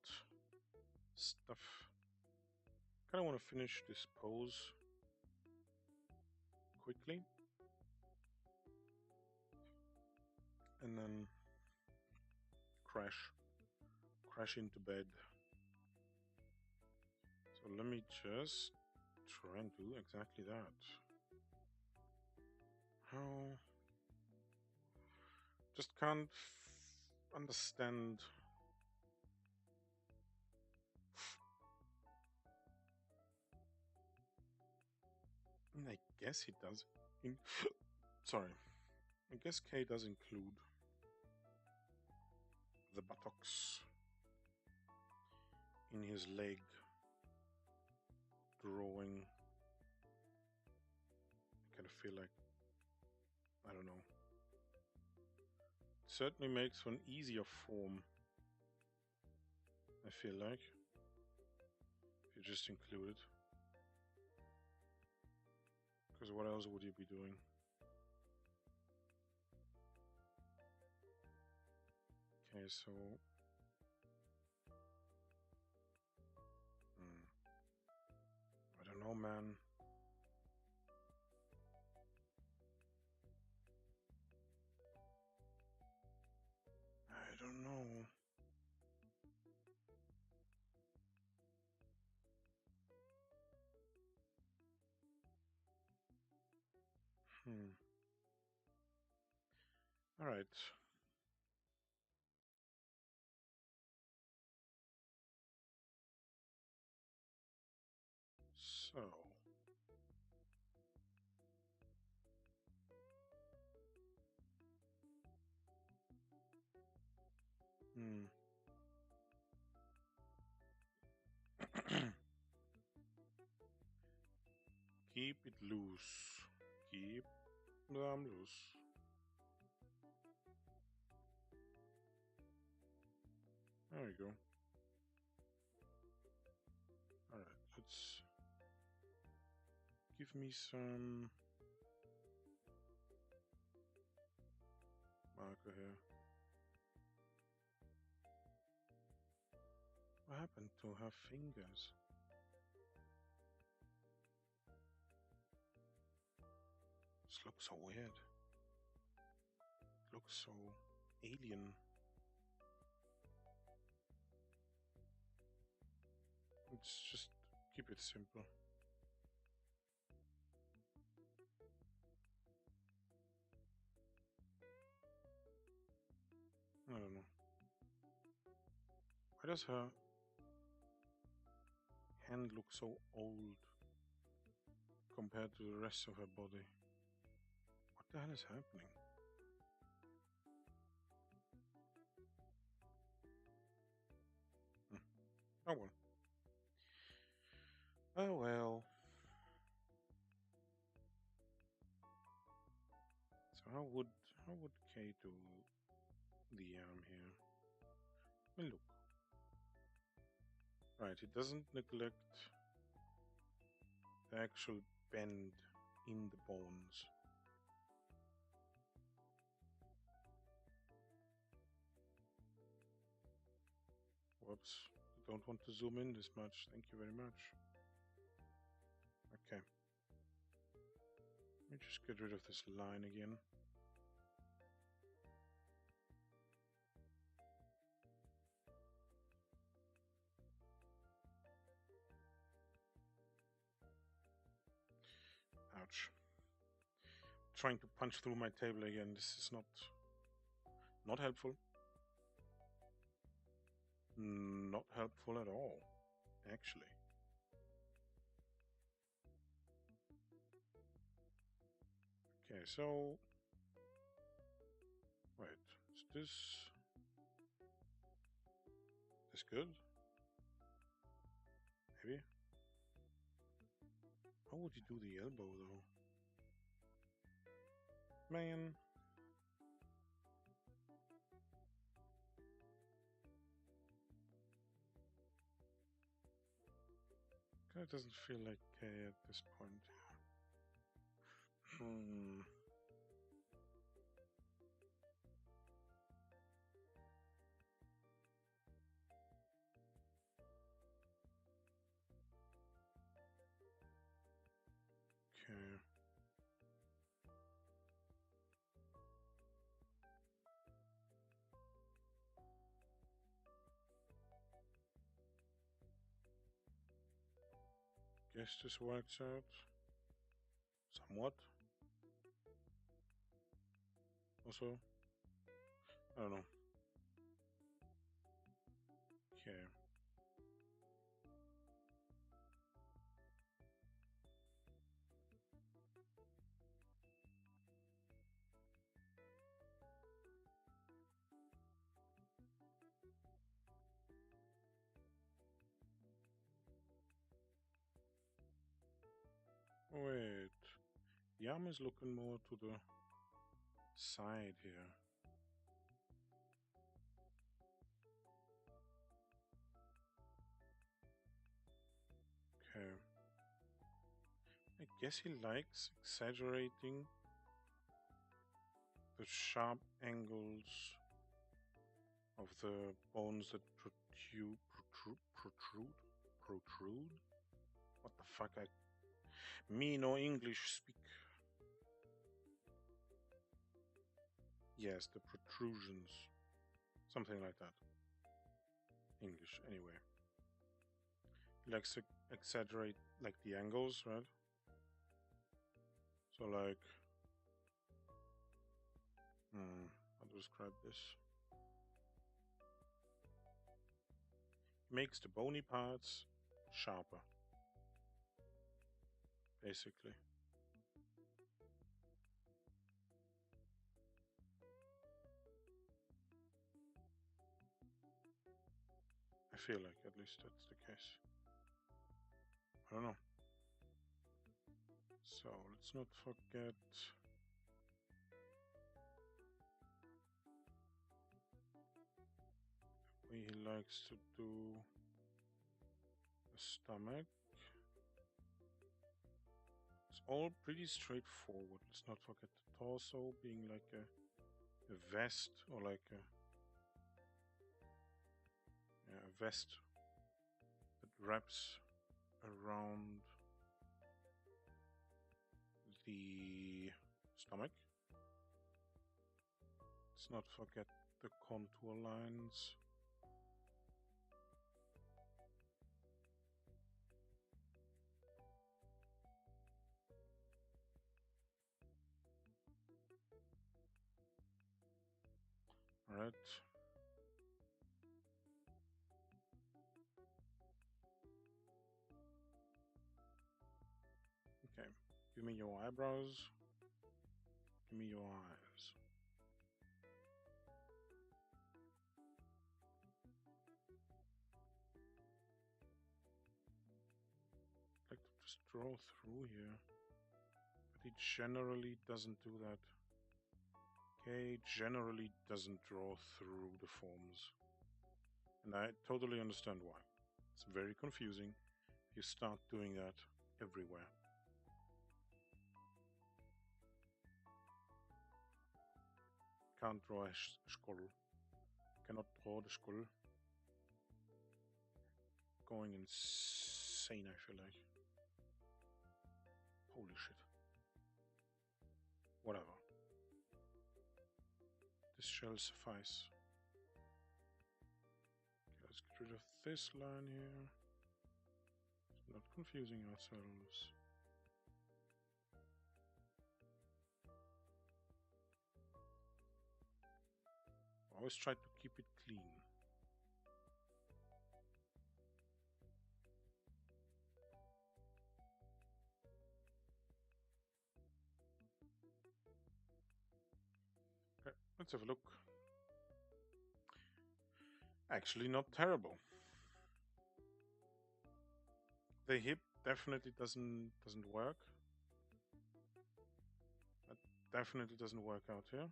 stuff. Kind of want to finish this pose quickly and then crash into bed. So let me just try and do exactly that. How? Just can't understand. I guess he does. Sorry. I guess K does include the buttocks in his leg drawing. I kind of feel like, I don't know. It certainly makes for an easier form, I feel like, if you just include it. Because what else would you be doing? Okay, so I don't know, man. I don't know. All right. So. Keep it loose. Keep them loose. There we go. Alright, let's give me some marker here. What happened to her fingers? This looks so weird. It looks so alien. Let's just keep it simple. I don't know. Why does her hand look so old compared to the rest of her body? What the hell is happening? Oh well. Oh well. So how would Kay do the arm here? Well, look. Right, it doesn't neglect the actual bend in the bones. Whoops, I don't want to zoom in this much. Thank you very much. Okay. Let me just get rid of this line again. Ouch. Trying to punch through my table again. This is not helpful. Not helpful at all, actually. Okay, so wait, is this good? Maybe. How would you do the elbow though? Man. It doesn't feel like K at this point. Okay. Guess this works out somewhat. Also, I don't know. Okay. Wait, the arm is looking more to the side here. Okay. I guess he likes exaggerating the sharp angles of the bones that protrude. What the fuck? Me no English speak. Yes, the protrusions. Something like that. English, anyway. He likes to exaggerate, like, the angles, right? So, like... how to describe this? Makes the bony parts sharper. basically. I feel like at least that's the case. I don't know. So let's not forget the way he likes to do the stomach. It's all pretty straightforward. Let's not forget the torso being like a vest, or like a vest that wraps around the stomach. Let's not forget the contour lines. All right. Okay, give me your eyebrows. Give me your eyes. I'd like to just draw through here, but he generally doesn't do that. Okay, generally doesn't draw through the forms. And I totally understand why. It's very confusing. You start doing that everywhere. Can't draw a skull. Cannot draw the skull. Going insane, I feel like. Holy shit. Whatever. This shall suffice. Okay, let's get rid of this line here. Not confusing ourselves. Always try to keep it clean. Okay, let's have a look. Actually, not terrible. The hip definitely doesn't work. That definitely doesn't work out here.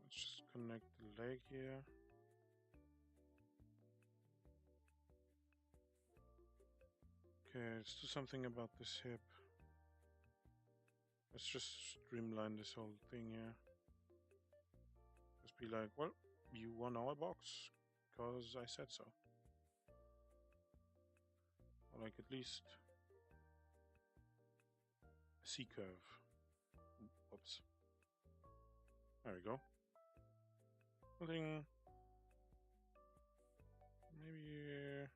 Let's just connect the leg here. Okay, let's do something about this hip. Let's just streamline this whole thing here. Just be like, well, you won our box, because I said so. Or like at least a C-curve. Oops. There we go. Nothing. Maybe.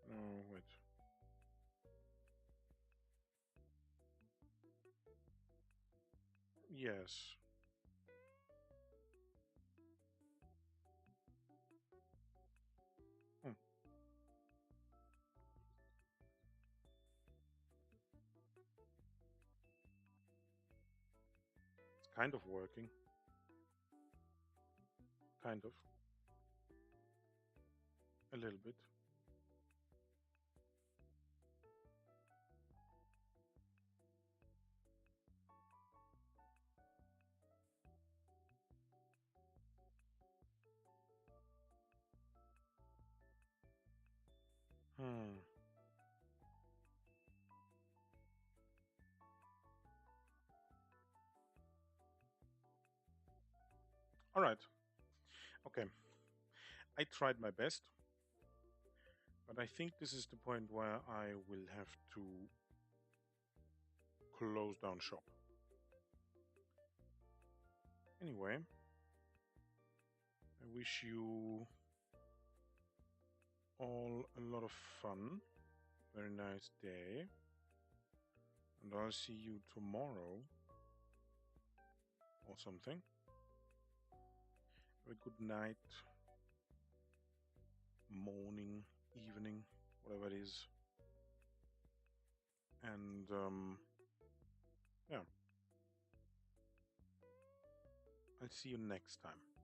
No, wait. Yes. It's kind of working. Kind of. A little bit. All right. Okay. I tried my best, but I think this is the point where I will have to close down shop. Anyway, I wish you all a lot of fun. Very nice day. And I'll see you tomorrow or something. Have a good night, morning, evening. whatever it is. And yeah, I'll see you next time.